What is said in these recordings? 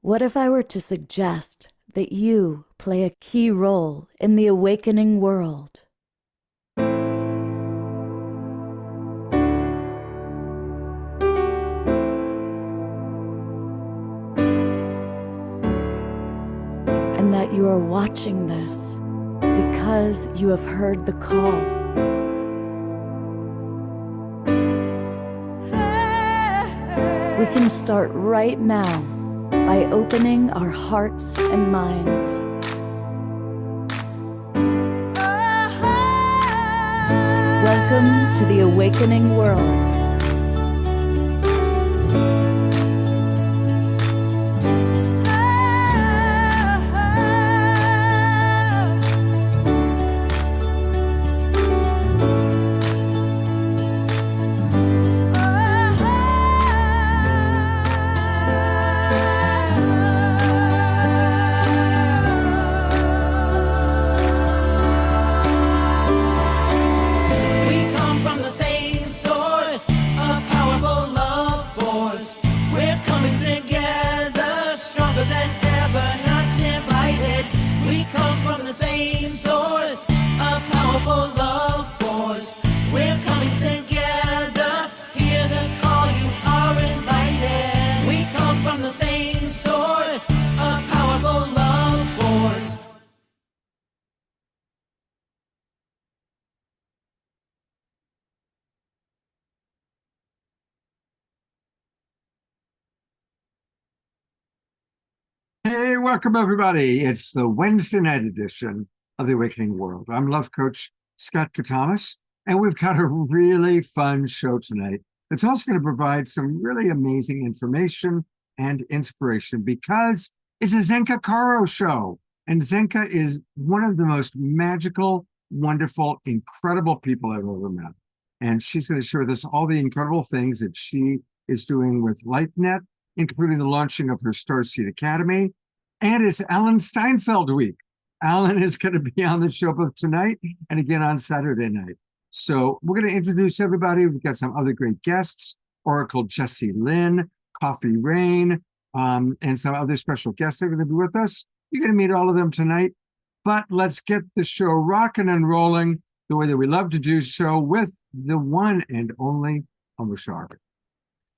What if I were to suggest that you play a key role in the awakening world? And that you are watching this because you have heard the call. We can start right now by opening our hearts and minds. Welcome to the awakening world. Hey, welcome everybody. It's the Wednesday night edition of the Awakening World. I'm Love Coach Scott Katamas, and we've got a really fun show tonight. It's also going to provide some really amazing information and inspiration because it's a Zenka Caro show. And Zenka is one of the most magical, wonderful, incredible people I've ever met. And she's going to share with us all the incredible things that she is doing with LightNet, including the launching of her Starseed Academy. And it's Alan Steinfeld week. Alan is going to be on the show both tonight and again on Saturday night. So we're going to introduce everybody. We've got some other great guests, Oracle Jessie Lynn, Coffee Rain, and some other special guests that are going to be with us. You're going to meet all of them tonight. But let's get the show rocking and rolling the way that we love to do so with the one and only Amushar.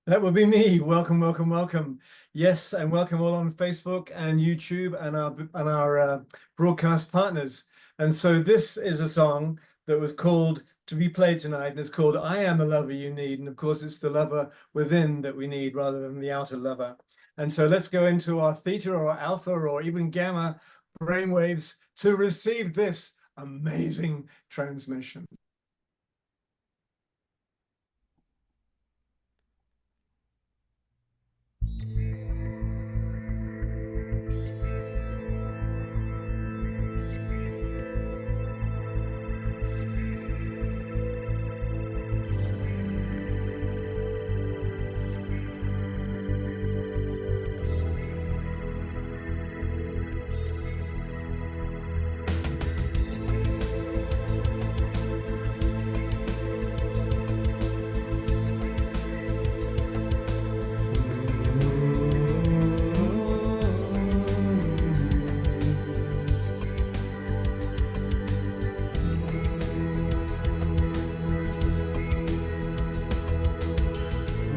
That would be me. Welcome, welcome, welcome. Yes, and welcome all on Facebook and YouTube and our broadcast partners. And so this is a song that was called to be played tonight, and it's called I Am the Lover You Need. And of course, it's the lover within that we need rather than the outer lover. And so let's go into our theta or alpha or even gamma brainwaves to receive this amazing transmission.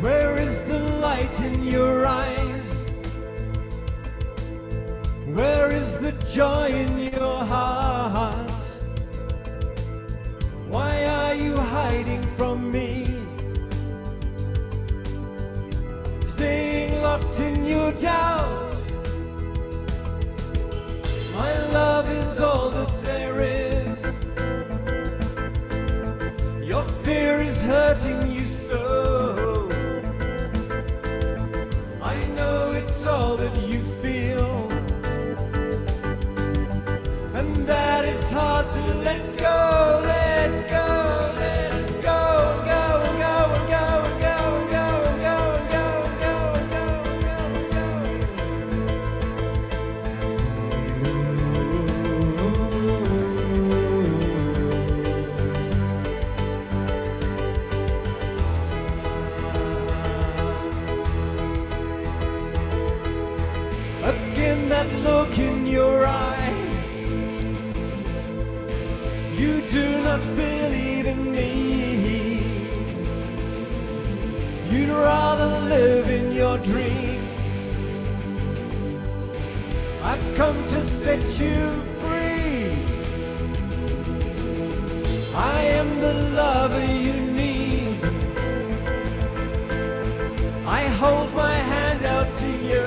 Where is the light in your eyes? Where is the joy in your heart? Why are you hiding from me? Staying locked in your doubts. My love is all that there is. Your fear is hurting you so. All that you feel, and that it's hard to let go, let go, let go, go, go, go, go, go, go, go, do not believe in me. You'd rather live in your dreams. I've come to set you free. I am the lover you need. I hold my hand out to you.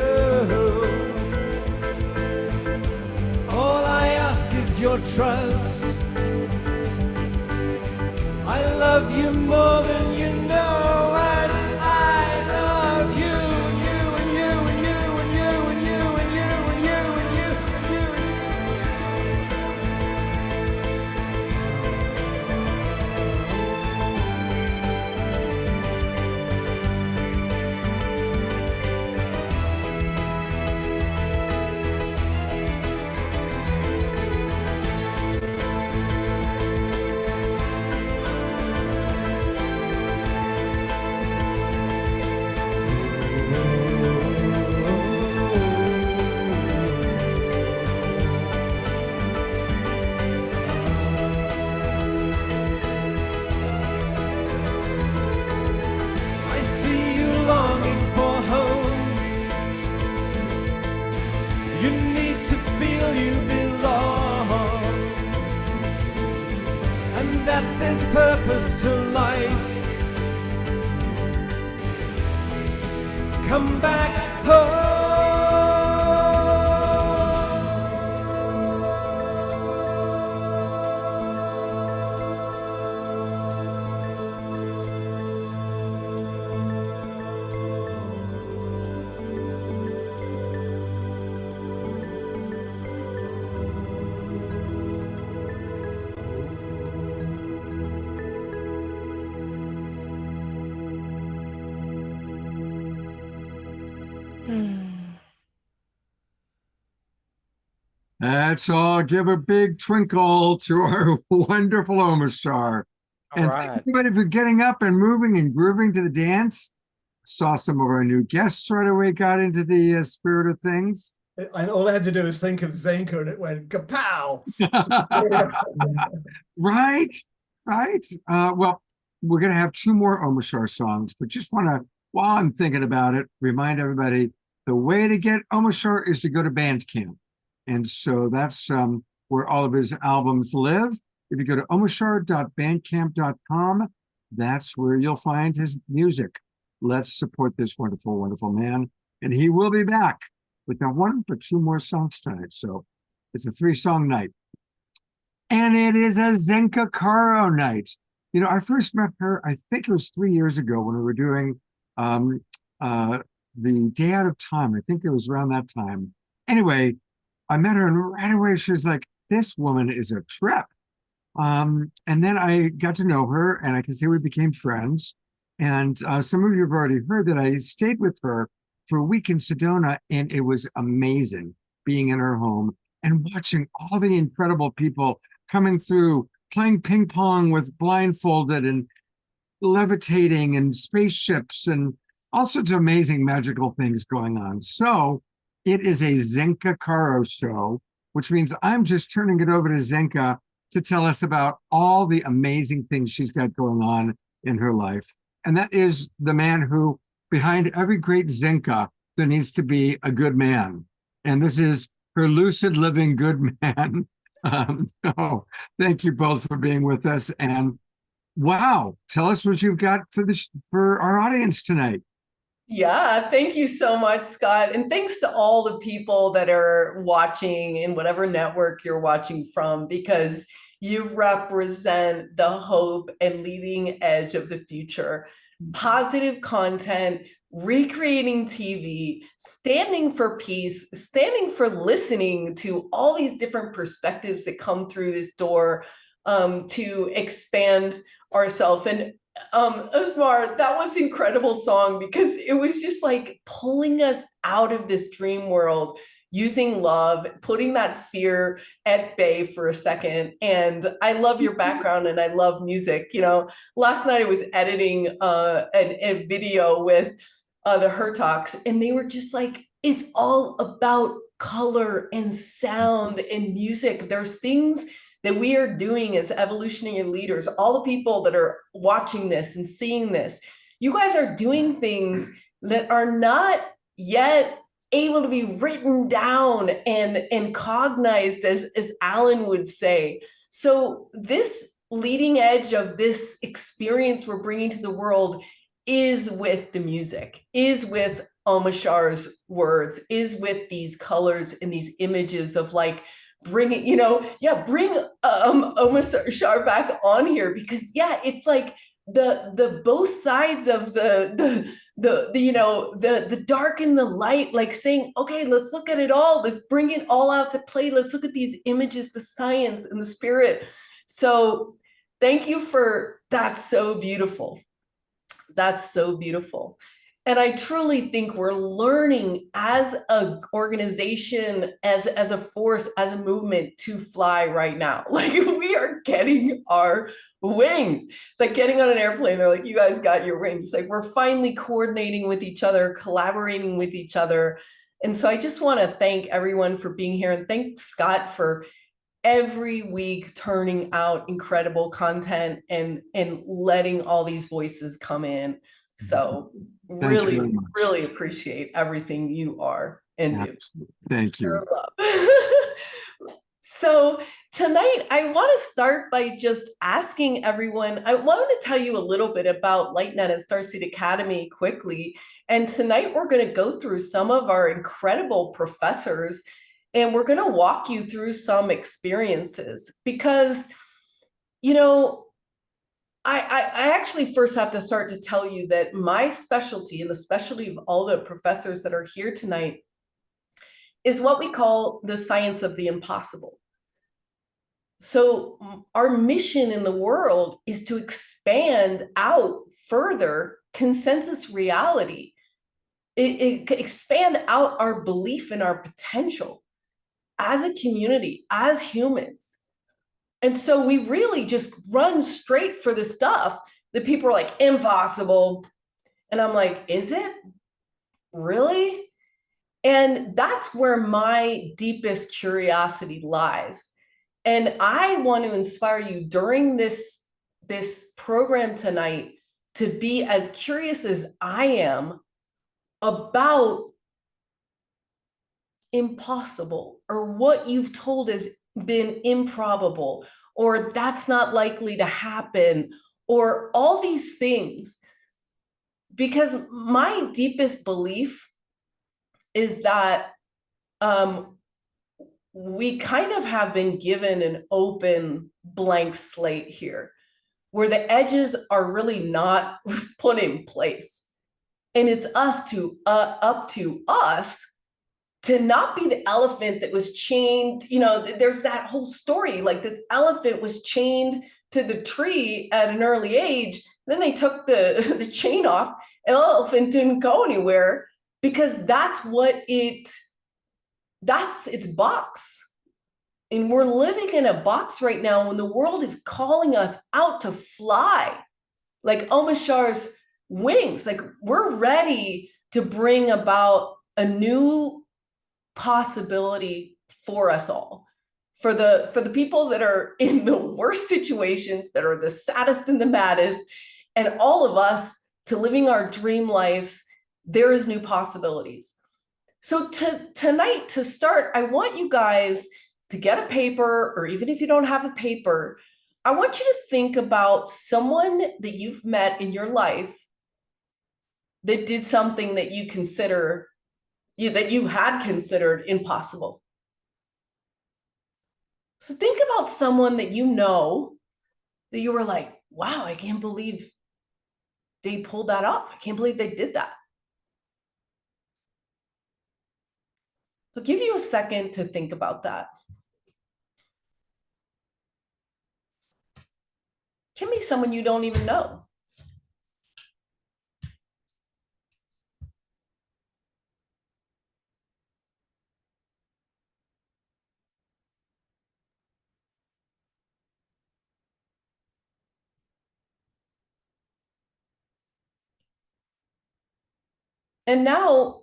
All I ask is your trust. I love you more than you know, and I love you, and you, and you, and you, and you, and you, and you, and you, and you, and you, and I see you longing for home. You need to feel you belong, and that there's purpose to life. Come back home. Let's all give a big twinkle to our wonderful Omastar. All And thank right. everybody for getting up and moving and grooving to the dance. Saw some of our new guests right away, got into the spirit of things. And all I had to do was think of Zenka and it went kapow. Right, right. Well, we're going to have two more Omastar songs, but just want to, while I'm thinking about it, remind everybody the way to get Omastar is to go to Bandcamp. And so that's where all of his albums live. If you go to omashar.bandcamp.com, that's where you'll find his music. Let's support this wonderful, wonderful man. And he will be back with not one, but two more songs tonight. So it's a 3-song night. And it is a Zenka Caro night. You know, I first met her, I think it was 3 years ago when we were doing the Day Out of Time. I think it was around that time. Anyway, I met her and right away she was like, this woman is a trip. And then I got to know her and I can say we became friends. And some of you have already heard that I stayed with her for a week in Sedona, and it was amazing being in her home and watching all the incredible people coming through, playing ping pong with blindfolded and levitating and spaceships and all sorts of amazing magical things going on. So it is a Zenka Caro show, which means I'm just turning it over to Zenka to tell us about all the amazing things she's got going on in her life. And that is the man who, behind every great Zenka, there needs to be a good man. And this is her lucid living good man. So thank you both for being with us. And wow, tell us what you've got for our audience tonight. Yeah, thank you so much, Scott. And thanks to all the people that are watching in whatever network you're watching from, because you represent the hope and leading edge of the future. Positive content, recreating TV, standing for peace, standing for listening to all these different perspectives that come through this door to expand ourselves. And Osmar, that was an incredible song because it was just like pulling us out of this dream world, using love, putting that fear at bay for a second. And I love your background and I love music. You know, last night I was editing a video with the Hertogs, and they were just like, it's all about color and sound and music. There's things that we are doing as evolutionary leaders, all the people that are watching this and seeing this, you guys are doing things that are not yet able to be written down and cognized, as Alan would say. So this leading edge of this experience we're bringing to the world is with the music, is with Omashar's words, is with these colors and these images of like bringing, bring Omashar back on here, because it's like the both sides of the dark and the light, like saying, okay, let's look at it all, let's bring it all out to play, let's look at these images, the science and the spirit. So thank you for that's so beautiful. That's so beautiful. And I truly think we're learning as an organization, as a force, as a movement to fly right now. Like we are getting our wings. It's like getting on an airplane. They're like, you guys got your wings. Like we're finally coordinating with each other, collaborating with each other. And so I just want to thank everyone for being here, and thank Scott for every week turning out incredible content and letting all these voices come in. So really, really appreciate everything you are and do. Thank you. So tonight, I want to start by just asking everyone, I want to tell you a little bit about LightNet and Starseed Academy quickly. And tonight, we're going to go through some of our incredible professors, and we're going to walk you through some experiences, because, I actually first have to start to tell you that my specialty, and the specialty of all the professors that are here tonight, is what we call the science of the impossible. So our mission in the world is to expand out further consensus reality, expand out our belief in our potential as a community, as humans. And so we really just run straight for the stuff that people are like, impossible. And I'm like, is it? Really? And that's where my deepest curiosity lies. And I want to inspire you during this program tonight to be as curious as I am about impossible, or what you've told has been improbable, or that's not likely to happen, or all these things. Because my deepest belief is that we kind of have been given an open blank slate here, where the edges are really not put in place. And it's up to us to not be the elephant that was chained. There's that whole story, like this elephant was chained to the tree at an early age. Then they took the chain off, and the elephant didn't go anywhere, because that's its box. And we're living in a box right now when the world is calling us out to fly, like Omashar's wings. Like we're ready to bring about a new possibility for us all, for the people that are in the worst situations, that are the saddest and the maddest, and all of us to living our dream lives. There is new possibilities. So tonight, to start, I want you guys to get a paper, or even if you don't have a paper, I want you to think about someone that you've met in your life that did something that you had considered impossible. So think about someone that that you were like, wow, I can't believe they pulled that off. I can't believe they did that. So give you a second to think about that. Can be someone you don't even know. And now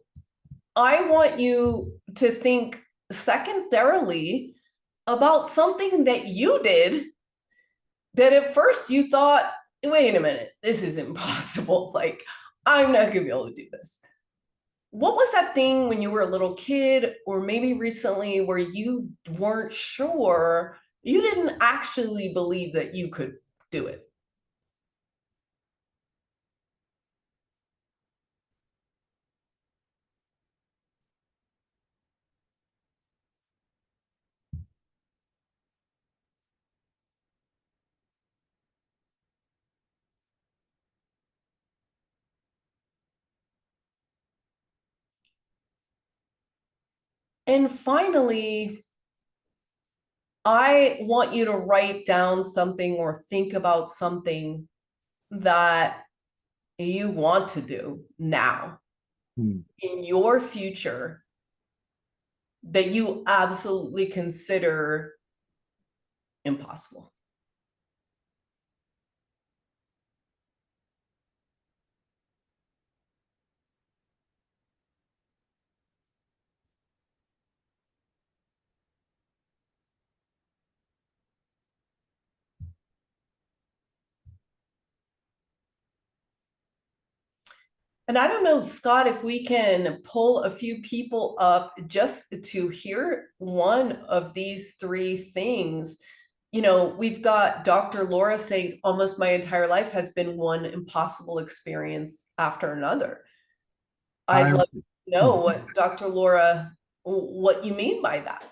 I want you to think secondarily about something that you did that at first you thought, wait a minute, this is impossible. Like, I'm not gonna be able to do this. What was that thing when you were a little kid, or maybe recently, where you weren't sure, you didn't actually believe that you could do it? And finally, I want you to write down something or think about something that you want to do now in your future that you absolutely consider impossible. And I don't know, Scott, if we can pull a few people up just to hear one of these three things. You know, we've got Dr. Laura saying almost my entire life has been one impossible experience after another. I'd love to know what Dr. Laura, what you mean by that.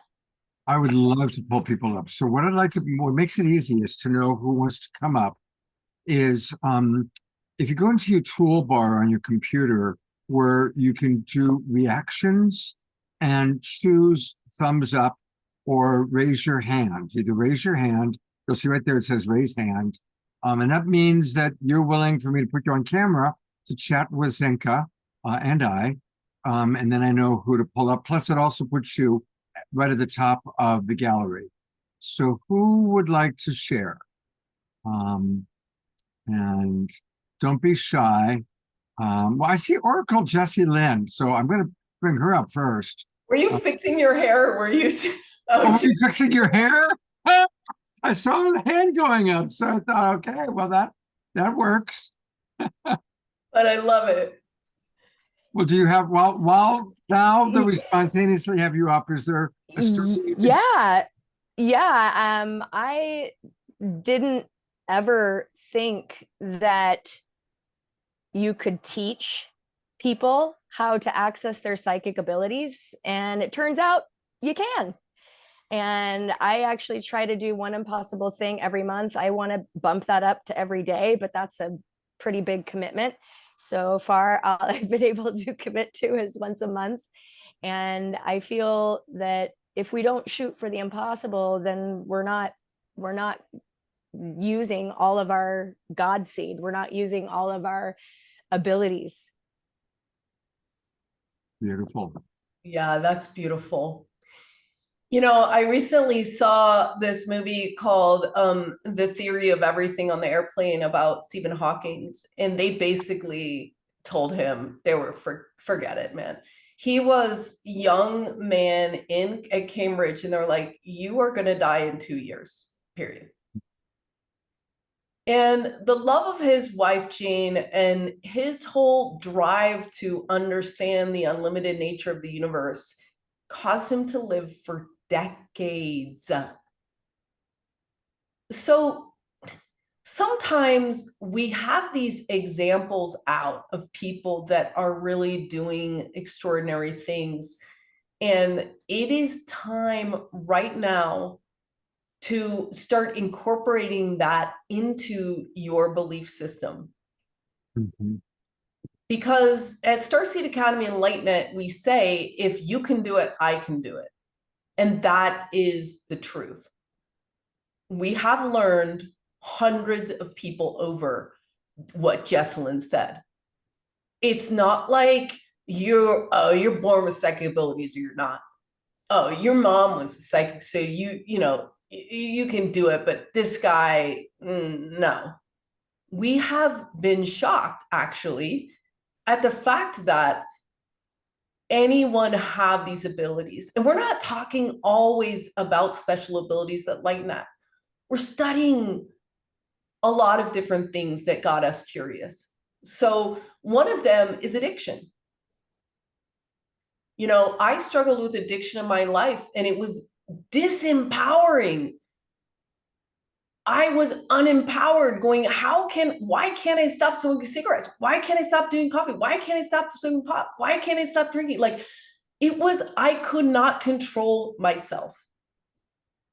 I would love to pull people up. So what I'd like to, what makes it easiest to know who wants to come up is if you go into your toolbar on your computer where you can do reactions and choose thumbs up or raise your hand. Either raise your hand, you'll see right there it says raise hand. And that means that you're willing for me to put you on camera to chat with Zenka and I. And then I know who to pull up. Plus it also puts you right at the top of the gallery. So who would like to share? And don't be shy. Well, I see Oracle Jessie Lynn, so I'm going to bring her up first. Were you fixing your hair? Or were you? Oh, you fixing your hair? I saw the hand going up, so I thought, okay, well that works. But I love it. Well, do you have while now that we spontaneously have you up? Is there a story? Yeah. I didn't ever think that you could teach people how to access their psychic abilities, and it turns out you can. And I actually try to do one impossible thing every month. I want to bump that up to every day, but that's a pretty big commitment. So far, all I've been able to commit to is once a month. And I feel that if we don't shoot for the impossible, then we're not using all of our God seed. We're not using all of our abilities. Beautiful. Yeah, that's beautiful. You know, I recently saw this movie called The Theory of Everything on the Airplane about Stephen Hawking's, and they basically told him they were forget it, man. He was a young man at Cambridge, and they're like, you are going to die in 2 years, period. And the love of his wife, Jane, and his whole drive to understand the unlimited nature of the universe caused him to live for decades. So sometimes we have these examples out of people that are really doing extraordinary things. And it is time right now to start incorporating that into your belief system. Mm-hmm. Because at Starseed Academy and LightNet, we say, if you can do it, I can do it. And that is the truth. We have learned hundreds of people over what Jesselyn said. It's not like you're born with psychic abilities or you're not. Oh, your mom was psychic, so you can do it, but this guy, no. We have been shocked, actually, at the fact that anyone have these abilities? And we're not talking always about special abilities that LightNet. We're studying a lot of different things that got us curious. So one of them is addiction. You know, I struggled with addiction in my life, and it was disempowering. I was unempowered, going, why can't I stop smoking cigarettes? Why can't I stop doing coffee? Why can't I stop smoking pot? Why can't I stop drinking? Like, I could not control myself.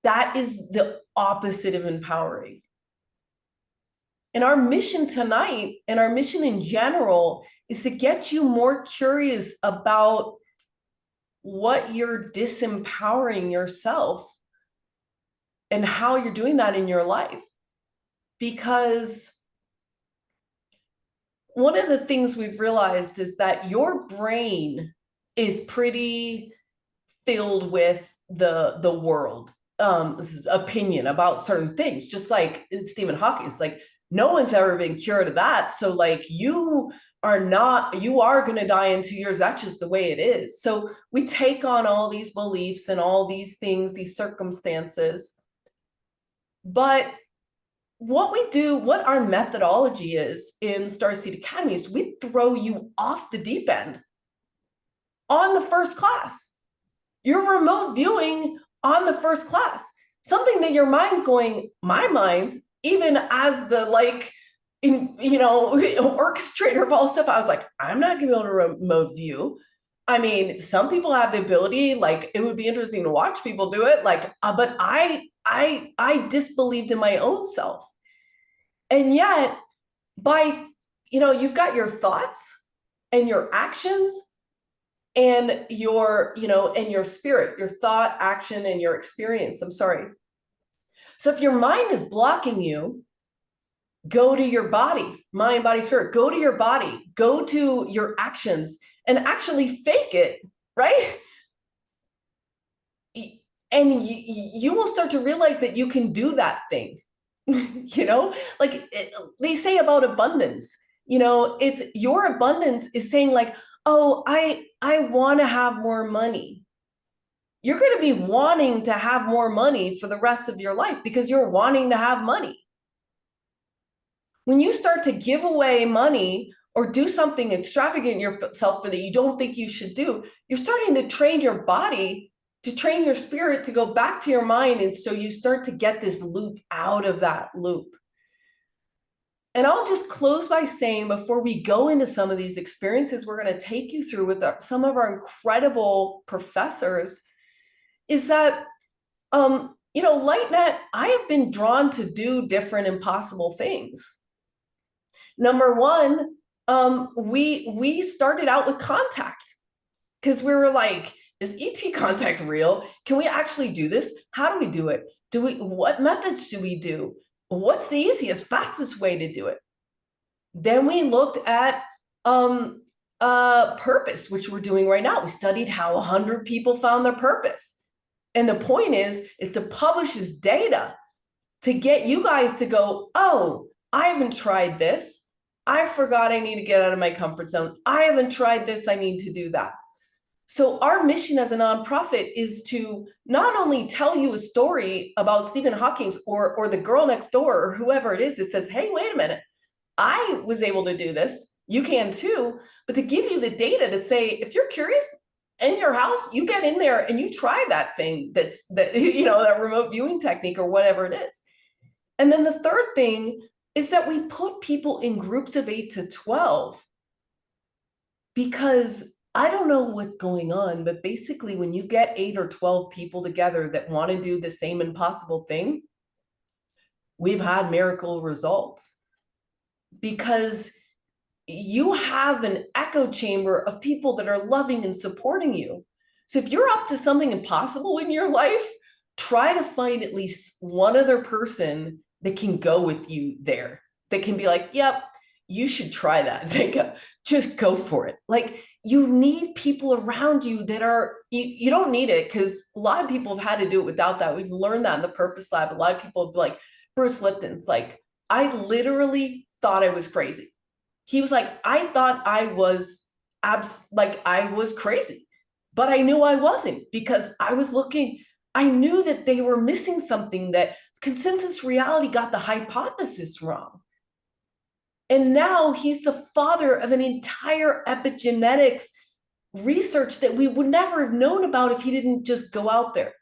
That is the opposite of empowering. And our mission tonight, and our mission in general, is to get you more curious about what you're disempowering yourself and how you're doing that in your life. Because one of the things we've realized is that your brain is pretty filled with the world opinion about certain things, just like Stephen Hawking's. Like, no one's ever been cured of that. So like, you are going to die in 2 years. That's just the way it is. So we take on all these beliefs and all these things, these circumstances. But what our methodology is in Starseed Academy is we throw you off the deep end on the first class. You're remote viewing on the first class, something that your mind's going, my mind, even as the orchestrator of all stuff, I was like, I'm not gonna be able to remote view. I mean, some people have the ability, like, it would be interesting to watch people do it, like, but I disbelieved in my own self. And yet, you've got your thoughts and your actions and your spirit, your thought, action, and your experience. I'm sorry. So if your mind is blocking you, go to your body, mind, body, spirit, go to your body, go to your actions, and actually fake it, right? And you will start to realize that you can do that thing. They say about abundance, it's your abundance is saying like, oh, I want to have more money. You're going to be wanting to have more money for the rest of your life because you're wanting to have money. When you start to give away money or do something extravagant yourself that you don't think you should do, you're starting to train your body, to train your spirit to go back to your mind. And so you start to get this loop out of that loop. And I'll just close by saying, before we go into some of these experiences we're going to take you through with some of our incredible professors, is that, LightNet, I have been drawn to do different impossible things. Number one, we started out with contact because we were like, is ET contact real? Can we actually do this? How do we do it? What methods do we do? What's the easiest, fastest way to do it? Then we looked at purpose, which we're doing right now. We studied how 100 people found their purpose. And the point is to publish this data to get you guys to go, oh, I haven't tried this. I forgot I need to get out of my comfort zone. I haven't tried this. I need to do that. So our mission as a nonprofit is to not only tell you a story about Stephen Hawking or the girl next door or whoever it is that says, hey, wait a minute, I was able to do this. You can too. But to give you the data to say, if you're curious in your house, you get in there and you try that thing that remote viewing technique or whatever it is. And then the third thing is that we put people in groups of 8 to 12 because I don't know what's going on, but basically when you get 8 or 12 people together that want to do the same impossible thing, we've had miracle results because you have an echo chamber of people that are loving and supporting you. So if you're up to something impossible in your life, try to find at least one other person that can go with you there, that can be like, yep, you should try that, Zenka. Just go for it. Like, you need people around you that are, you don't need it because a lot of people have had to do it without that. We've learned that in the Purpose Lab. A lot of people have like, Bruce Lipton's like, I literally thought I was crazy. He was like, I thought I was crazy. but I knew I wasn't, because I was looking, I knew that they were missing something, that consensus reality got the hypothesis wrong. And now he's the father of an entire epigenetics research that we would never have known about if he didn't just go out there.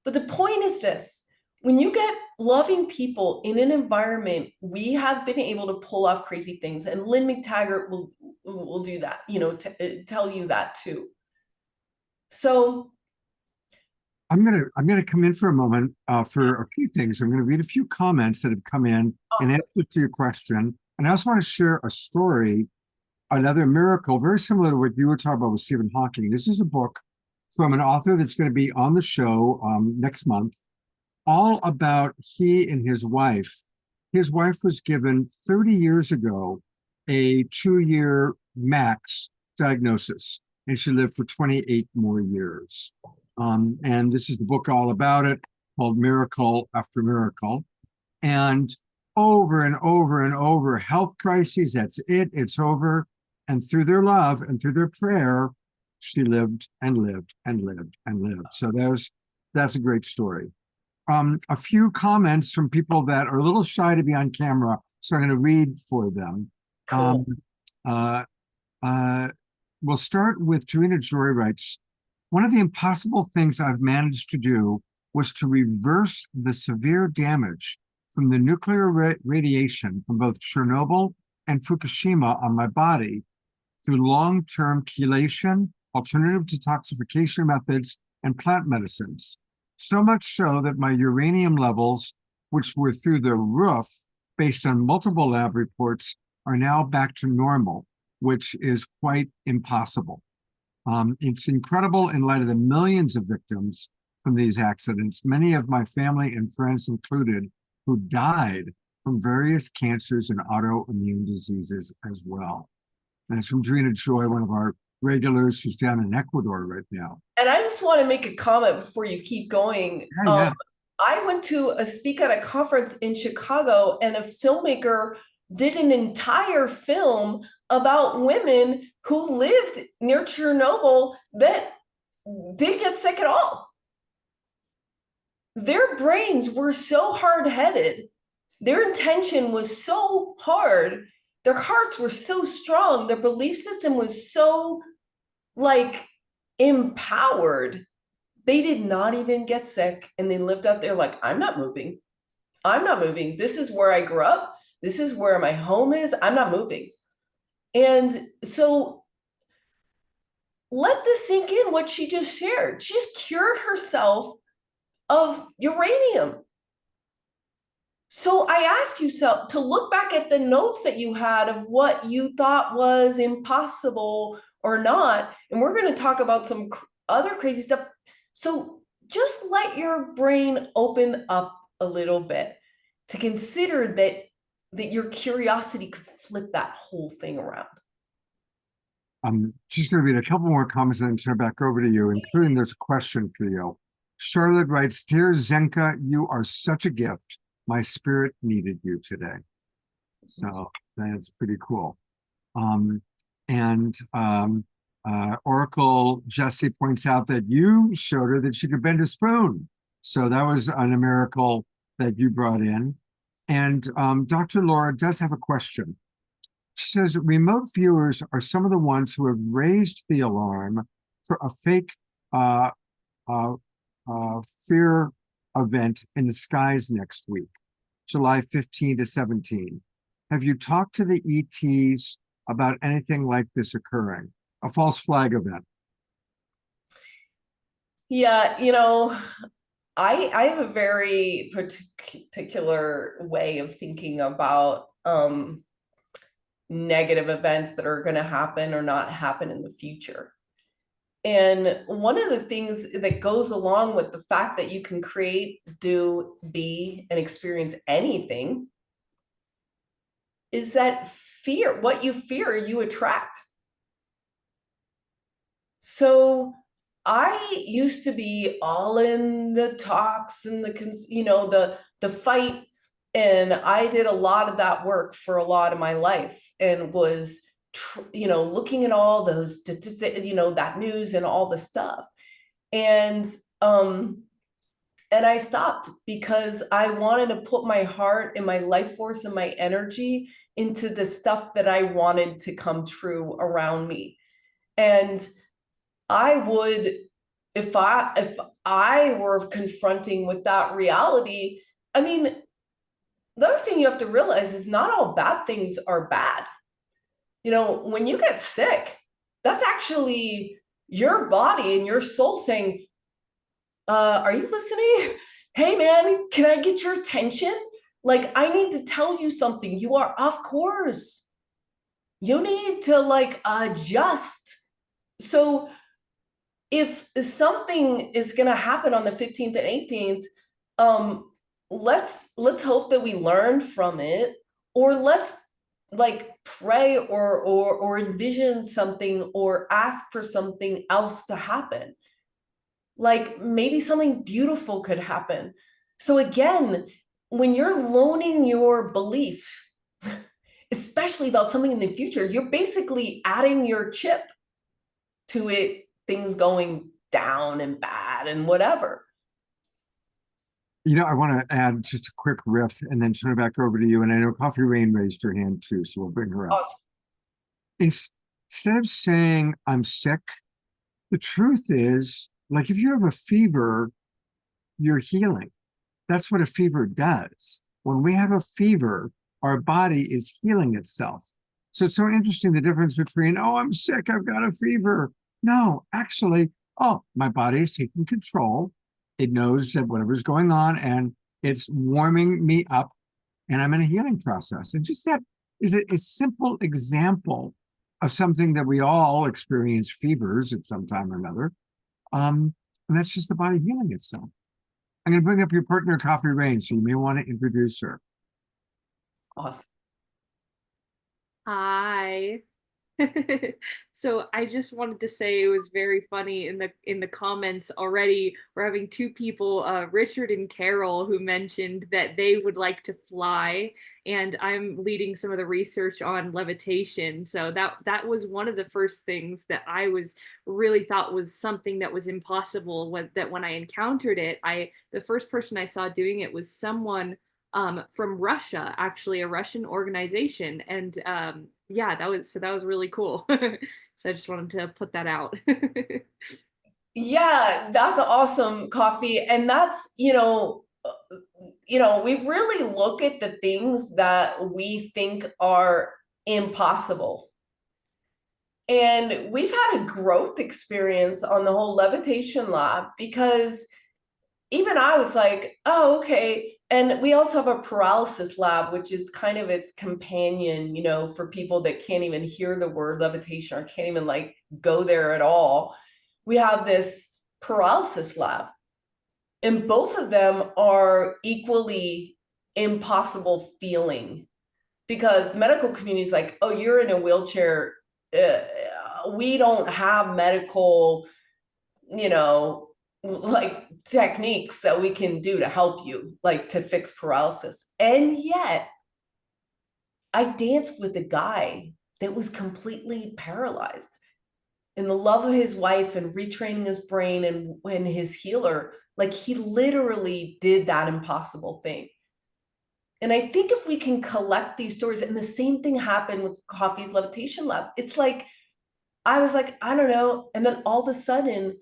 But the point is this: when you get loving people in an environment, we have been able to pull off crazy things. And Lynn McTaggart will do that, tell you that too. So I'm gonna come in for a moment for a few things. I'm gonna read a few comments that have come in awesome. and answer to your question. And I also want to share a story, another miracle, very similar to what you were talking about with Stephen Hawking. This is a book from an author that's going to be on the show next month, all about he and his wife. His wife was given 30 years ago a 2-year max diagnosis, and she lived for 28 more years. And this is the book all about it, called Miracle After Miracle. And over and over and over, health crises, that's it, it's over. And through their love and through their prayer, she lived and lived and lived and lived. So that's a great story. A few comments from people that are a little shy to be on camera, so I'm going to read for them. Cool. We'll start with Trina Joy writes, one of the impossible things I've managed to do was to reverse the severe damage from the nuclear radiation from both Chernobyl and Fukushima on my body through long-term chelation, alternative detoxification methods, and plant medicines. So much so that my uranium levels, which were through the roof based on multiple lab reports, are now back to normal, which is quite impossible. It's incredible in light of the millions of victims from these accidents, many of my family and friends included, who died from various cancers and autoimmune diseases as well. And it's from Trina Joy, one of our regulars who's down in Ecuador right now. And I just want to make a comment before you keep going. Yeah. I went to speak at a conference in Chicago, and a filmmaker did an entire film about women who lived near Chernobyl that didn't get sick at all. Their brains were so hard-headed, their intention was so hard, their hearts were so strong, their belief system was so empowered, they did not even get sick, and they lived out there like, I'm not moving. This is where I grew up. This is where my home is. I'm not moving. And so let this sink in, what she just shared. She's cured herself of uranium. So I ask you to look back at the notes that you had of what you thought was impossible or not. And we're going to talk about some other crazy stuff. So just let your brain open up a little bit to consider that your curiosity could flip that whole thing around. I'm just going to read a couple more comments and then turn it back over to you, including there's a question for you. Charlotte writes, Dear Zenka, you are such a gift. My spirit needed you today. So that's pretty cool. Oracle Jesse points out that you showed her that she could bend a spoon. So that was a miracle that you brought in. And Dr. Laura does have a question. She says, remote viewers are some of the ones who have raised the alarm for a fake fear event in the skies next week, July 15 to 17. Have you talked to the ETs about anything like this occurring? A false flag event? Yeah, I have a very particular way of thinking about negative events that are going to happen or not happen in the future. And one of the things that goes along with the fact that you can create, do, be, and experience anything is that fear. What you fear, you attract. So I used to be all in the talks and the fight. And I did a lot of that work for a lot of my life and was looking at all those statistics, that news and all the stuff. And I stopped because I wanted to put my heart and my life force and my energy into the stuff that I wanted to come true around me. And I would, if I were confronting with that reality, I mean, the other thing you have to realize is not all bad things are bad. When you get sick, that's actually your body and your soul saying, are you listening? Hey man, can I get your attention? Like, I need to tell you something. You are off course. You need to adjust. So if something is going to happen on the 15th and 18th, let's hope that we learn from it, or let's pray or envision something or ask for something else to happen. Like maybe something beautiful could happen. So again, when you're loaning your belief, especially about something in the future, you're basically adding your chip to it, things going down and bad and whatever. I want to add just a quick riff and then turn it back over to you. And I know Coffee Rain raised her hand too, so we'll bring her up. Awesome. Instead of saying I'm sick, the truth is, like if you have a fever, you're healing. That's what a fever does. When we have a fever, our body is healing itself. So it's so interesting, the difference between, oh, I'm sick, I've got a fever. No, actually, oh, my body is taking control. It knows that whatever's going on and it's warming me up and I'm in a healing process. And just that is a simple example of something that we all experience fevers at some time or another. And that's just the body healing itself. I'm going to bring up your partner, Coffee Rain, so you may want to introduce her. Awesome. Hi. So I just wanted to say it was very funny in the comments already. We're having two people, Richard and Carol, who mentioned that they would like to fly, and I'm leading some of the research on levitation. So that was one of the first things that I was really thought was something that was impossible. When I encountered it, the first person I saw doing it was someone from Russia, actually a Russian organization. And yeah, that was really cool. So I just wanted to put that out. Yeah, that's awesome, Coffee. And that's, we really look at the things that we think are impossible. And we've had a growth experience on the whole levitation lab, because even I was like, oh, okay. And we also have a paralysis lab, which is kind of its companion, for people that can't even hear the word levitation or can't even go there at all. We have this paralysis lab, and both of them are equally impossible feeling, because the medical community is like, oh, you're in a wheelchair. We don't have medical, techniques that we can do to help you, to fix paralysis. And yet I danced with a guy that was completely paralyzed, in the love of his wife and retraining his brain and when his healer, he literally did that impossible thing. And I think if we can collect these stories, and the same thing happened with Coffee's levitation lab, it's I was like, I don't know. And then all of a sudden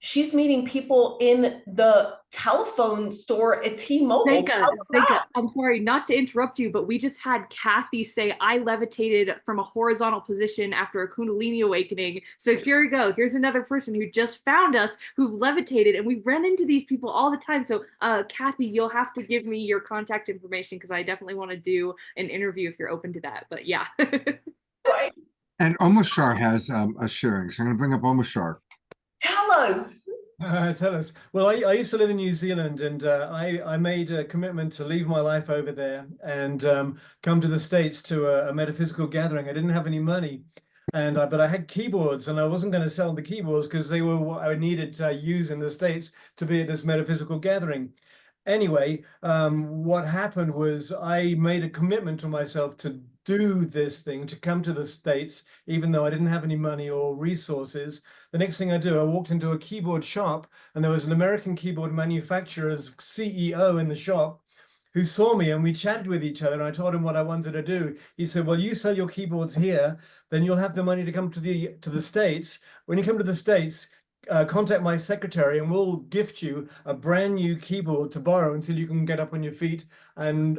she's meeting people in the telephone store at T-Mobile. Zenka, I'm sorry not to interrupt you, but we just had Kathy say, I levitated from a horizontal position after a Kundalini awakening. So here we go. Here's another person who just found us, who levitated, and we run into these people all the time. So Kathy, you'll have to give me your contact information, because I definitely want to do an interview if you're open to that. But yeah. Right. And Omashar has a sharing. So I'm going to bring up Omashar. Tell us. Tell us. Well, I used to live in New Zealand, and I made a commitment to leave my life over there and come to the States to a metaphysical gathering. I didn't have any money, but I had keyboards, and I wasn't going to sell the keyboards because they were what I needed to use in the States to be at this metaphysical gathering. anyway, what happened was I made a commitment to myself to do this thing, to come to the States, even though I didn't have any money or resources. The next thing I do, I walked into a keyboard shop, and there was an American keyboard manufacturer's CEO in the shop who saw me, and we chatted with each other, and I told him what I wanted to do. He said, well, you sell your keyboards here, then you'll have the money to come to the States. When you come to the States, contact my secretary and we'll gift you a brand new keyboard to borrow until you can get up on your feet and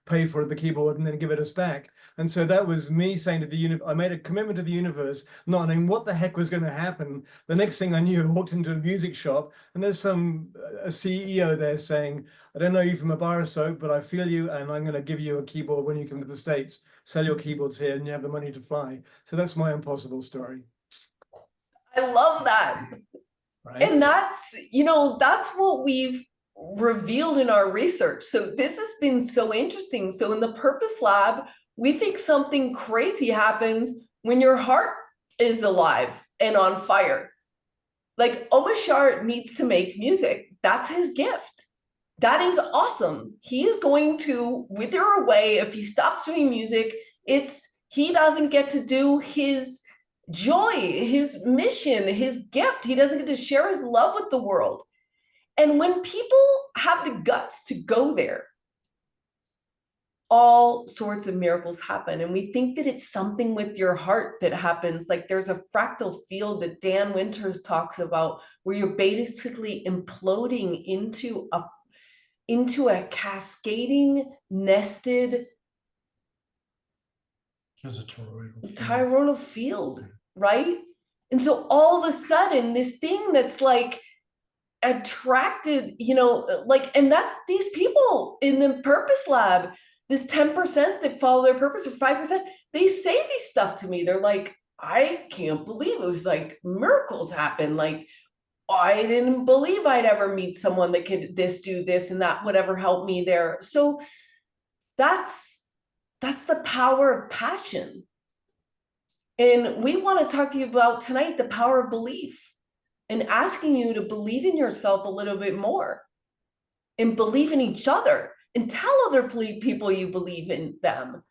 pay for the keyboard and then give it us back. And so that was me saying to the universe, I made a commitment to the universe, not knowing what the heck was going to happen. The next thing I knew, I walked into a music shop and there's a CEO there saying, I don't know you from a bar of soap, but I feel you and I'm going to give you a keyboard when you come to the States. Sell your keyboards here and you have the money to fly. So that's my impossible story. I love that. Right. And that's, that's what we've revealed in our research. So this has been so interesting. So in the Purpose Lab, we think something crazy happens when your heart is alive and on fire. Like Omashar needs to make music. That's his gift. That is awesome. He is going to wither away if he stops doing music. He doesn't get to do his joy, his mission, his gift. He doesn't get to share his love with the world. And when people have the guts to go there, all sorts of miracles happen. And we think that it's something with your heart that happens. Like there's a fractal field that Dan Winters talks about where you're basically imploding into a cascading, nested As a toroidal field, right? And so all of a sudden, this thing that's like attracted, and that's these people in the Purpose Lab, this 10% that follow their purpose or 5%, they say these stuff to me. They're like, I can't believe it was like miracles happen. Like, I didn't believe I'd ever meet someone that could do this and that would ever help me there. So that's the power of passion. And we want to talk to you about tonight the power of belief and asking you to believe in yourself a little bit more and believe in each other and tell other people you believe in them,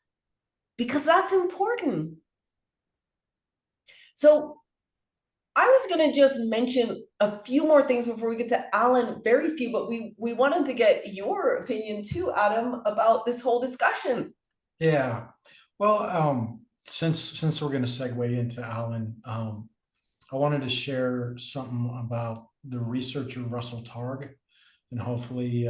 because that's important. So I was going to just mention a few more things before we get to Alan, very few, but we wanted to get your opinion too, Adam, about this whole discussion. Yeah, well, since we're going to segue into Alan, I wanted to share something about the researcher Russell Targ, and hopefully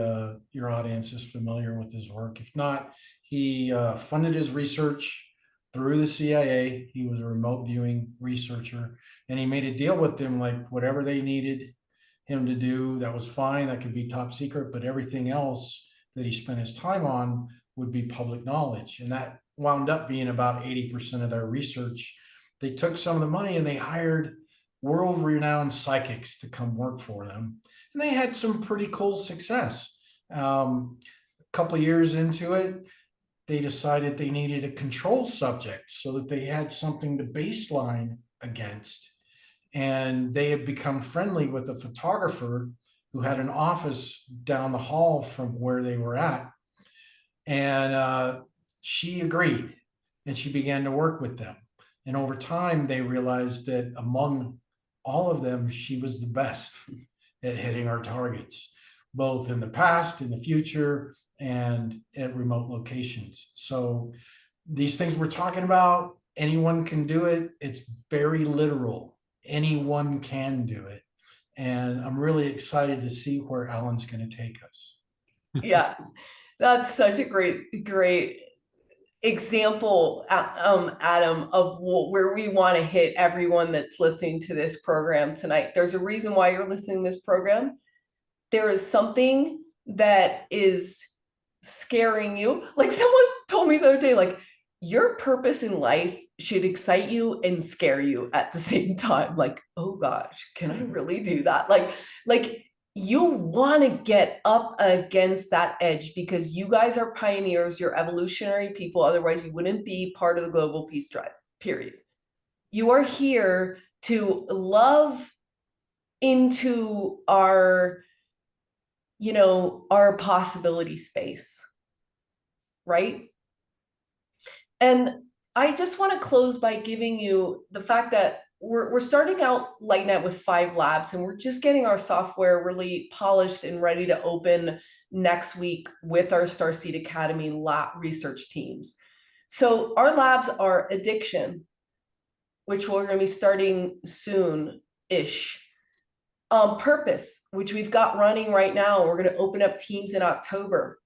your audience is familiar with his work. If not, he funded his research through the CIA. He was a remote viewing researcher, and he made a deal with them, like whatever they needed him to do, that was fine. That could be top secret, but everything else that he spent his time on would be public knowledge. And that wound up being about 80% of their research. They took some of the money and they hired world-renowned psychics to come work for them. And they had some pretty cool success. A couple of years into it, they decided they needed a control subject so that they had something to baseline against. And they had become friendly with a photographer who had an office down the hall from where they were at. And she agreed, and she began to work with them. And over time, they realized that among all of them, she was the best at hitting our targets, both in the past, in the future, and at remote locations. So these things we're talking about, anyone can do it. It's very literal. Anyone can do it. And I'm really excited to see where Alan's going to take us. Yeah, that's such a great example, Adam, of where we want to hit everyone that's listening to this program tonight. There's a reason why you're listening to this program. There is something that is scaring you. Like someone told me the other day, like, your purpose in life should excite you and scare you at the same time. Like, oh gosh, can I really do that? Like you want to get up against that edge because you guys are pioneers, you're evolutionary people. Otherwise you wouldn't be part of the global peace drive, period. You are here to love into our our possibility space, right? And I just want to close by giving you the fact that we're starting out LightNet with 5 labs, and we're just getting our software really polished and ready to open next week with our Starseed Academy lab research teams. So our labs are addiction, which we're going to be starting soon-ish. Purpose, which we've got running right now. We're going to open up teams in October.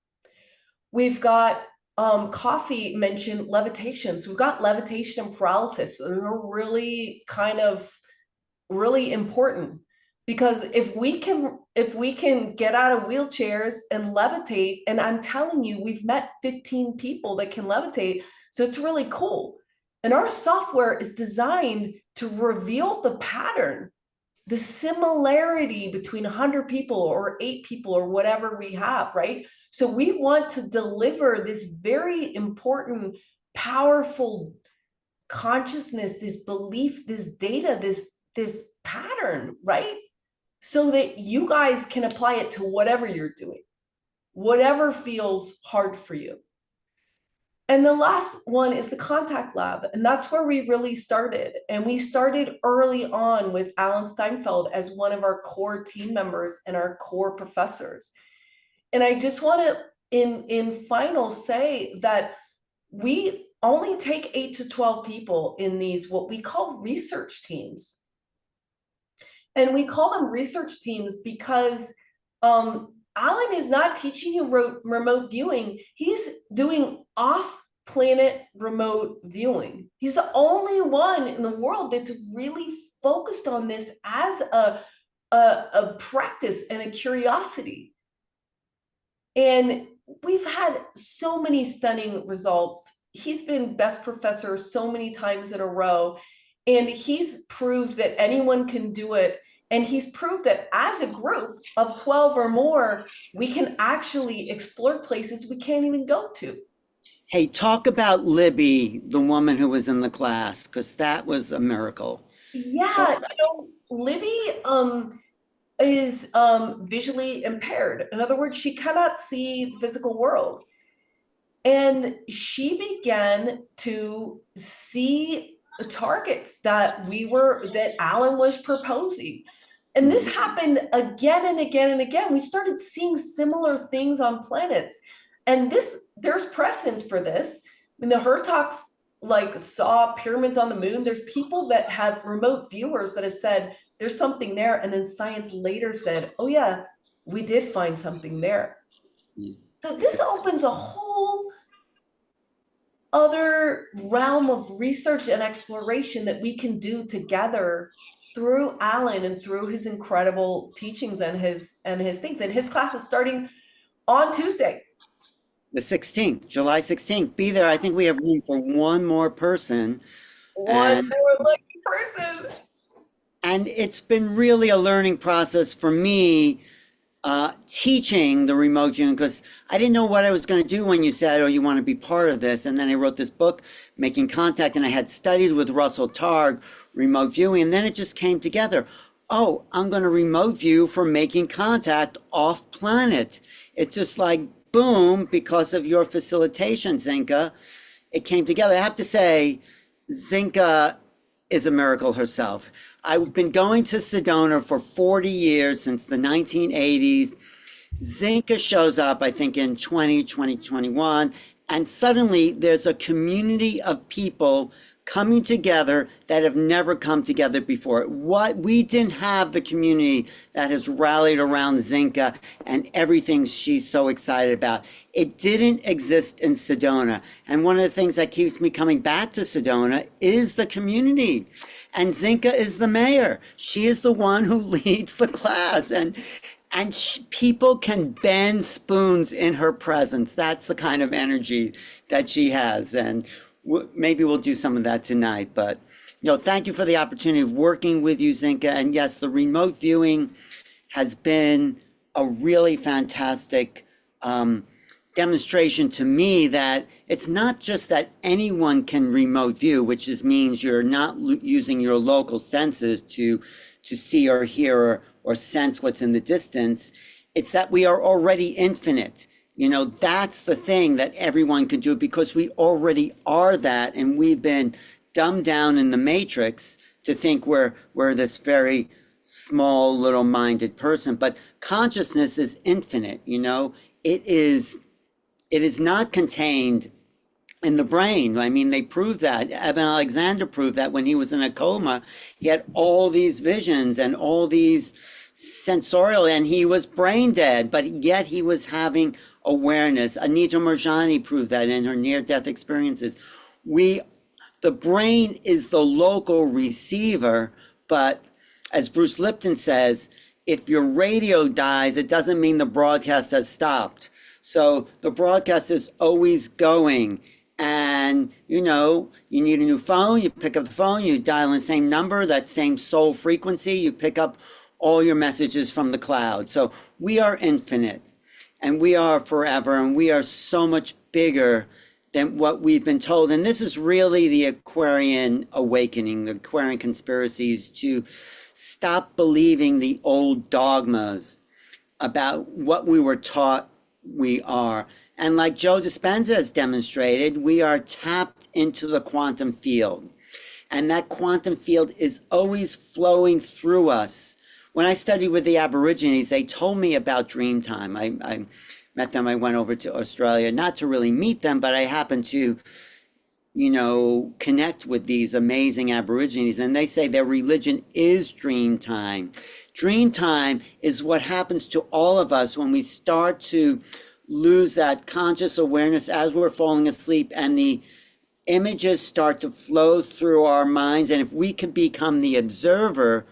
We've got Coffee mentioned levitation. So we've got levitation and paralysis. And they're really really important, because if we can get out of wheelchairs and levitate, and I'm telling you, we've met 15 people that can levitate. So it's really cool. And our software is designed to reveal the pattern, the similarity between 100 people or 8 people or whatever we have, right? So we want to deliver this very important, powerful consciousness, this belief, this data, this pattern, right? So that you guys can apply it to whatever you're doing, whatever feels hard for you. And the last one is the contact lab. And that's where we really started. And we started early on with Alan Steinfeld as one of our core team members and our core professors. And I just want to, in final, say that we only take 8 to 12 people in these, what we call research teams. And we call them research teams because Alan is not teaching you remote viewing. He's doing off-planet remote viewing. He's the only one in the world that's really focused on this as a practice and a curiosity. And we've had so many stunning results. He's been best professor so many times in a row, and he's proved that anyone can do it. And he's proved that as a group of 12 or more, we can actually explore places we can't even go to. Hey, talk about Libby, the woman who was in the class, because that was a miracle. Yeah, Libby is visually impaired. In other words, she cannot see the physical world. And she began to see the targets that Alan was proposing. And this happened again and again and again. We started seeing similar things on planets. And there's precedence for this. I mean, the Hertogs saw pyramids on the moon. There's people that have remote viewers that have said there's something there. And then science later said, oh yeah, we did find something there. So this opens a whole other realm of research and exploration that we can do together through Alan and through his incredible teachings and his things. And his class is starting on Tuesday. The 16th, July 16th. Be there. I think we have room for one more person. One more lucky person. And it's been really a learning process for me, teaching the remote viewing, because I didn't know what I was going to do when you said, oh, you want to be part of this. And then I wrote this book, Making Contact, and I had studied with Russell Targ, remote viewing, and then it just came together. Oh, I'm going to remote view for making contact off planet. It's just like, boom, because of your facilitation, Zenka, it came together. I have to say, Zenka is a miracle herself. I've been going to Sedona for 40 years, since the 1980s. Zenka shows up, I think, in 2021, and suddenly there's a community of people coming together that have never come together before. We didn't have the community that has rallied around Zenka and everything she's so excited about. It didn't exist in Sedona. And one of the things that keeps me coming back to Sedona is the community. And Zenka is the mayor. She is the one who leads the class. And people can bend spoons in her presence. That's the kind of energy that she has. And maybe we'll do some of that tonight, but thank you for the opportunity of working with you, Zenka. And yes, the remote viewing has been a really fantastic demonstration to me that it's not just that anyone can remote view, which means you're not using your local senses to see or hear or sense what's in the distance. It's that we are already infinite. You know, that's the thing that everyone can do, because we already are that, and we've been dumbed down in the matrix to think we're this very small little minded person. But consciousness is infinite, you know. It is not contained in the brain. I mean, they proved that. Eben Alexander proved that when he was in a coma. He had all these visions and all these sensorial, and he was brain dead, but yet he was having awareness. Anita Moorjani proved that in her near-death experiences. The brain is the local receiver, but as Bruce Lipton says, if your radio dies, it doesn't mean the broadcast has stopped. So the broadcast is always going. And, you know, you need a new phone, you pick up the phone, you dial in the same number, that same soul frequency, you pick up all your messages from the cloud. So we are infinite, and we are forever, and we are so much bigger than what we've been told. And this is really the Aquarian awakening, the Aquarian conspiracies, to stop believing the old dogmas about what we were taught we are. And like Joe Dispenza has demonstrated, we are tapped into the quantum field. And that quantum field is always flowing through us. When I studied with the Aborigines, they told me about dream time. I met them. I went over to Australia, not to really meet them, but I happened to, you know, connect with these amazing Aborigines. And they say their religion is dream time. Dream time is what happens to all of us when we start to lose that conscious awareness as we're falling asleep, and the images start to flow through our minds. And if we can become the observer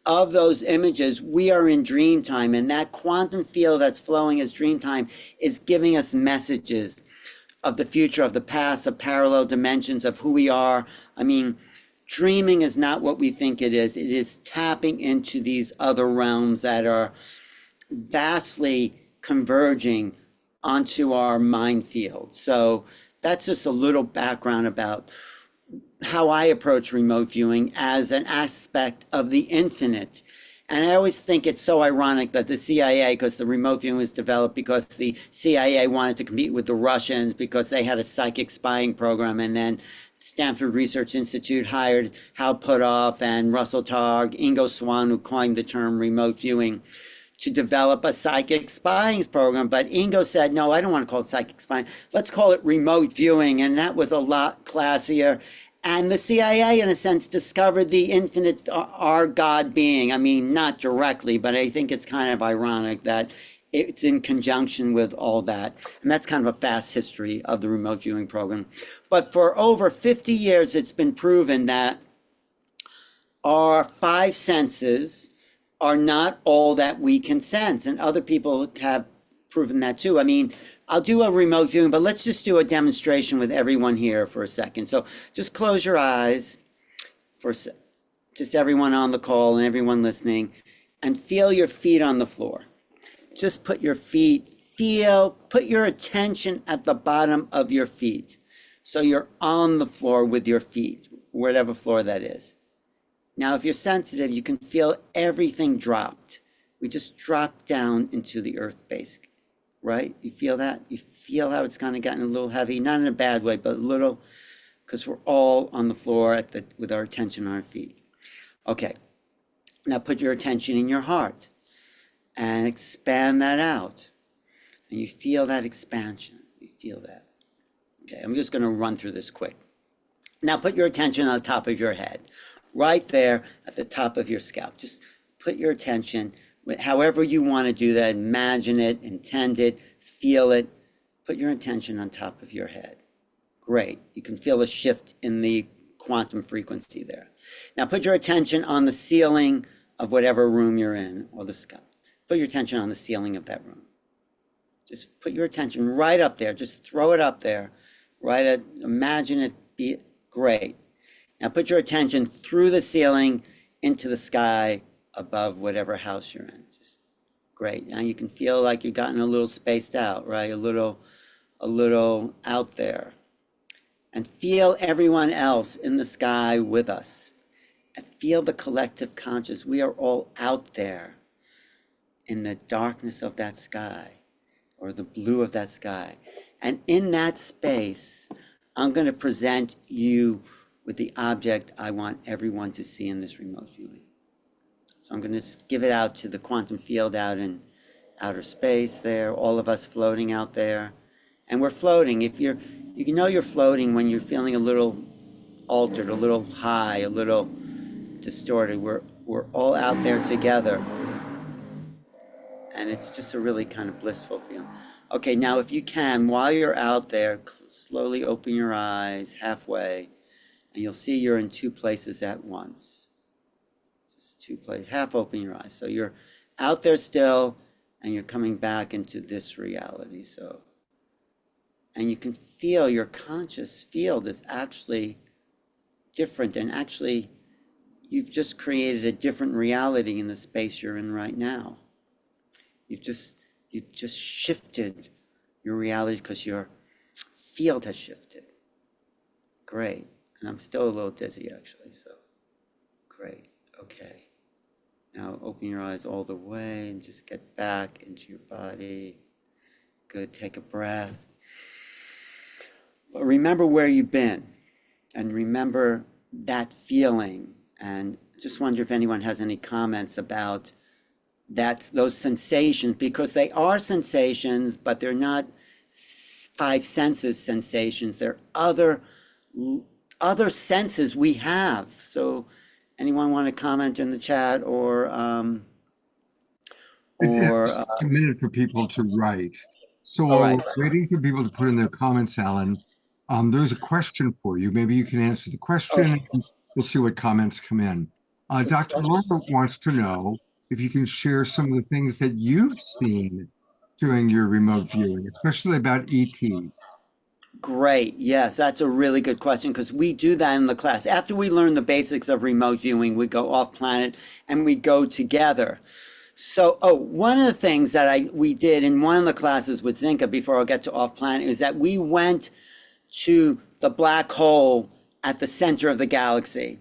of those images, we are in dream time. And that quantum field that's flowing as dream time is giving us messages of the future, of the past, of parallel dimensions, of who we are. I mean, dreaming is not what we think it is. It is tapping into these other realms that are vastly converging onto our mind field. So that's just a little background about how I approach remote viewing as an aspect of the infinite. And I always think it's so ironic that the CIA, because the remote viewing was developed because the CIA wanted to compete with the Russians because they had a psychic spying program, and then Stanford Research Institute hired Hal Puthoff and Russell Targ, Ingo Swann, who coined the term remote viewing, to develop a psychic spying program. But Ingo said, no, I don't want to call it psychic spying. Let's call it remote viewing. And that was a lot classier. And the CIA, in a sense, discovered the infinite, our God being. I mean, not directly, but I think it's kind of ironic that it's in conjunction with all that. And that's kind of a fast history of the remote viewing program. But for over 50 years, it's been proven that our five senses are not all that we can sense. And other people have proven that too. I mean, I'll do a remote viewing, but let's just do a demonstration with everyone here for a second. So just close your eyes for just everyone on the call and everyone listening, and feel your feet on the floor. Just put your put your attention at the bottom of your feet. So you're on the floor with your feet, whatever floor that is. Now, if you're sensitive, you can feel everything dropped. We just drop down into the earth base, right? You feel that? You feel how it's kind of gotten a little heavy, not in a bad way, but a little, because we're all on the floor with our attention on our feet. Okay, now put your attention in your heart and expand that out. And you feel that expansion. You feel that. Okay, I'm just going to run through this quick. Now put your attention on the top of your head, right there at the top of your scalp. Just put your attention, however you want to do that, imagine it, intend it, feel it. Put your attention on top of your head. Great. You can feel a shift in the quantum frequency there. Now put your attention on the ceiling of whatever room you're in, or the sky. Put your attention on the ceiling of that room. Just put your attention right up there. Just throw it up there. Imagine it be great. Now put your attention through the ceiling into the sky above whatever house you're in. Just great. Now you can feel like you've gotten a little spaced out, right? A little out there. And feel everyone else in the sky with us. And feel the collective conscious. We are all out there. in the darkness of that sky or the blue of that sky. And in that space, I'm going to present you with the object I want everyone to see in this remote viewing. So I'm going to give it out to the quantum field out in outer space there, all of us floating out there. And we're floating. If you know you're floating when you're feeling a little altered, a little high, a little distorted. We're all out there together. And it's just a really kind of blissful feeling. Okay, now if you can, while you're out there, slowly open your eyes halfway, and you'll see you're in two places at once. Just two places, half open your eyes. So you're out there still, and you're coming back into this reality. So, and you can feel your conscious field is actually different, and actually you've just created a different reality in the space you're in right now. You've just shifted your reality because your field has shifted. Great. And I'm still a little dizzy actually, so great. Okay. Now open your eyes all the way and just get back into your body. Good. Take a breath. But remember where you've been and remember that feeling. And just wonder if anyone has any comments about those sensations, because they are sensations, but they're not five senses sensations. They're other senses we have. So anyone want to comment in the chat or a minute for people to write. So while right. we're waiting for people to put in their comments, Alan, there's a question for you. Maybe you can answer the question. Okay. And we'll see what comments come in. Dr. Laura wants to know if you can share some of the things that you've seen during your remote viewing, especially about ETs. Great. Yes, that's a really good question because we do that in the class. After we learn the basics of remote viewing, we go off planet and we go together. So, one of the things that we did in one of the classes with Zenka before I get to off planet is that we went to the black hole at the center of the galaxy.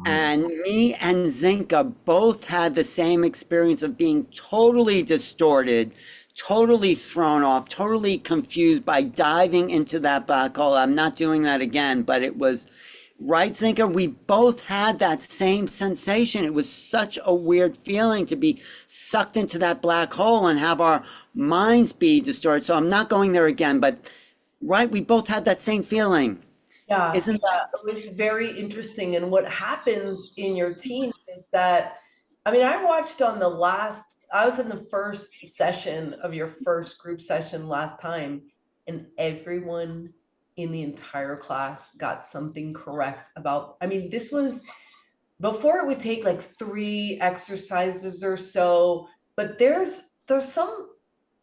And me and Zenka both had the same experience of being totally distorted, totally thrown off, totally confused by diving into that black hole. I'm not doing that again, but it was, right, Zenka? We both had that same sensation. It was such a weird feeling to be sucked into that black hole and have our minds be distorted. So I'm not going there again, but right, we both had that same feeling. Yeah, Isn't it was very interesting. And what happens in your teams is that, I mean, I was in the first session of your first group session last time, and everyone in the entire class got something correct about, I mean, this was before it would take like 3 exercises or so, but there's some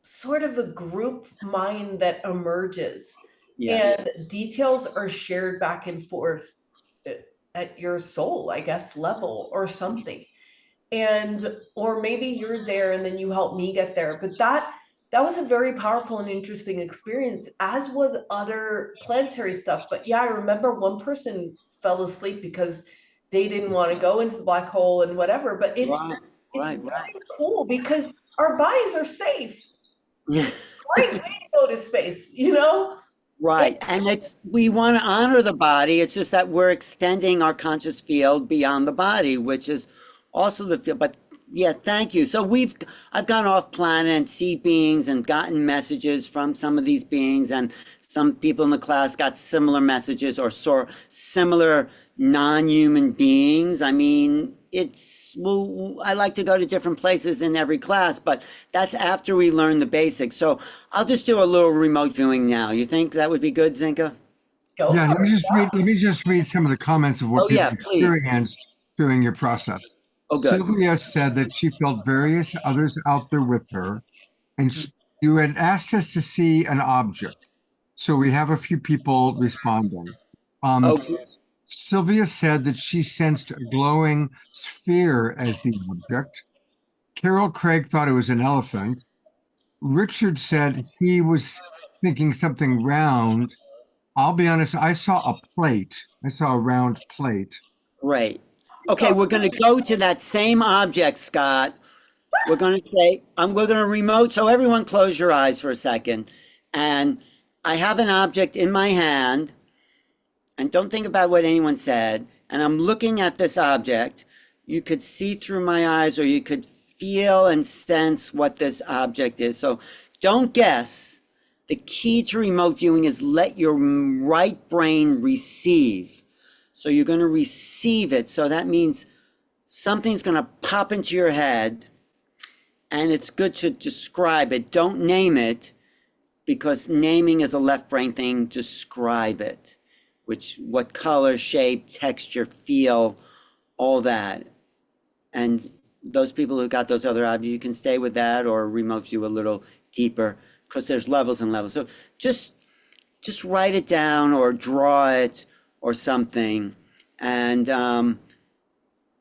sort of a group mind that emerges. Yes. And details are shared back and forth at your soul, I guess, level or something. Or maybe you're there and then you help me get there. But that was a very powerful and interesting experience, as was other planetary stuff. But yeah, I remember one person fell asleep because they didn't want to go into the black hole and whatever. But it's very cool because our bodies are safe. Yeah. Great way to go to space, you know? Right. And we want to honor the body. It's just that we're extending our conscious field beyond the body, which is also the field. But yeah, thank you. So I've gone off planet and see beings and gotten messages from some of these beings, and some people in the class got similar messages or saw similar non-human beings. I mean, I like to go to different places in every class, but that's after we learn the basics. So I'll just do a little remote viewing now. You think that would be good, Zenka? Yeah, let me just read some of the comments of what people experienced during your process. Good. Sylvia said that she felt various others out there with her, and you had asked us to see an object. So we have a few people responding. Sylvia said that she sensed a glowing sphere as the object. Carol Craig thought it was an elephant. Richard said he was thinking something round. I'll be honest, I saw a plate. I saw a round plate. Right. Okay, we're going to go to that same object, Scott. We're going to say, we're going to remote. So everyone close your eyes for a second. And I have an object in my hand, and don't think about what anyone said. And I'm looking at this object. You could see through my eyes, or you could feel and sense what this object is. So don't guess. The key to remote viewing is let your right brain receive. So you're going to receive it. So that means something's going to pop into your head, and it's good to describe it. Don't name it, because naming is a left brain thing. Describe it, what color, shape, texture, feel, all that. And those people who got those other objects, you can stay with that or remote view a little deeper, because there's levels and levels. So just write it down or draw it or something. And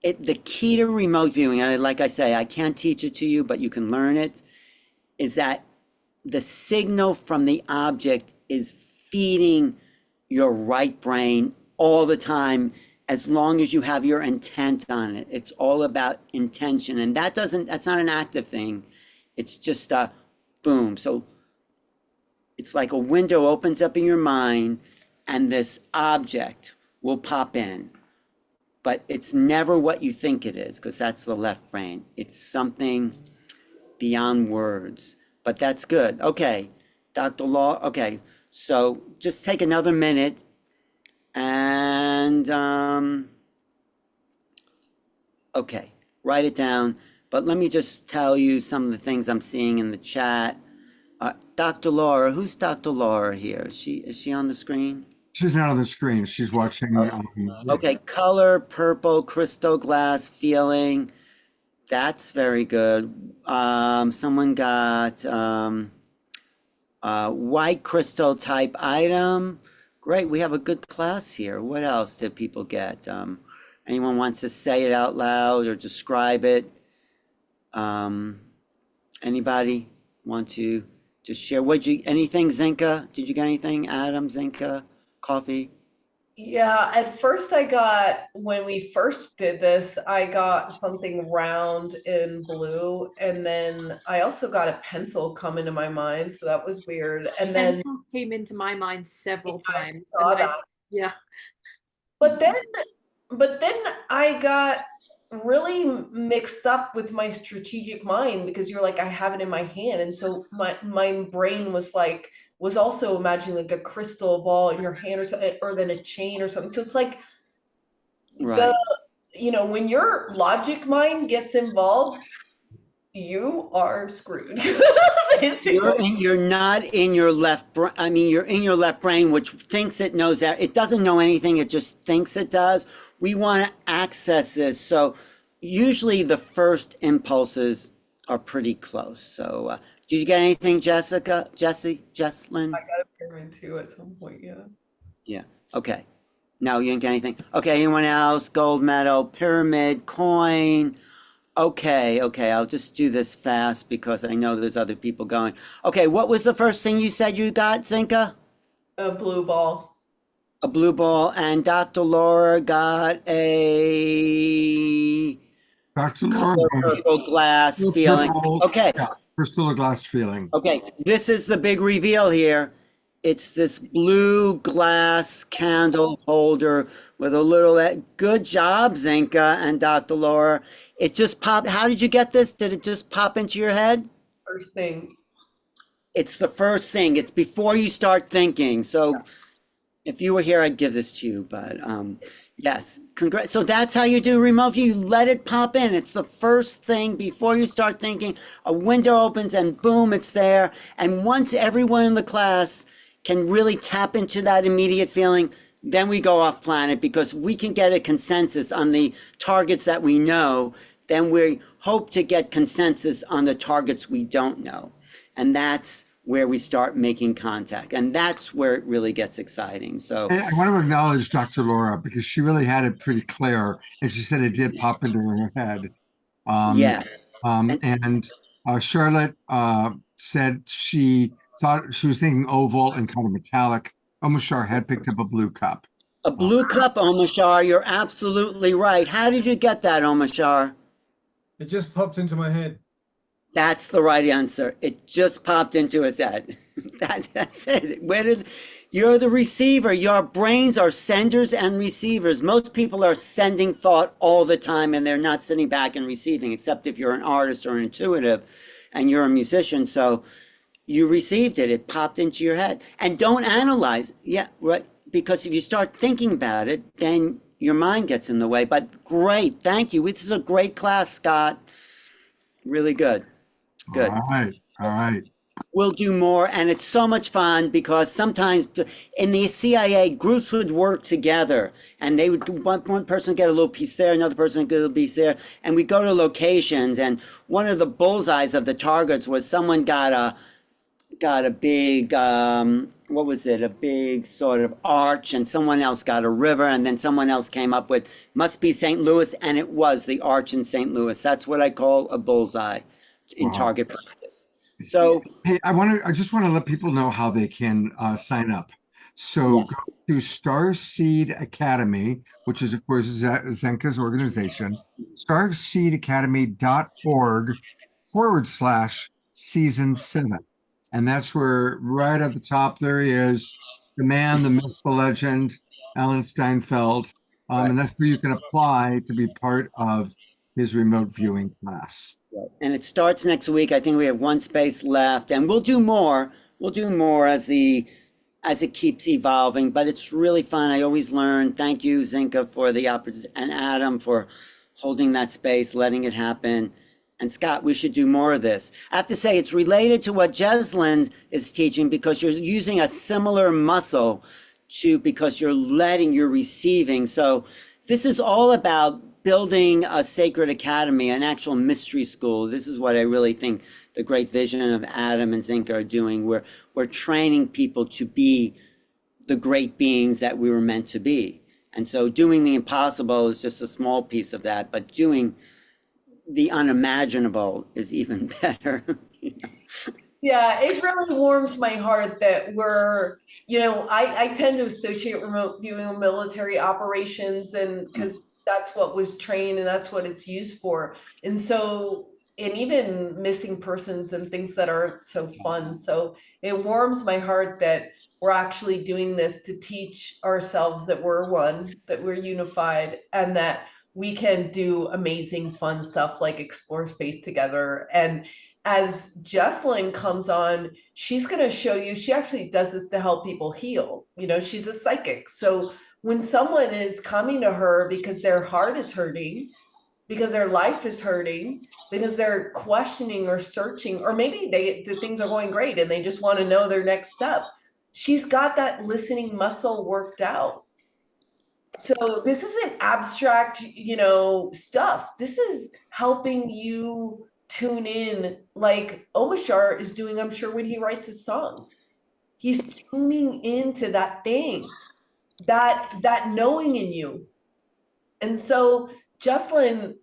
the key to remote viewing, like I say, I can't teach it to you, but you can learn it, is that the signal from the object is feeding your right brain all the time, as long as you have your intent on it. It's all about intention. And that's not an active thing. It's just a boom. So it's like a window opens up in your mind, and this object will pop in. But it's never what you think it is, because that's the left brain. It's something beyond words. But that's good. Okay, Dr. Law. Okay, so just take another minute and okay, write it down. But let me just tell you some of the things I'm seeing in the chat. Dr. Laura, who's Dr. Laura here? Is she on the screen? She's not on the screen. She's watching. Okay, color, purple, crystal glass, feeling. That's very good. Someone got white crystal type item. Great, we have a good class here. What else did people get? Anyone wants to say it out loud or describe it? Anybody want to just share? Anything, Zenka? Did you get anything? Adam, Zenka, coffee? Yeah, at first when we first did this, I got something round in blue, and then I also got a pencil come into my mind, so that was weird. And then Pencil came into my mind several I times. saw that. Yeah. But then I got really mixed up with my strategic mind, because you're like, I have it in my hand, and so my brain was also imagining like a crystal ball in your hand or something, or then a chain or something. So it's like, Right. when your logic mind gets involved, you are screwed. Basically. You're not in your left brain. I mean, you're in your left brain, which thinks it knows that. It doesn't know anything. It just thinks it does. We want to access this. So usually the first impulses are pretty close. So did you get anything, Jessica? Jesslyn? I got a pyramid too at some point, yeah. Yeah. Okay. No, you didn't get anything. Okay. Anyone else? Gold medal, pyramid, coin. Okay. I'll just do this fast because I know there's other people going. Okay. What was the first thing you said you got, Zinka? A blue ball. A blue ball. And Dr. Laura got a Dr. Laura, purple glass feeling. Okay. Yeah, crystal glass feeling. Okay. This is the big reveal here. It's this blue glass candle holder with a little, good job, Zinka and Dr. Laura. It just popped. How did you get this? Did it just pop into your head? First thing. It's the first thing. It's before you start thinking. So if you were here, I'd give this to you, but yes, congrats. So that's how you do remote view. You let it pop in. It's the first thing before you start thinking. A window opens and boom, it's there. And once everyone in the class can really tap into that immediate feeling, then we go off planet, because we can get a consensus on the targets that we know. Then we hope to get consensus on the targets we don't know. And that's where we start making contact. And that's where it really gets exciting. So And I want to acknowledge Dr. Laura, because she really had it pretty clear, and she said it did pop into her head. yes. And Charlotte said she thought she was thinking oval and kind of metallic. Omashar had picked up a blue cup. A blue cup, Omashar, you're absolutely right. How did you get that, Omashar? It just popped into my head. That's the right answer. It just popped into his head. That's it. You're the receiver. Your brains are senders and receivers. Most people are sending thought all the time and they're not sitting back and receiving, except if you're an artist or an intuitive and you're a musician. So you received it. It popped into your head. And don't analyze. Yeah, right. Because if you start thinking about it, then your mind gets in the way. But great. Thank you. This is a great class, Scott. Really good. Good. All right. All right. We'll do more, and it's so much fun because sometimes in the CIA, groups would work together, and they would one person get a little piece there, another person get a little piece there, and we go to locations. And one of the bullseyes of the targets was someone got a big what was it? A big sort of arch, and someone else got a river, and then someone else came up with must be St. Louis, and it was the arch in St. Louis. That's what I call a bullseye in target practice. So, hey, I just want to let people know how they can sign up. So yes. go to Starseed Academy, which is of course Zenka's organization, starseedacademy.org/season 7. And that's where right at the top there he is, the man, the myth, the legend, Alan Steinfeld. And that's where you can apply to be part of his remote viewing class. And it starts next week. I think we have one space left, and we'll do more. We'll do more as it keeps evolving, but it's really fun. I always learn. Thank you, Zenka, for the opportunity, and Adam for holding that space, letting it happen. And Scott, we should do more of this. I have to say it's related to what Jeslyn is teaching because you're using a similar muscle because you're receiving. So this is all about building a sacred academy, an actual mystery school. This is what I really think the great vision of Adam and Zenka are doing. We're training people to be the great beings that we were meant to be. And so doing the impossible is just a small piece of that, but doing the unimaginable is even better. Yeah, it really warms my heart that I tend to associate remote viewing with military operations, and because that's what was trained and that's what it's used for. And even missing persons and things that aren't so fun. So it warms my heart that we're actually doing this to teach ourselves that we're one, that we're unified, and that we can do amazing fun stuff like explore space together. And as Jesslyn comes on, she's going to show you, she actually does this to help people heal. She's a psychic. So when someone is coming to her because their heart is hurting, because their life is hurting, because they're questioning or searching, or maybe the things are going great and they just want to know their next step, she's got that listening muscle worked out. So this isn't abstract, stuff. This is helping you tune in like Omashar is doing, I'm sure, when he writes his songs. He's tuning into that thing, that knowing in you. And so, Jesslyn,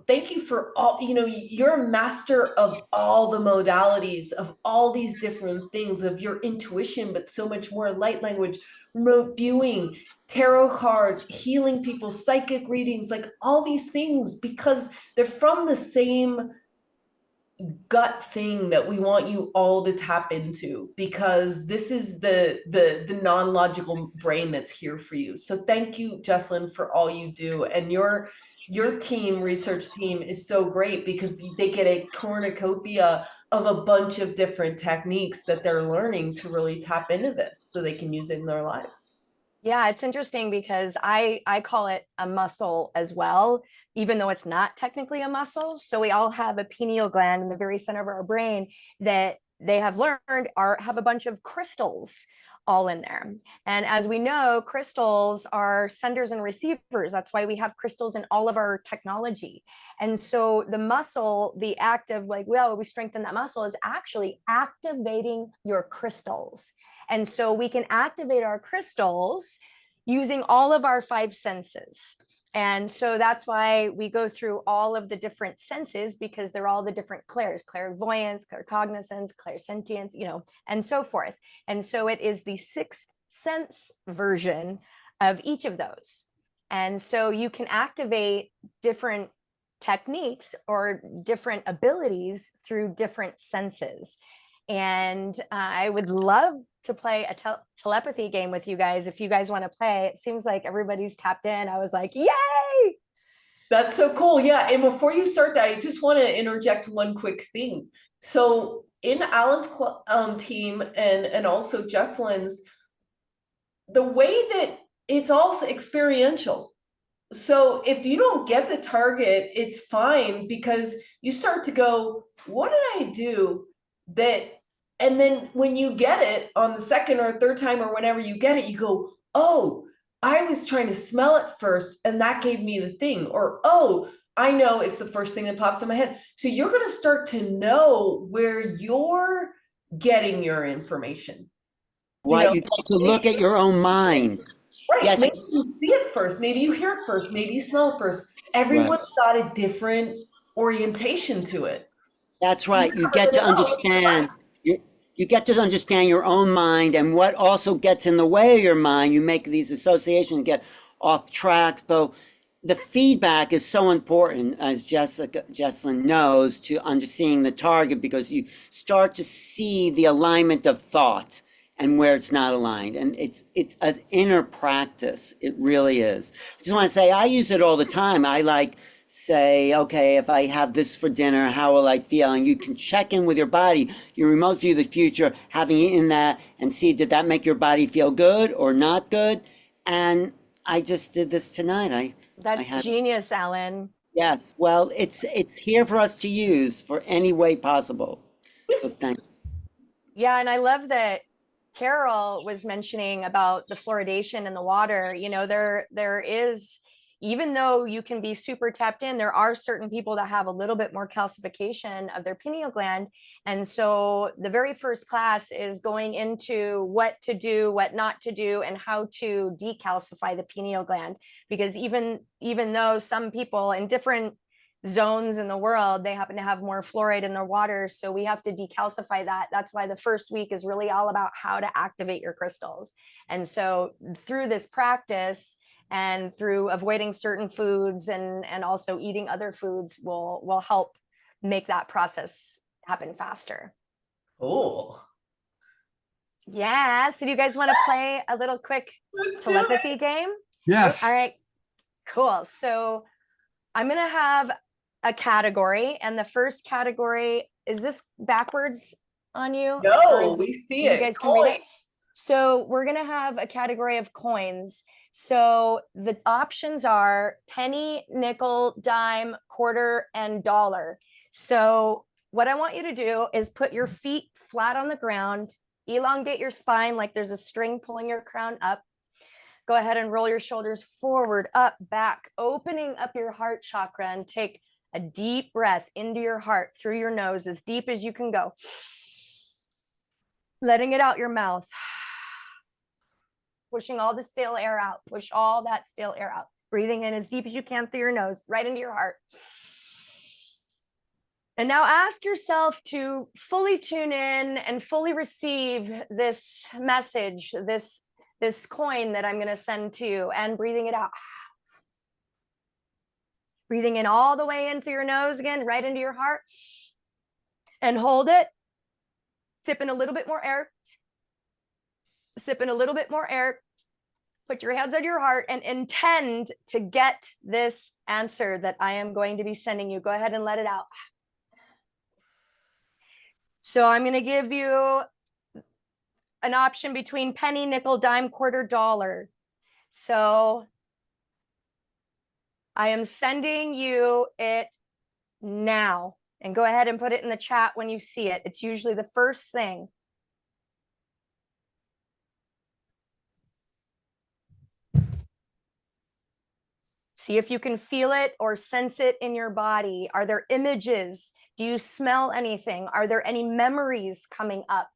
thank you for all, you're a master of all the modalities, of all these different things, of your intuition, but so much more: light language, remote viewing, tarot cards, healing people, psychic readings, like all these things, because they're from the same gut thing that we want you all to tap into, because this is the non-logical brain that's here for you. So thank you, Jesslyn, for all you do. And your team, research team, is so great because they get a cornucopia of a bunch of different techniques that they're learning to really tap into this so they can use it in their lives. Yeah, it's interesting because I call it a muscle as well, even though it's not technically a muscle. So we all have a pineal gland in the very center of our brain that they have learned have a bunch of crystals all in there. And as we know, crystals are senders and receivers. That's why we have crystals in all of our technology. And so the muscle, the act of we strengthen that muscle, is actually activating your crystals. And so we can activate our crystals using all of our 5 senses. And so that's why we go through all of the different senses, because they're all the different clairs: clairvoyance, claircognizance, clairsentience, and so forth. And so it is the 6th sense version of each of those. And so you can activate different techniques or different abilities through different senses. And I would love to play a telepathy game with you guys if you guys want to play. It seems like everybody's tapped in. I was like, yay! That's so cool. Yeah. And before you start that, I just want to interject one quick thing. So in Alan's team and also Jesselyn's, the way that it's also experiential. So if you don't get the target, it's fine, because you start to go, what did I do that? And then when you get it on the second or third time or whenever you get it, you go, oh, I was trying to smell it first and that gave me the thing. Or, oh, I know it's the first thing that pops in my head. So you're going to start to know where you're getting your information. Right, you get to look at your own mind. Right. Yes. Maybe you see it first. Maybe you hear it first. Maybe you smell it first. Everyone's got a different orientation to it. That's right. You get to understand. You get to understand your own mind, and what also gets in the way of your mind. You make these associations, get off track. So the feedback is so important, as Jesselyn knows, to understanding the target, because you start to see the alignment of thought and where it's not aligned. And it's an inner practice. It really is. I just want to say, I use it all the time. I say, okay, if I have this for dinner, how will I feel? And you can check in with your body, your remote view of the future, having eaten that, and see, did that make your body feel good or not good? And I just did this tonight. That's genius, Alan. Yes. Well, it's here for us to use for any way possible. So thank you. Yeah, and I love that Carol was mentioning about the fluoridation in the water. You know, there is, even though you can be super tapped in, there are certain people that have a little bit more calcification of their pineal gland. And so the very first class is going into what to do, what not to do, and how to decalcify the pineal gland. Because even though some people in different zones in the world, they happen to have more fluoride in their water, so we have to decalcify that. That's why the first week is really all about how to activate your crystals. And so through this practice and through avoiding certain foods and also eating other foods will help make that process happen faster. Oh, yeah. So do you guys want to play a little quick telepathy game? Yes. All right, cool. So I'm gonna have a category, and the first category, is this backwards on you? No, we see it. You guys can read it. So we're gonna have a category of coins. So the options are penny, nickel, dime, quarter, and dollar. So what I want you to do is put your feet flat on the ground, elongate your spine like there's a string pulling your crown up. Go ahead and roll your shoulders forward, up, back, opening up your heart chakra, and take a deep breath into your heart through your nose, as deep as you can go. Letting it out your mouth. Pushing all the stale air out. Push all that stale air out. Breathing in as deep as you can through your nose, right into your heart. And now ask yourself to fully tune in and fully receive this message, this coin that I'm going to send to you, and breathing it out. Breathing in all the way in through your nose again, right into your heart. And hold it. Sipping a little bit more air. Sipping a little bit more air. Put your hands on your heart and intend to get this answer that I am going to be sending you. Go ahead and let it out. So I'm going to give you an option between penny, nickel, dime, quarter, dollar. So I am sending you it now. And go ahead and put it in the chat when you see it. It's usually the first thing. See if you can feel it or sense it in your body. Are there images? Do you smell anything? Are there any memories coming up?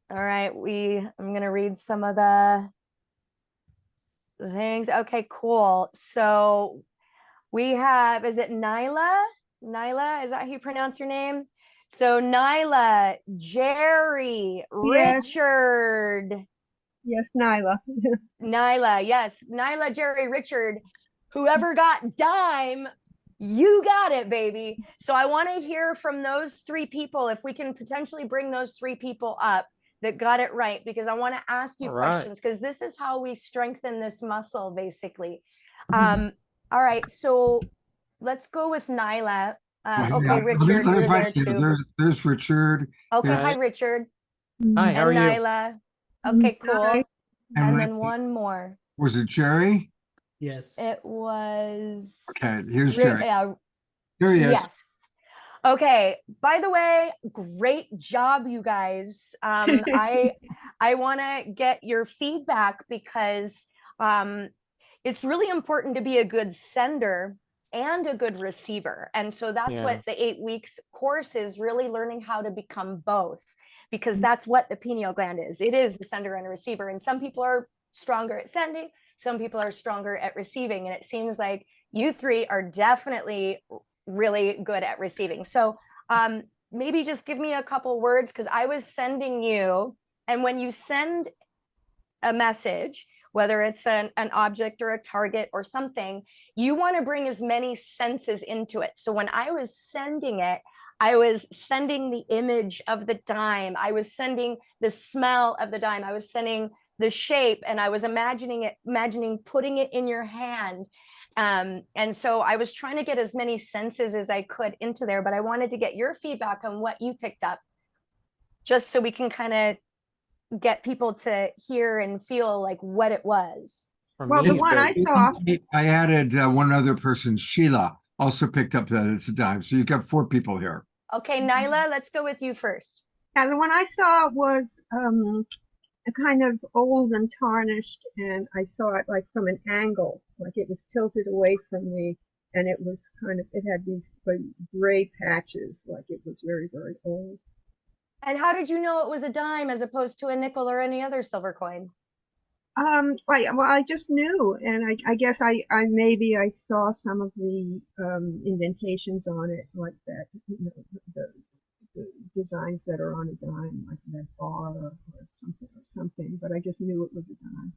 All right, I'm going to read some of the things. Okay, cool. So we have, is it Nyla? Nyla, is that how you pronounce your name? So Nyla, Jerry, Yes. Richard, Yes, Nyla. Nyla, yes, Nyla, Jerry, Richard, whoever got dime, you got it, baby. So I want to hear from those three people, if we can potentially bring those three people up that got it right, because I want to ask you All right. questions, because this is how we strengthen this muscle, basically. All right, so let's go with Nyla. Okay, Richard, Let me you're there invite you. too. There's Richard. Okay, There's- hi, Richard. Hi, how And are you? Nyla. Okay, cool. Hi. And then one more. Was it Jerry? Yes. It was. Okay, here's Jerry. Yeah, Here he is. yes. Okay. By the way, great job, you guys. I want to get your feedback because it's really important to be a good sender and a good receiver. And so that's Yeah. what the 8 weeks course is, really learning how to become both, because that's what the pineal gland is. It is the sender and a receiver. And some people are stronger at sending, some people are stronger at receiving. And it seems like you three are definitely really good at receiving. So maybe just give me a couple words, because I was sending you, and when you send a message, whether it's an object or a target or something, you want to bring as many senses into it. So when I was sending it, I was sending the image of the dime. I was sending the smell of the dime. I was sending the shape, and I was imagining putting it in your hand. And so I was trying to get as many senses as I could into there, but I wanted to get your feedback on what you picked up, just so we can kind of get people to hear and feel like what it was. For Well, me, the one I saw, I added one other person, Sheila, also picked up that it's a dime. So you got 4 people here. Okay, Nyla, let's go with you first. yeah, the one I saw was a kind of old and tarnished, and I saw it like from an angle, like it was tilted away from me, and it was it had these gray patches, like it was very, very old. And how did you know it was a dime as opposed to a nickel or any other silver coin? I just knew, and I guess I maybe I saw some of the indentations on it, like that, the designs that are on a dime, like that bar or something, but I just knew it was a dime.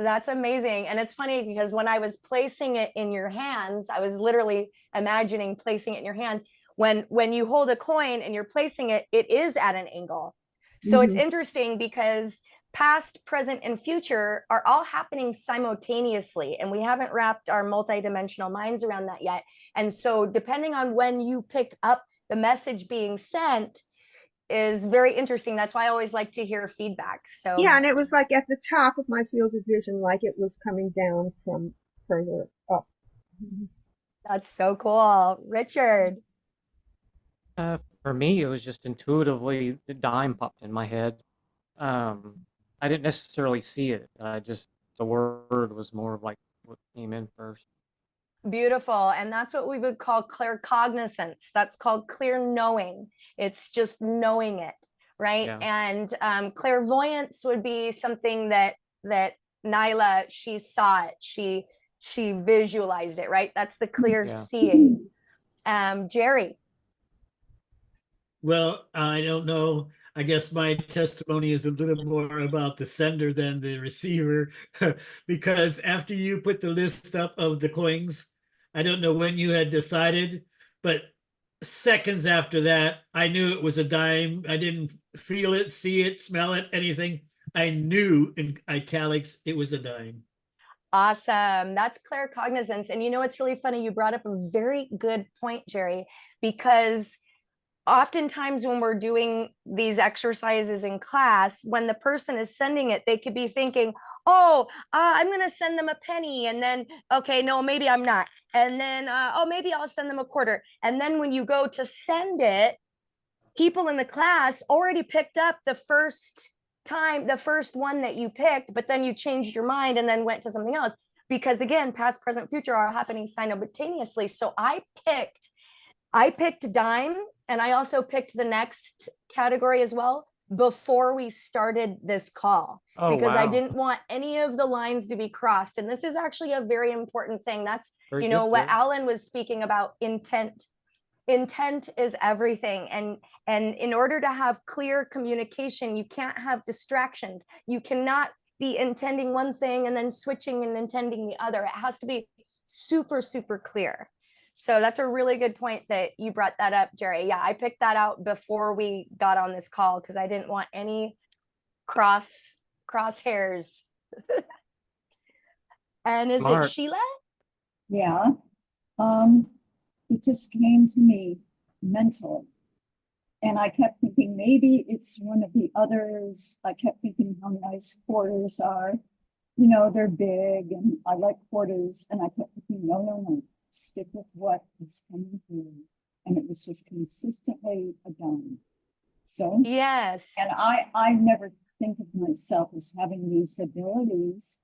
That's amazing. And it's funny because when I was placing it in your hands, I was literally imagining placing it in your hands. When you hold a coin and you're placing it, it is at an angle. So it's interesting because past, present, and future are all happening simultaneously, and we haven't wrapped our multidimensional minds around that yet. And so depending on when you pick up the message being sent is very interesting. That's why I always like to hear feedback. So yeah, and it was like at the top of my field of vision, like it was coming down from further up. that's so cool. Richard. For me, it was just intuitively the dime popped in my head. I didn't necessarily see it. The word was more of like what came in first. Beautiful. And that's what we would call claircognizance. That's called clear knowing. It's just knowing it, right? Yeah. And clairvoyance would be something that Nyla, she saw it. She visualized it, right? That's the clear Yeah. seeing. Jerry. Well, I don't know. I guess my testimony is a little more about the sender than the receiver, because after you put the list up of the coins, I don't know when you had decided, but seconds after that, I knew it was a dime. I didn't feel it, see it, smell it, anything. I knew in italics it was a dime. Awesome. That's claircognizance. And you know, it's really funny. You brought up a very good point, Jerry, because oftentimes when we're doing these exercises in class, when the person is sending it, they could be thinking, oh, I'm going to send them a penny. And then, okay, no, maybe I'm not. And then, oh, maybe I'll send them a quarter. And then when you go to send it, people in the class already picked up the first one that you picked, but then you changed your mind and then went to something else. Because again, past, present, future are happening simultaneously. So I picked dime, and I also picked the next category as well before we started this call, because I didn't want any of the lines to be crossed. And this is actually a very important thing. That's, what Alan was speaking about, intent. intent is everything. And in order to have clear communication, you can't have distractions. You cannot be intending one thing and then switching and intending the other. It has to be super, super clear. So that's a really good point that you brought that up, Jerry. Yeah, I picked that out before we got on this call because I didn't want any crosshairs. And is it Sheila? Yeah. It just came to me mentally. And I kept thinking maybe it's one of the others. I kept thinking how nice quarters are. You know, they're big and I like quarters. And I kept thinking, no, stick with what is coming through. And it was just consistently a dime. So yes. And I never think of myself as having these abilities.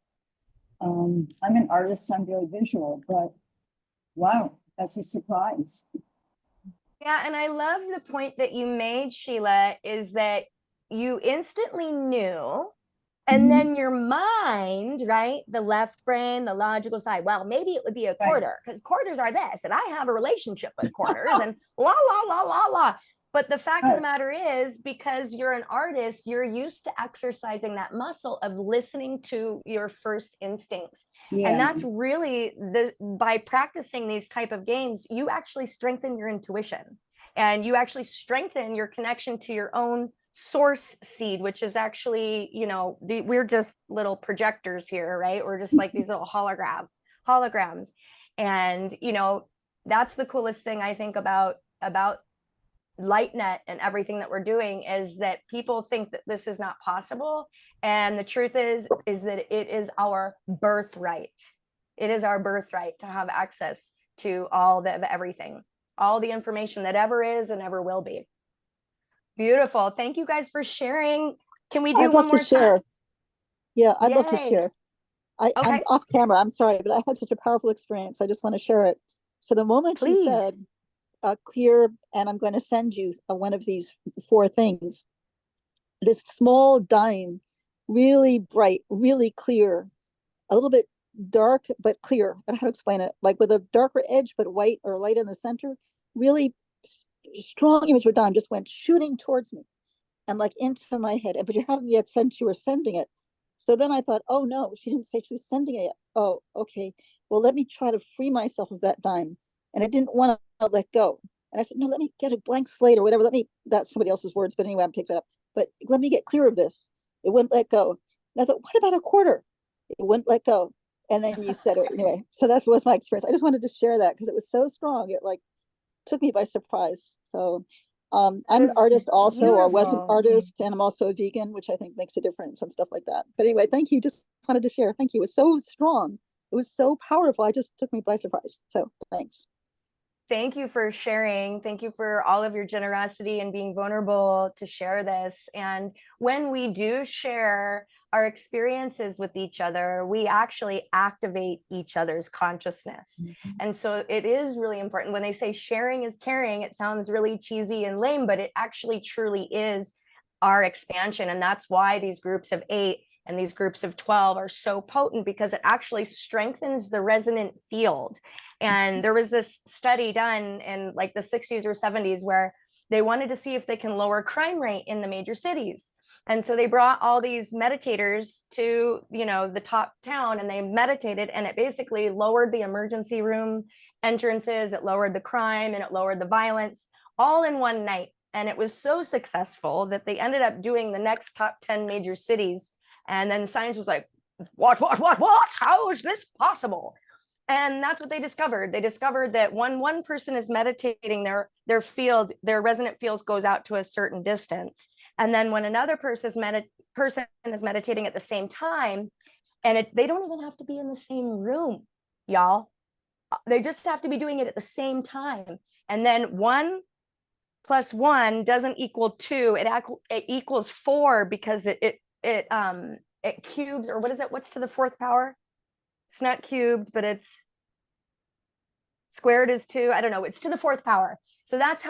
I'm an artist, I'm very visual, but wow, that's a surprise. Yeah, and I love the point that you made, Sheila, is that you instantly knew, and then your mind, right, the left brain, the logical side, well, maybe it would be a quarter because quarters are this, and I have a relationship with quarters, and la, la, la, la, la. But the fact of the matter is, because you're an artist, you're used to exercising that muscle of listening to your first instincts. Yeah. And that's really by practicing these type of games, you actually strengthen your intuition and you actually strengthen your connection to your own source seed, which is actually, you know, we're just little projectors here, right? We're just like these little holograms. And, you know, that's the coolest thing I think about LightNet and everything that we're doing is that people think that this is not possible. And the truth is that it is our birthright. It is our birthright to have access to all the everything, all the information that ever is and ever will be. Beautiful. Thank you guys for sharing. Can we do one more time? Yeah, I'd love to share. I'm off camera. I'm sorry, but I had such a powerful experience. I just want to share it. So the moment you said, clear, and I'm going to send you one of these 4 things. This small dime, really bright, really clear, a little bit dark, but clear. I don't know how to explain it. Like with a darker edge, but white or light in the center. Really strong image of a dime just went shooting towards me and like into my head. But you haven't yet said you were sending it. So then I thought, oh no, she didn't say she was sending it yet. Oh, okay. Well, let me try to free myself of that dime. And I didn't want to let go. And I said, no, let me get a blank slate or whatever. That's somebody else's words, but anyway, I'm taking that up. But let me get clear of this. It wouldn't let go. And I thought, what about a quarter? It wouldn't let go. And then you said it anyway. So that was my experience. I just wanted to share that because it was so strong. It like took me by surprise. So I'm an artist also, or was an artist, and I'm also a vegan, which I think makes a difference and stuff like that. But anyway, thank you. Just wanted to share. Thank you. It was so strong. It was so powerful. It just took me by surprise. So thanks. Thank you for sharing. Thank you for all of your generosity and being vulnerable to share this. And when we do share our experiences with each other, we actually activate each other's consciousness. And so it is really important. When they say sharing is caring, it sounds really cheesy and lame, but it actually truly is our expansion. And that's why these groups of 8 and these groups of 12 are so potent, because it actually strengthens the resonant field. And there was this study done in like the 60s or 70s where they wanted to see if they can lower crime rate in the major cities. And so they brought all these meditators to, you know, the top town, and they meditated, and it basically lowered the emergency room entrances, it lowered the crime, and it lowered the violence all in one night. And it was so successful that they ended up doing the next top 10 major cities. And then science was like, what? How is this possible? And that's what they discovered. They discovered that when one person is meditating, their resonant field goes out to a certain distance. And then when another person is meditating at the same time, and they don't even have to be in the same room, y'all. They just have to be doing it at the same time. And then 1 + 1 doesn't equal 2. It equals 4 because it cubes, or what is it? What's to the 4th power? It's not cubed, but it's squared is 2. I don't know. It's to the 4th power. So that's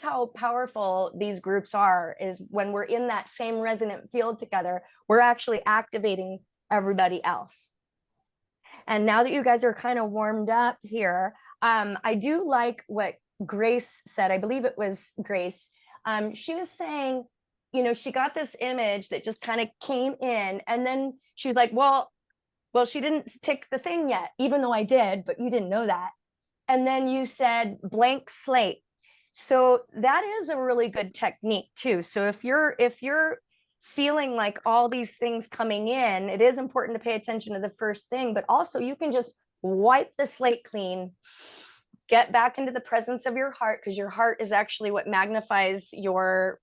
how powerful these groups are, is when we're in that same resonant field together, we're actually activating everybody else. And now that you guys are kind of warmed up here, I do like what Grace said, I believe it was Grace, she was saying, you know, she got this image that just kind of came in, and then she was like, well, she didn't pick the thing yet, even though I did, but you didn't know that. And then you said blank slate. So that is a really good technique too. So if you're feeling like all these things coming in, it is important to pay attention to the first thing, but also you can just wipe the slate clean, get back into the presence of your heart, because your heart is actually what magnifies your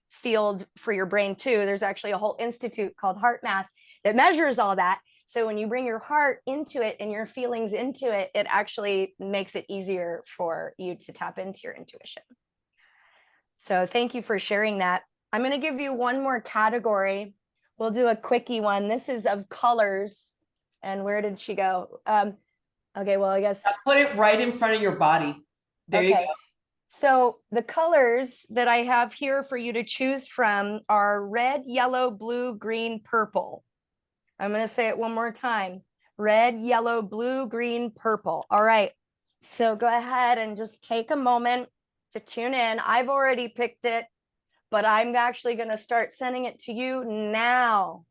field for your brain too. There's actually a whole institute called Heart Math that measures all that. So when you bring your heart into it and your feelings into it, it actually makes it easier for you to tap into your intuition. So thank you for sharing that. I'm going to give you one more category. We'll do a quickie one. This is of colors. And where did she go? Okay, well, I guess. Put it right in front of your body. There you go. So the colors that I have here for you to choose from are red, yellow, blue, green, purple. I'm going to say it one more time. Red, yellow, blue, green, purple. All right. So go ahead and just take a moment to tune in. I've already picked it, but I'm actually going to start sending it to you now.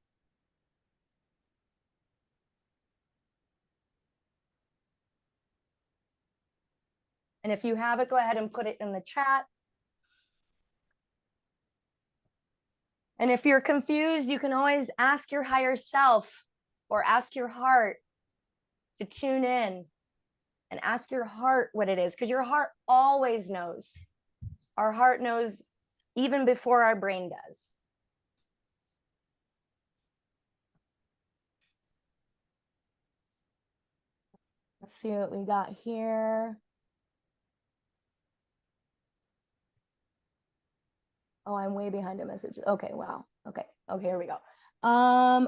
And if you have it, go ahead and put it in the chat. And if you're confused, you can always ask your higher self or ask your heart to tune in and ask your heart what it is, because your heart always knows. Our heart knows even before our brain does. Let's see what we got here. Oh, I'm way behind a message. Okay, wow. Okay, here we go.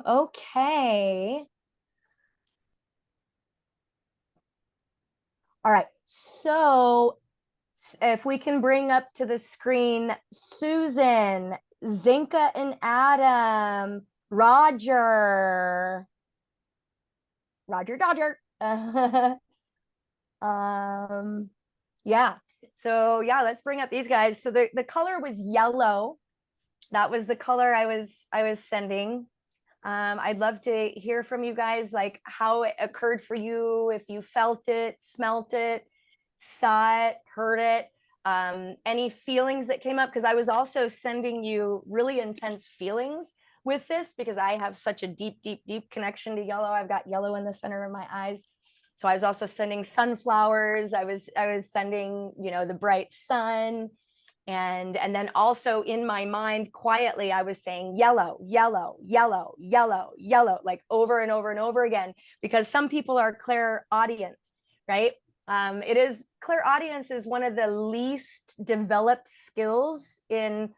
Okay. All right, so if we can bring up to the screen Susan, Zenka and Adam, Roger. Yeah. So yeah, let's bring up these guys. So the color was yellow. That was the color I was sending. I'd love to hear from you guys, like how it occurred for you, if you felt it, smelt it, saw it, heard it, any feelings that came up, because I was also sending you really intense feelings with this, because I have such a deep connection to yellow. I've got yellow in the center of my eyes. So I was also sending sunflowers. I was sending, you know, the bright sun. And then also in my mind, quietly, I was saying yellow, yellow, yellow, yellow, yellow, like over and over and over again, because some people are clairaudient, right? Clairaudience is one of the least developed skills in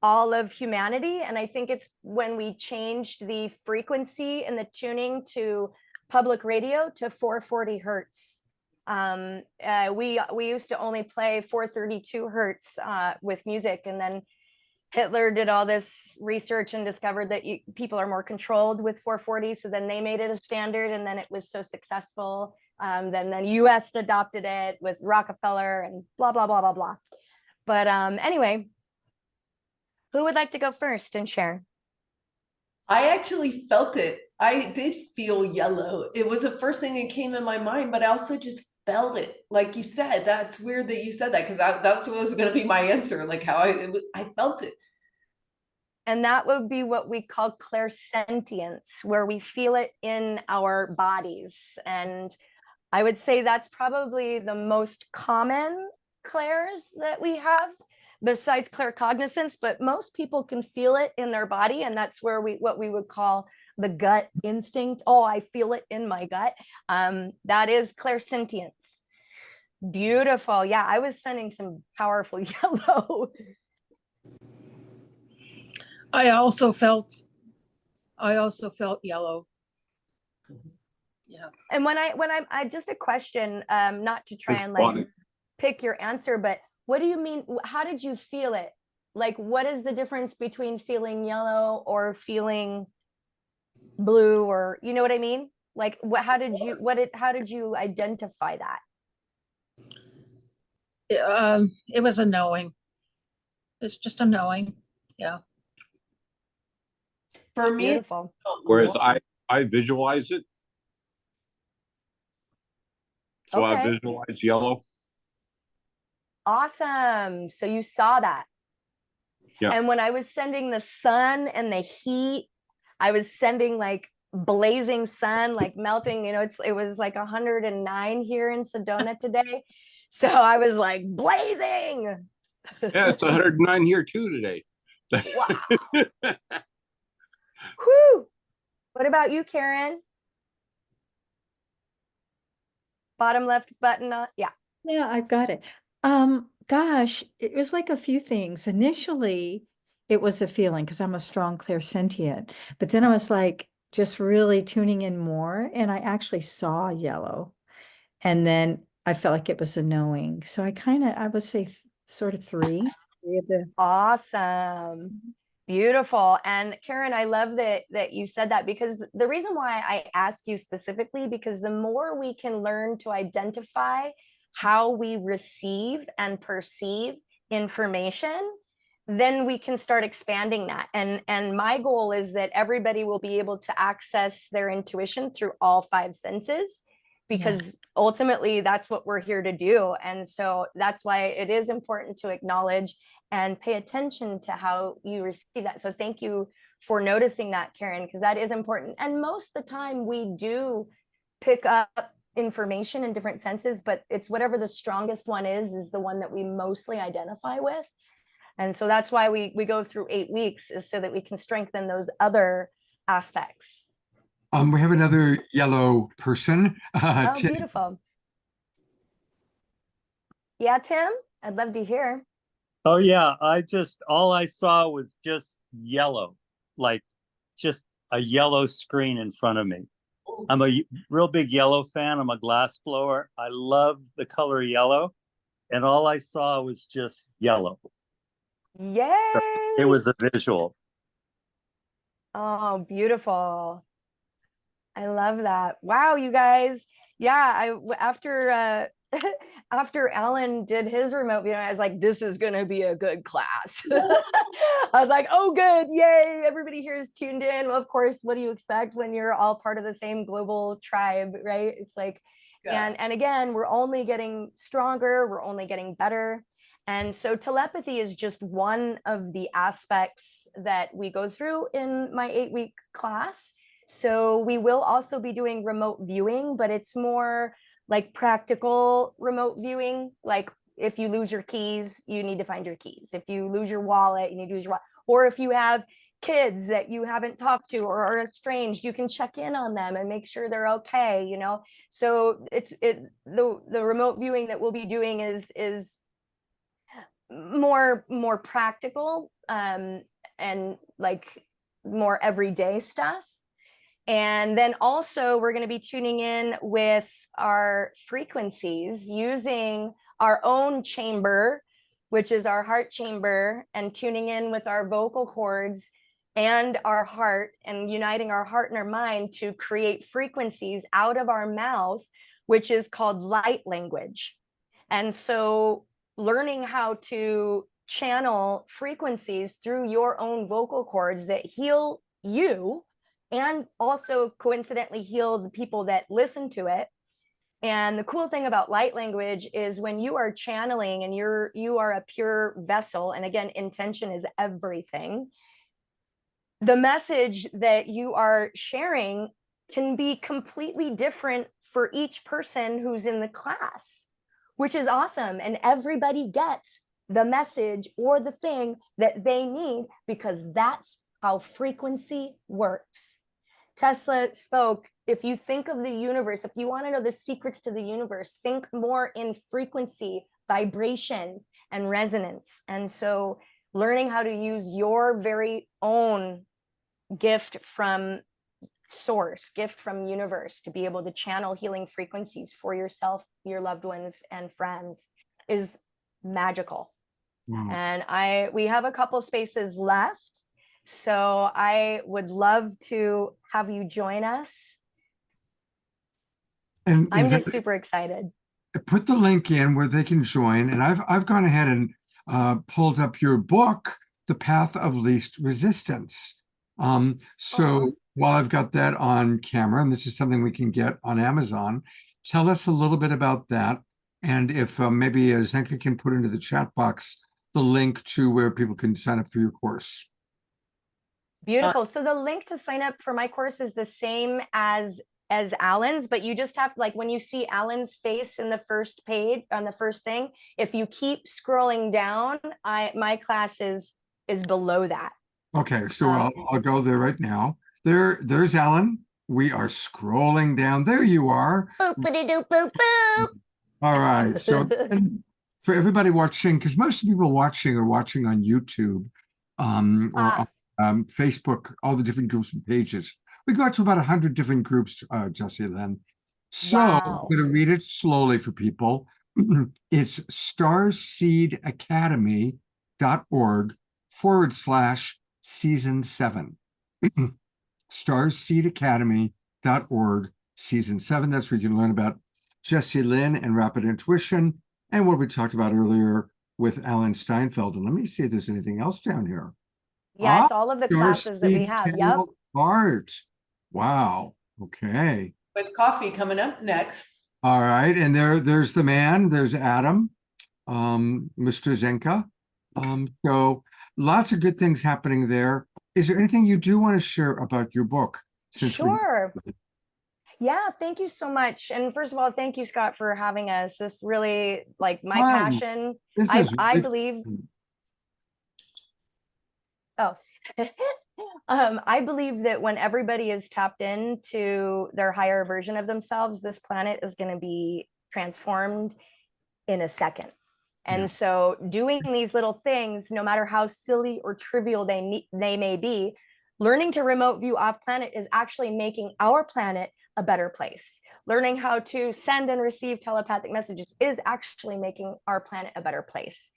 all of humanity. And I think it's when we changed the frequency and the tuning to public radio to 440 hertz. We used to only play 432 hertz with music, and then Hitler did all this research and discovered that people are more controlled with 440. So then they made it a standard, and then it was so successful. Then the US adopted it with Rockefeller and blah, blah, blah, blah, blah. But anyway, who would like to go first and share? I actually felt it. I did feel yellow. It was the first thing that came in my mind, but I also just felt it. Like you said, that's weird that you said that, because that's what was going to be my answer. Like how I felt it. And that would be what we call clairsentience, where we feel it in our bodies. And I would say that's probably the most common clairs that we have, besides claircognizance, but most people can feel it in their body. And that's where what we would call the gut instinct. Oh, I feel it in my gut. That is clairsentience. Beautiful. Yeah, I was sending some powerful yellow. I also felt yellow. Yeah. And when I just a question, not to try and like pick your answer, but what do you mean? How did you feel it? Like, what is the difference between feeling yellow or feeling blue, or you know what I mean? Like, how did you identify that? It was a knowing. It's just a knowing. Yeah. For me, it's Beautiful. Whereas I visualize it. So I Okay. visualize yellow. Awesome. So you saw that. Yeah. And when I was sending the sun and the heat, I was sending like blazing sun, like melting, it was like 109 here in Sedona today. So I was like blazing. Yeah, it's 109 here too today. Wow. Whew. What about you, Karen? Bottom left button on. Yeah. Yeah, I've got it. Gosh, it was like a few things. Initially, it was a feeling because I'm a strong clairsentient, but then I was like just really tuning in more, and I actually saw yellow, and then I felt like it was a knowing. So I would say sort of three of the. Awesome. Beautiful. And Karen, I love that you said that, because the reason why I ask you specifically, because the more we can learn to identify how we receive and perceive information, then we can start expanding that. And my goal is that everybody will be able to access their intuition through all 5 senses, because ultimately that's what we're here to do. And so that's why it is important to acknowledge and pay attention to how you receive that. So thank you for noticing that, Karen, because that is important. And most of the time we do pick up information in different senses, but it's whatever the strongest one is the one that we mostly identify with. And so that's why we go through 8 weeks, is so that we can strengthen those other aspects. We have another yellow person. Oh, Tim. beautiful. Yeah, Tim, I'd love to hear. Oh yeah, all I saw was just yellow, like just a yellow screen in front of me. I'm a real big yellow fan. I'm a glass blower. I love the color yellow, and all I saw was just yellow. Yay! It was a visual. Oh, beautiful. I love that. Wow, you guys. Yeah, after after Alan did his remote viewing, I was like, this is going to be a good class. I was like, oh, good. Yay. Everybody here is tuned in. Well, of course, what do you expect when you're all part of the same global tribe, right? It's like, and again, we're only getting stronger. We're only getting better. And so telepathy is just one of the aspects that we go through in my 8-week class. So we will also be doing remote viewing, but it's more like practical remote viewing. Like if you lose your keys, you need to find your keys. If you lose your wallet, you need to use your wallet. Or if you have kids that you haven't talked to or are estranged, you can check in on them and make sure they're okay, So the remote viewing that we'll be doing is more practical and like more everyday stuff. And then also we're going to be tuning in with our frequencies using our own chamber, which is our heart chamber, and tuning in with our vocal cords and our heart, and uniting our heart and our mind to create frequencies out of our mouth, which is called light language. And so learning how to channel frequencies through your own vocal cords that heal you, and also coincidentally heal the people that listen to it. And the cool thing about light language is when you are channeling and you are a pure vessel, and again, intention is everything, the message that you are sharing can be completely different for each person who's in the class, which is awesome. And everybody gets the message or the thing that they need, because that's how frequency works. Tesla spoke, if you think of the universe, if you want to know the secrets to the universe, think more in frequency, vibration, and resonance. And so learning how to use your very own gift from source, gift from universe, to be able to channel healing frequencies for yourself, your loved ones, and friends is magical. And we have a couple spaces left. So I would love to have you join us. And I'm just super excited. put the link in where they can join. And I've gone ahead and pulled up your book, The Path of Least Resistance. So while I've got that on camera, and this is something we can get on Amazon, tell us a little bit about that. And if maybe Zenka can put into the chat box the link to where people can sign up for your course. Beautiful. So the link to sign up for my course is the same as Alan's, but you just have, like, when you see Alan's face in the first page on the first thing, if you keep scrolling down, my class is below that. Okay, so I'll go there right now. There's Alan. We are scrolling down. There you are. Boop-a-doo-boop-boop. All right. So for everybody watching, because most people watching are watching on YouTube or on Facebook, all the different groups and pages. We go out to about 100 different groups, Jessie Lynn. So I'm going to read it slowly for people. It's starseedacademy.org/season 7. starseedacademy.org season 7. That's where you can learn about Jessie Lynn and rapid intuition and what we talked about earlier with Alan Steinfeld. And let me see if there's anything else down here. Yeah, it's all of the classes that we have. Yep. Art. Wow. Okay. With coffee coming up next. All right. And there's the man. There's Adam, Mr. Zenka. So lots of good things happening there. Is there anything you do want to share about your book? Sure. Yeah, thank you so much. And first of all, thank you, Scott, for having us. This really, like, my passion. I believe. I believe that when everybody is tapped into their higher version of themselves, this planet is going to be transformed in a second. And so doing these little things, no matter how silly or trivial they may be, learning to remote view off planet is actually making our planet a better place. Learning how to send and receive telepathic messages is actually making our planet a better place.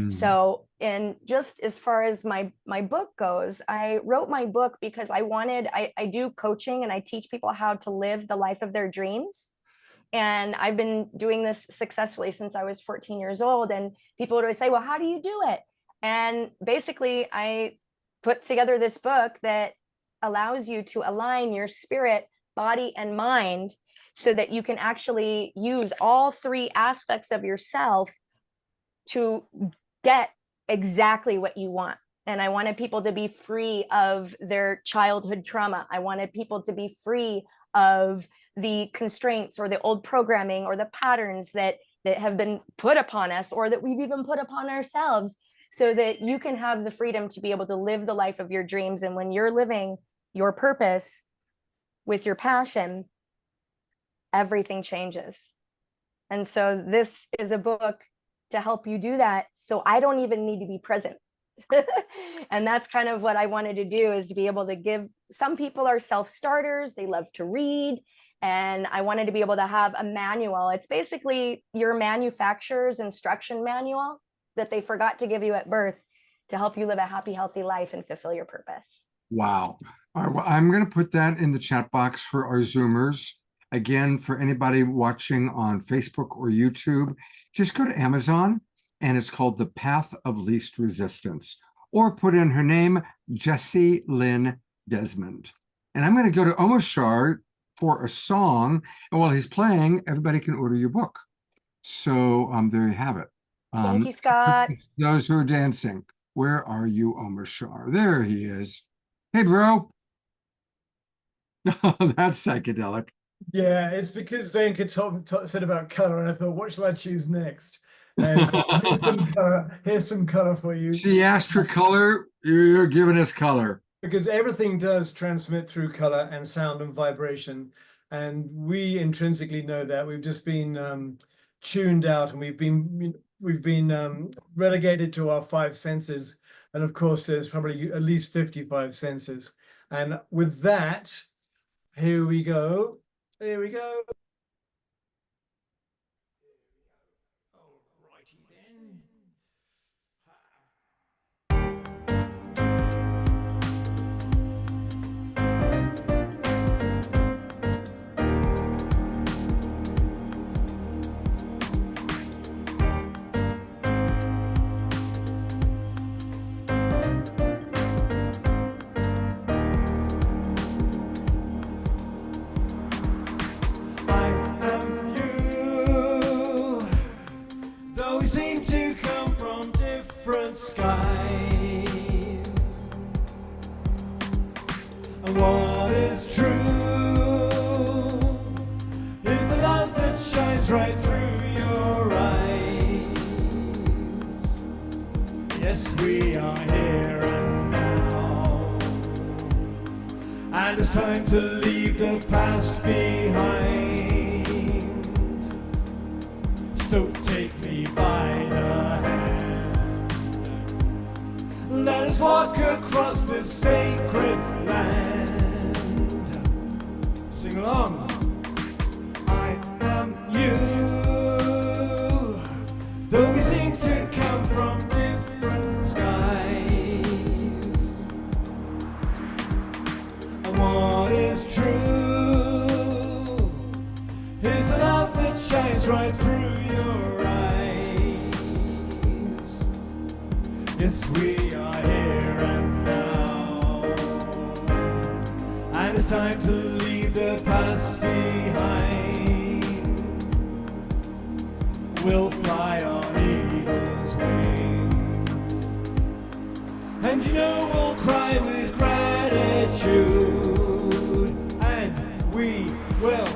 So, and just as far as my book goes, I wrote my book because I do coaching and I teach people how to live the life of their dreams. And I've been doing this successfully since I was 14 years old. And people would always say, well, how do you do it? And basically, I put together this book that allows you to align your spirit, body, and mind so that you can actually use all three aspects of yourself to get exactly what you want. And I wanted people to be free of their childhood trauma. I wanted people to be free of the constraints or the old programming or the patterns that have been put upon us or that we've even put upon ourselves, so that you can have the freedom to be able to live the life of your dreams. And when you're living your purpose with your passion, everything changes. And so this is a book to help you do that. So I don't even need to be present. And that's kind of what I wanted to do, is to be able to give, some people are self-starters, they love to read. And I wanted to be able to have a manual. It's basically your manufacturer's instruction manual that they forgot to give you at birth to help you live a happy, healthy life and fulfill your purpose. Wow. All right, well, I'm going to put that in the chat box for our Zoomers. Again, for anybody watching on Facebook or YouTube, just go to Amazon, and it's called The Path of Least Resistance, or put in her name, Jessie Lynn Desmond. And I'm going to go to Omoshar for a song, and while he's playing, everybody can order your book. So there you have it. Thank you, Scott. Those who are dancing, where are you, Omoshar? There he is. Hey, bro. That's psychedelic. Yeah, it's because Zenka said about color, and I thought, what shall I choose next? And here's some color for you. She asked for color. You're giving us color. Because everything does transmit through color and sound and vibration. And we intrinsically know that. We've just been tuned out, and we've been relegated to our 5 senses. And of course, there's probably at least 55 senses. And with that, here we go. Here we go. though we seem to come from different skies. And what is true is a love that shines right through your eyes. Yes, we are here and now, and it's time to leave the past behind. So take me by the hand, let us walk across this sacred land. Sing along. I am you, though we seem to come from different skies. And what is true is a love that shines right through your eyes. Yes, we are here and now, and it's time to leave the past behind. We'll fly on eagle's wings, and you know we'll cry with gratitude, and we will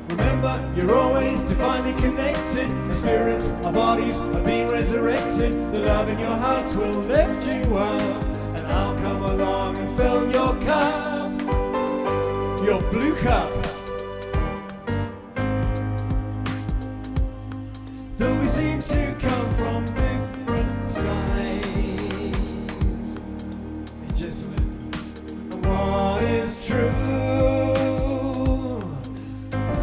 remember you're always divinely connected. The spirits, our bodies are being resurrected. The love in your hearts will lift you up, and I'll come along and fill your cup, your blue cup. Though we seem to come from different skies, just listen. And what is true,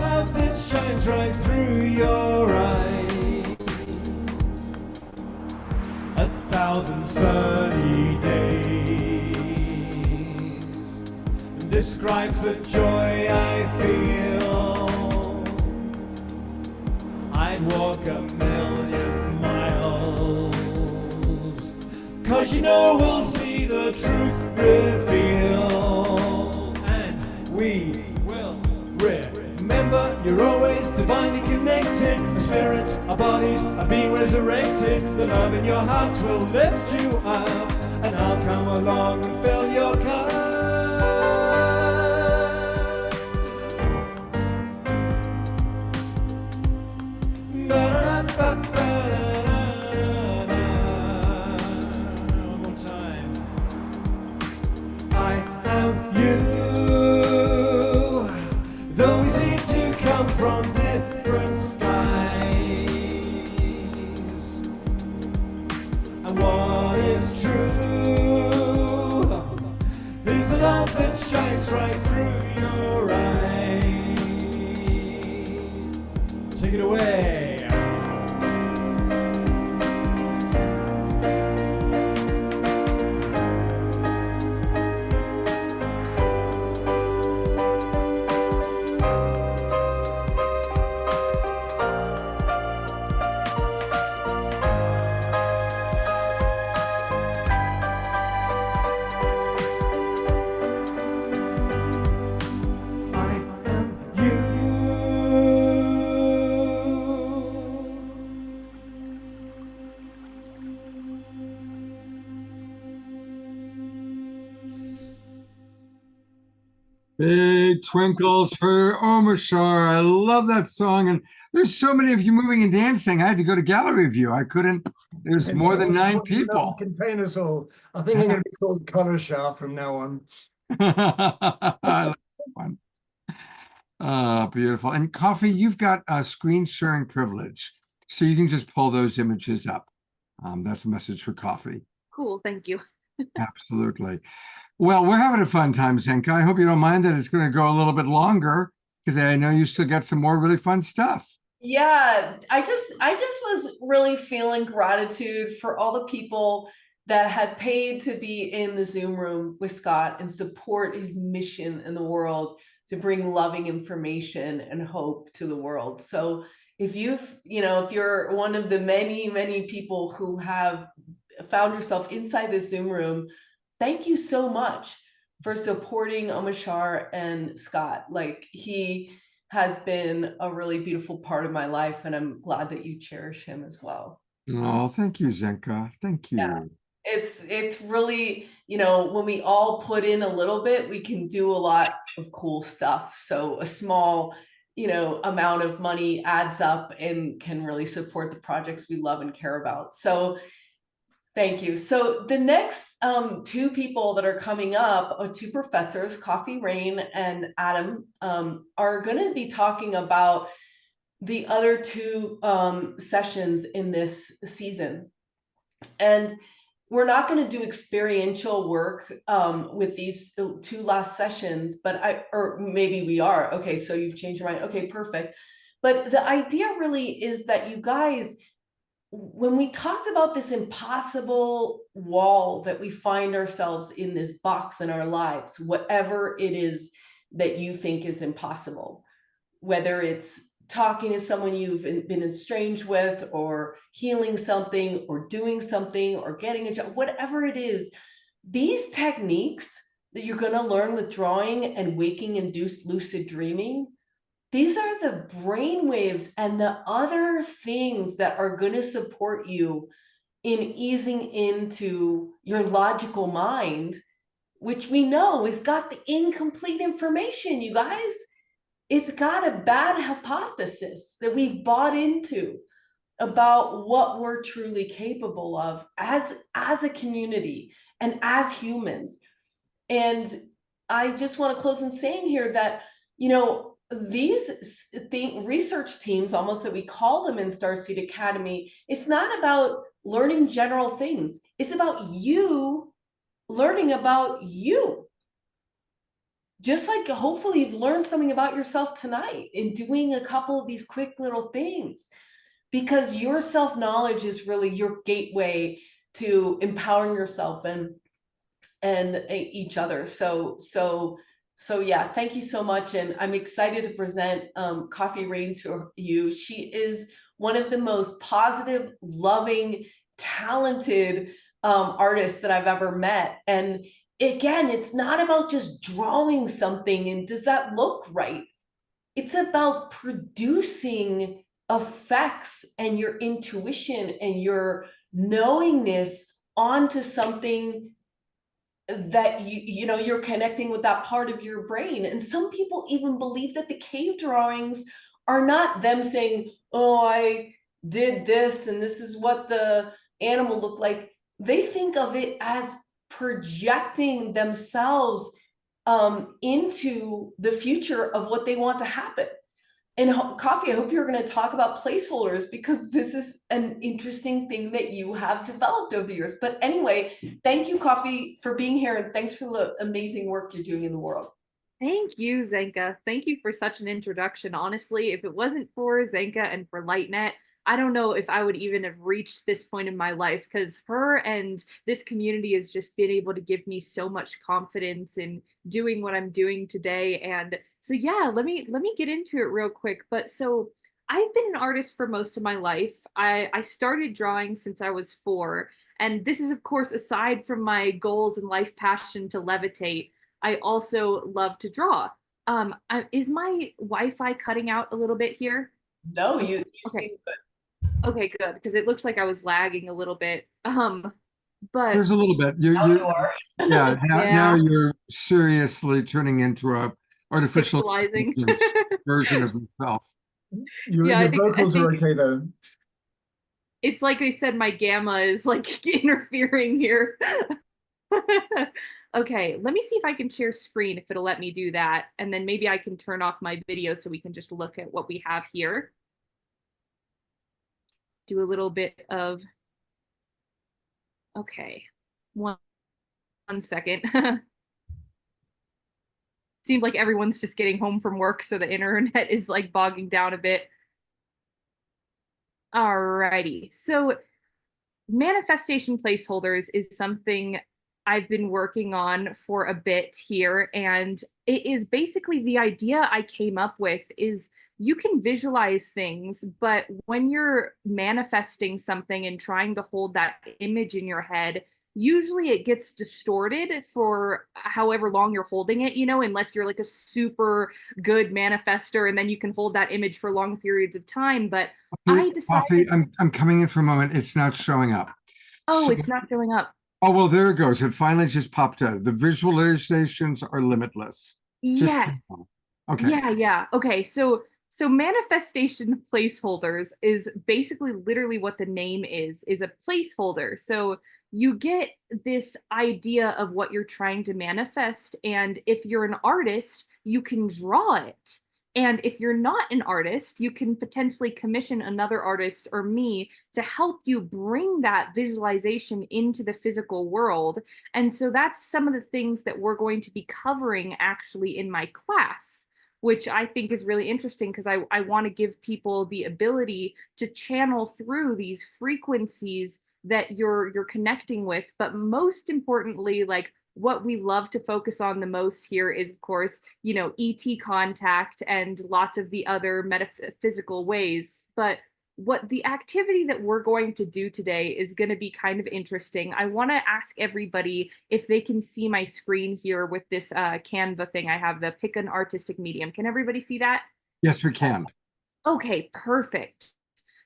love that shines right through your eyes. 1,000 sunny days describes the joy I feel. I'd walk 1,000,000 miles, 'cause you know we'll see the truth reveal, and we will remember you're always divinely connected. The spirits, our bodies are being resurrected. The love in your hearts will lift you up, and I'll come along and fill your cup. One more time. I am you, though we seem to come from different skies. And what is true is a love that shines right through your eyes. Take it away. Big twinkles for Omashar. I love that song. And there's so many of you moving and dancing. I had to go to gallery view. I couldn't. There's more than 9 people. Contain us all. I think I'm going to be called Color Shaft from now on. I love that one. Oh, beautiful. And Coffee, you've got a screen sharing privilege, so you can just pull those images up. That's a message for Coffee. Cool, thank you. Absolutely. Well, we're having a fun time, Zenka. I hope you don't mind that it's going to go a little bit longer, because I know you still got some more really fun stuff. Yeah, I just was really feeling gratitude for all the people that have paid to be in the Zoom room with Scott and support his mission in the world to bring loving information and hope to the world. So if if you're one of the many, many people who have found yourself inside this Zoom room, thank you so much for supporting Omashar and Scott. Like, he has been a really beautiful part of my life, and I'm glad that you cherish him as well. Oh, thank you, Zenka. Thank you. Yeah. It's really, you know, when we all put in a little bit, we can do a lot of cool stuff. So a small, you know, amount of money adds up and can really support the projects we love and care about. So thank you. So the next two people that are coming up are two professors, Coffee Rain and Adam, are going to be talking about the other two sessions in this season. And we're not going to do experiential work with these two last sessions, but or maybe we are. Okay, so you've changed your mind. Okay, perfect. But the idea really is that you guys, when we talked about this impossible wall that we find ourselves in, this box in our lives, whatever it is that you think is impossible, whether it's talking to someone you've been estranged with, or healing something, or doing something, or getting a job, whatever it is, these techniques that you're going to learn with drawing and waking induced lucid dreaming, these are the brain waves and the other things that are going to support you in easing into your logical mind, which we know has got the incomplete information, you guys. It's got a bad hypothesis that we bought into about what we're truly capable of as a community and as humans. And I just want to close in saying here that, you know, these research teams, almost, that we call them in Starseed Academy, it's not about learning general things. It's about you learning about you. Just like hopefully you've learned something about yourself tonight in doing a couple of these quick little things, because your self-knowledge is really your gateway to empowering yourself and each other. So yeah, thank you so much. And I'm excited to present Coffee Rain to you. She is one of the most positive, loving, talented artists that I've ever met. And again, it's not about just drawing something and does that look right? It's about producing effects and your intuition and your knowingness onto something that you know you're connecting with that part of your brain. And some people even believe that the cave drawings are not them saying, oh, I did this and this is what the animal looked like. They think of it as projecting themselves into the future of what they want to happen. And Coffee, I hope you're going to talk about placeholders, because this is an interesting thing that you have developed over the years. But anyway, thank you, Coffee, for being here, and thanks for the amazing work you're doing in the world. Thank you, Zenka. Thank you for such an introduction. Honestly, if it wasn't for Zenka and for LightNet, I don't know if I would even have reached this point in my life, because her and this community has just been able to give me so much confidence in doing what I'm doing today. And so yeah, let me get into it real quick. But so I've been an artist for most of my life. I started drawing since I was 4. And this is, of course, aside from my goals and life passion to levitate, I also love to draw. Is my Wi-Fi cutting out a little bit here? No, you okay. seem good. Okay, good, because it looks like I was lagging a little bit. But there's a little bit. Now you are. Yeah, Yeah. now you're seriously turning into a artificial version of yourself. Your vocals are okay though. It's like they said, my gamma is like interfering here. Okay, let me see if I can share screen, if it'll let me do that. And then maybe I can turn off my video so we can just look at what we have here. Do a little bit of, okay, one second. Seems like everyone's just getting home from work, so the internet is like bogging down a bit. Alrighty, so manifestation placeholders is something I've been working on for a bit here. And it is basically the idea I came up with is you can visualize things, but when you're manifesting something and trying to hold that image in your head, usually it gets distorted for however long you're holding it, unless you're like a super good manifester and then you can hold that image for long periods of time. But I decided, I'm coming in for a moment. It's not showing up. oh, it's not showing up. Oh, well, there it goes. It finally just popped out. The visualizations are limitless. Yeah. Okay. Yeah. Okay. So manifestation placeholders is basically literally what the name is a placeholder. So you get this idea of what you're trying to manifest. And if you're an artist, you can draw it. And if you're not an artist, you can potentially commission another artist or me to help you bring that visualization into the physical world. And so that's some of the things that we're going to be covering actually in my class, which I think is really interesting because I want to give people the ability to channel through these frequencies that you're connecting with. But most importantly, like what we love to focus on the most here is, of course, ET contact and lots of the other metaphysical ways. But what the activity that we're going to do today is going to be kind of interesting. I want to ask everybody if they can see my screen here with this Canva thing. I have the pick an artistic medium. Can everybody see that? Yes, we can. Okay, perfect.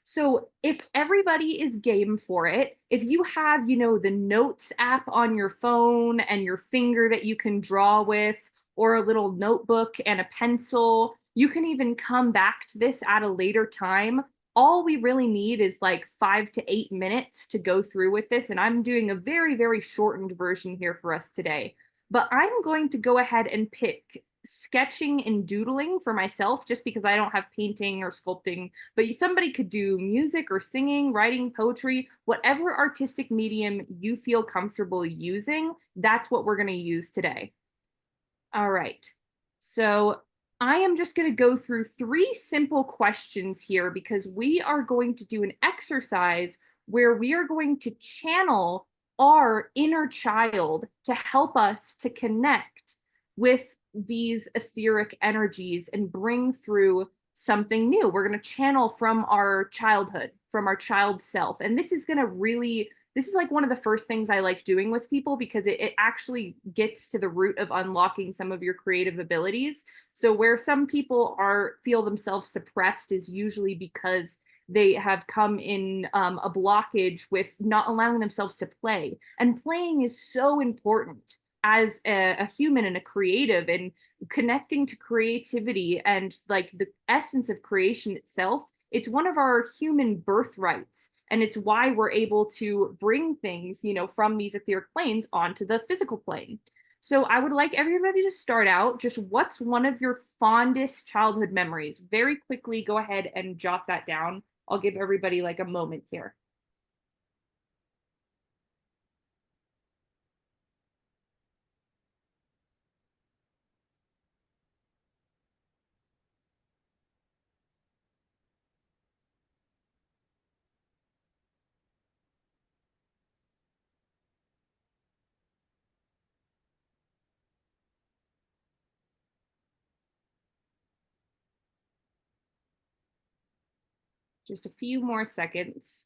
So if everybody is game for it, if you have, the Notes app on your phone and your finger that you can draw with, or a little notebook and a pencil, you can even come back to this at a later time. All we really need is like 5 to 8 minutes to go through with this. And I'm doing a very, very shortened version here for us today. But I'm going to go ahead and pick sketching and doodling for myself, just because I don't have painting or sculpting. But somebody could do music or singing, writing, poetry, whatever artistic medium you feel comfortable using. That's what we're going to use today. All right. So I am just going to go through 3 simple questions here because we are going to do an exercise where we are going to channel our inner child to help us to connect with these etheric energies and bring through something new. We're going to channel from our childhood, from our child self. And this is like one of the first things I like doing with people because it actually gets to the root of unlocking some of your creative abilities. So where some people feel themselves suppressed is usually because they have come in a blockage with not allowing themselves to play. And playing is so important as a human and a creative, and connecting to creativity and like the essence of creation itself. It's one of our human birthrights. And it's why we're able to bring things, from these etheric planes onto the physical plane. So I would like everybody to start out, just what's one of your fondest childhood memories? Very quickly, go ahead and jot that down. I'll give everybody like a moment here. Just a few more seconds.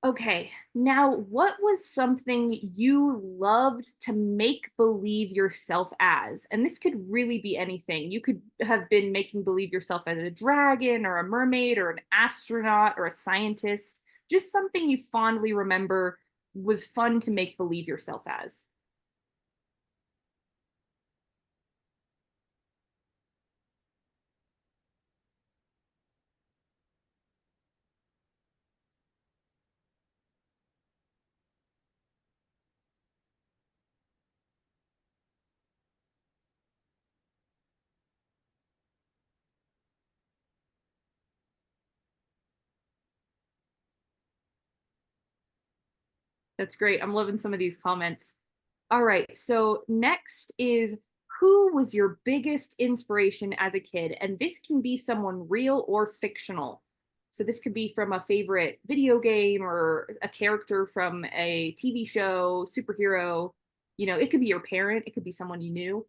Okay, now what was something you loved to make believe yourself as? And this could really be anything. You could have been making believe yourself as a dragon or a mermaid or an astronaut or a scientist. Just something you fondly remember was fun to make believe yourself as. That's great. I'm loving some of these comments. All right, so next is, who was your biggest inspiration as a kid? And this can be someone real or fictional. So this could be from a favorite video game or a character from a TV show, superhero. You know, it could be your parent, it could be someone you knew.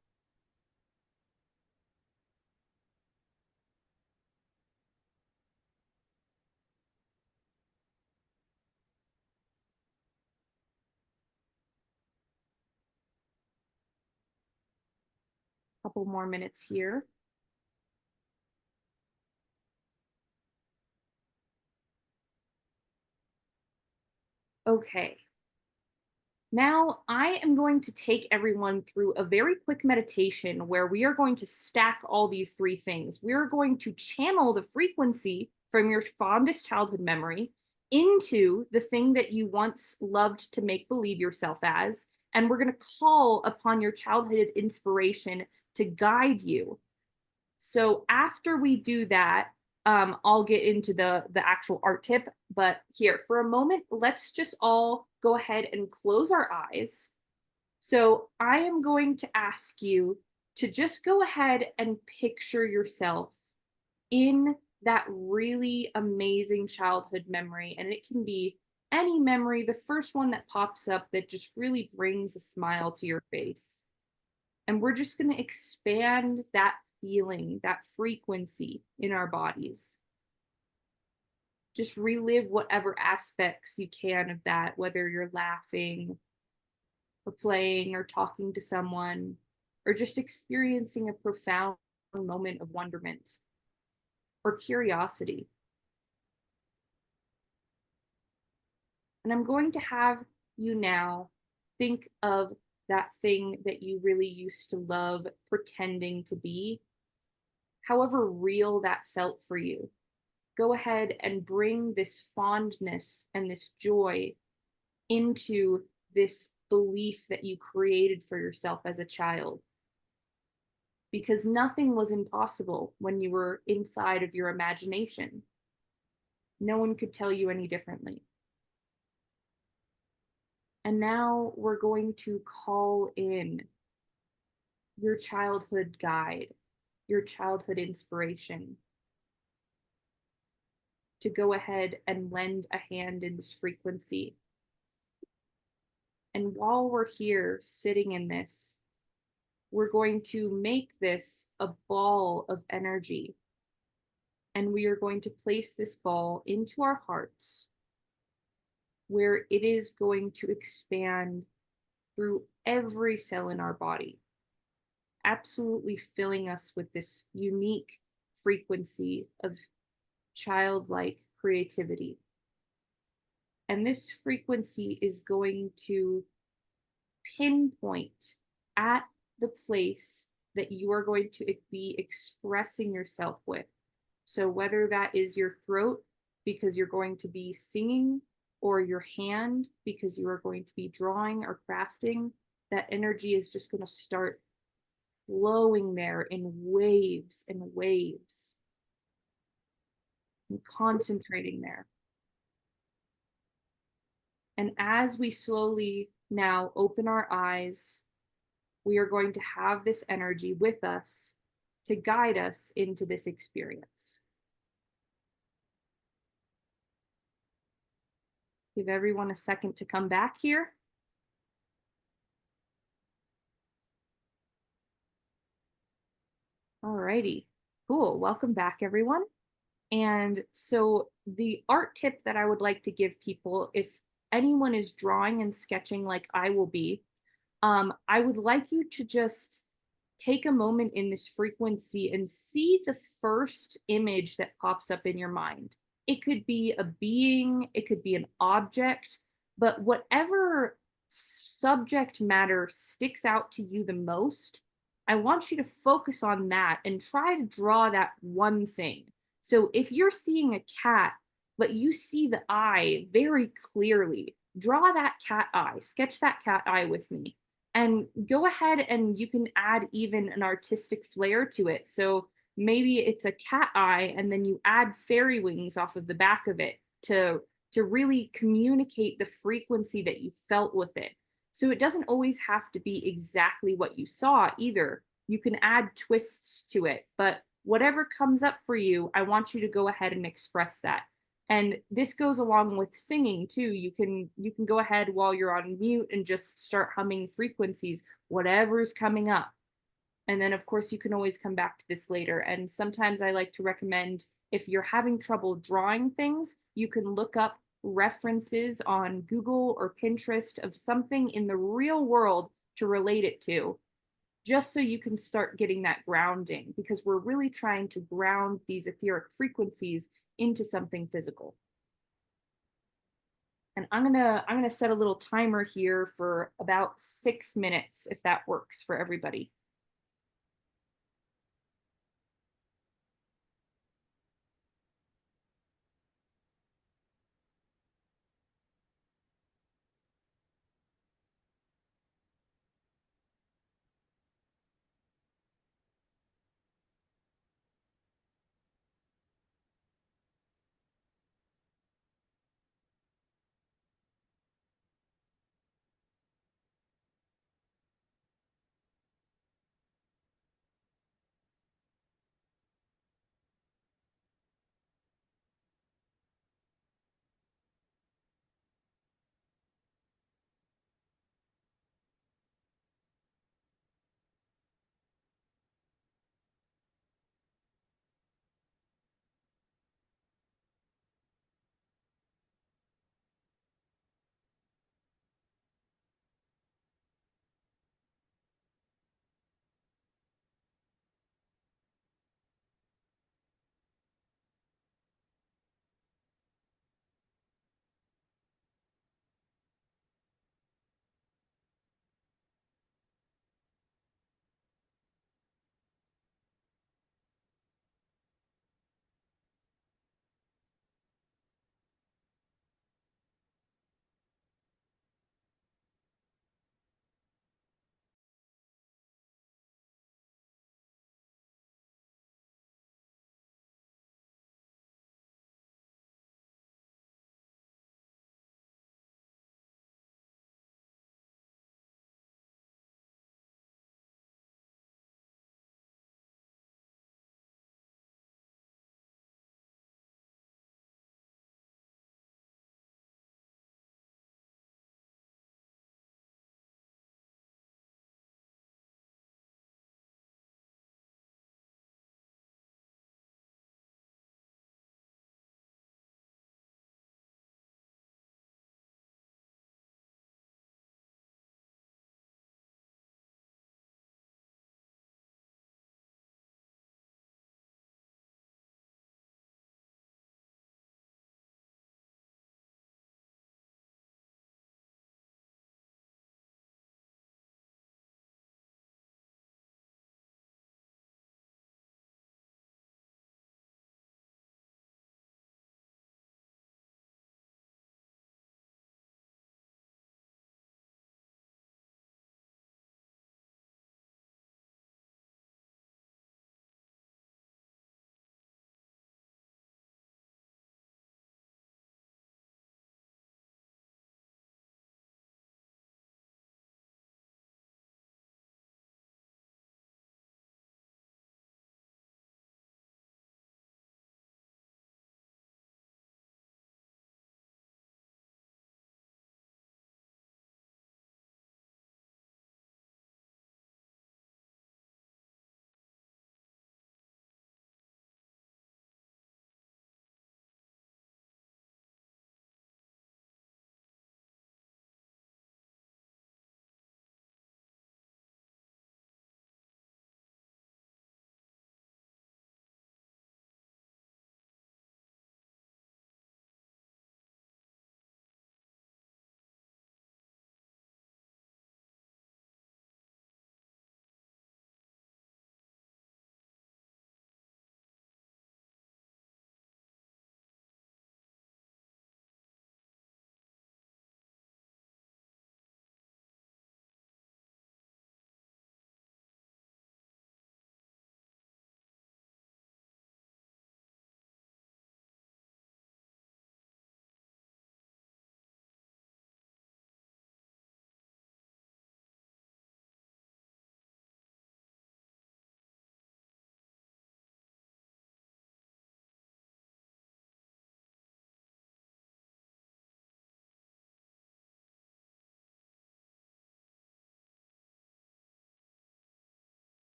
Couple more minutes here. Okay. Now I am going to take everyone through a very quick meditation where we are going to stack all these three things. We're going to channel the frequency from your fondest childhood memory into the thing that you once loved to make believe yourself as. And we're going to call upon your childhood inspiration to guide you. So after we do that, I'll get into the actual art tip, but here for a moment, let's just all go ahead and close our eyes. So I am going to ask you to just go ahead and picture yourself in that really amazing childhood memory. And it can be any memory, the first one that pops up that just really brings a smile to your face. And we're just going to expand that feeling, that frequency in our bodies. Just relive whatever aspects you can of that, whether you're laughing or playing or talking to someone, or just experiencing a profound moment of wonderment or curiosity. And I'm going to have you now think of that thing that you really used to love pretending to be, however real that felt for you. Go ahead and bring this fondness and this joy into this belief that you created for yourself as a child. Because nothing was impossible when you were inside of your imagination. No one could tell you any differently. And now we're going to call in your childhood guide, your childhood inspiration, to go ahead and lend a hand in this frequency. And while we're here sitting in this, we're going to make this a ball of energy. And we are going to place this ball into our hearts, where it is going to expand through every cell in our body, absolutely filling us with this unique frequency of childlike creativity. And this frequency is going to pinpoint at the place that you are going to be expressing yourself with. So whether that is your throat, because you're going to be singing, or your hand, because you are going to be drawing or crafting, that energy is just going to start flowing there in waves and waves, and concentrating there. And as we slowly now open our eyes, we are going to have this energy with us to guide us into this experience. Give everyone a second to come back here. Alrighty, cool. Welcome back, everyone. And so the art tip that I would like to give people, if anyone is drawing and sketching like I will be, I would like you to just take a moment in this frequency and see the first image that pops up in your mind. It could be a being, it could be an object, but whatever subject matter sticks out to you the most, I want you to focus on that and try to draw that one thing. So if you're seeing a cat, but you see the eye very clearly, draw that cat eye, sketch that cat eye with me. And go ahead and you can add even an artistic flair to it. So maybe it's a cat eye and then you add fairy wings off of the back of it to really communicate the frequency that you felt with it. So it doesn't always have to be exactly what you saw either. You can add twists to it, but whatever comes up for you, I want you to go ahead and express that. And this goes along with singing too. You can go ahead while you're on mute and just start humming frequencies, whatever's coming up. And then of course you can always come back to this later. And sometimes I like to recommend, if you're having trouble drawing things, you can look up references on Google or Pinterest of something in the real world to relate it to, just so you can start getting that grounding, because we're really trying to ground these etheric frequencies into something physical. And I'm gonna set a little timer here for about 6 minutes, if that works for everybody.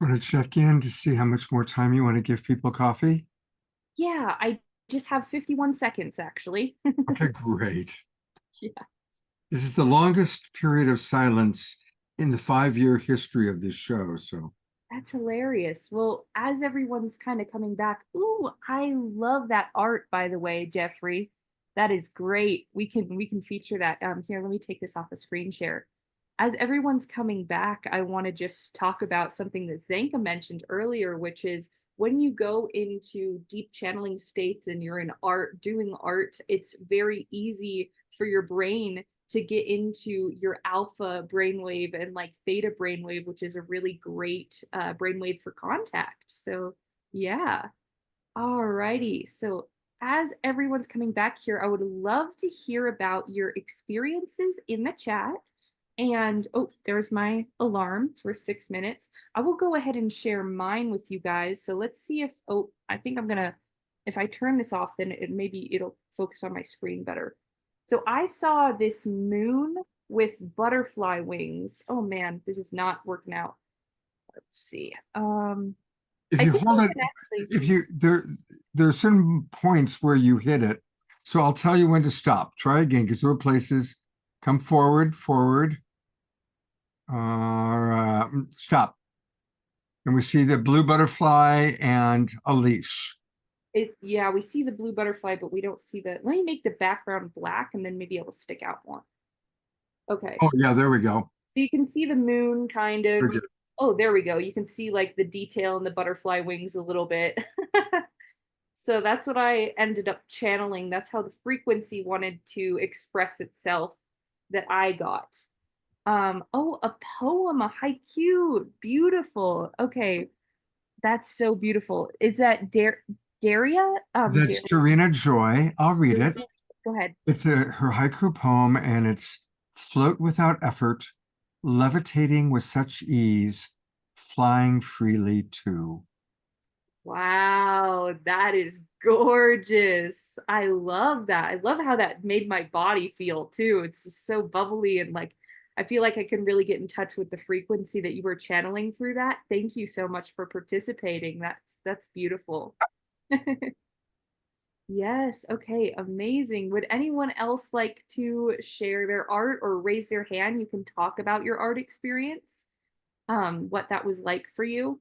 Want to check in to see how much more time you want to give people coffee? Yeah, I just have 51 seconds actually. Okay, great. Yeah. This is the longest period of silence in the 5-year history of this show. So That's hilarious. Well, as everyone's kind of coming back, ooh, I love that art, by the way, Jeffrey. That is great. We can feature that. Here, let me take this off a screen share. As everyone's coming back, I want to just talk about something that Zenka mentioned earlier, which is when you go into deep channeling states and you're in art, doing art, it's very easy for your brain to get into your alpha brainwave and like theta brainwave, which is a really great brainwave for contact. So yeah. Alrighty. So as everyone's coming back here, I would love to hear about your experiences in the chat. And oh, there's my alarm for 6 minutes. I will go ahead and share mine with you guys. So let's see if, oh, I think I'm gonna, if I turn this off, then maybe it'll focus on my screen better. So I saw this moon with butterfly wings. Oh man, this is not working out. Let's see. if you hold it, if you there are certain points where you hit it. So I'll tell you when to stop. Try again, because there are places. Come forward, stop. And we see the blue butterfly and a leash. Yeah, we see the blue butterfly, but we don't see the, let me make the background black and then maybe it will stick out more. Okay. Oh yeah, there we go. So you can see the moon kind of. Oh, there we go. You can see like the detail in the butterfly wings a little bit. So that's what I ended up channeling. That's how the frequency wanted to express itself that I got. Oh, a poem, a haiku. Beautiful. Okay. That's so beautiful. Is that Daria? That's Darina Joy. I'll read it. Go ahead. It's her haiku poem, and it's float without effort, levitating with such ease, flying freely too. Wow, that is gorgeous. I love that. I love how that made my body feel too. It's just so bubbly and like I feel like I can really get in touch with the frequency that you were channeling through that. Thank you so much for participating. That's beautiful. Yes, okay, amazing. Would anyone else like to share their art or raise their hand? You can talk about your art experience, what that was like for you.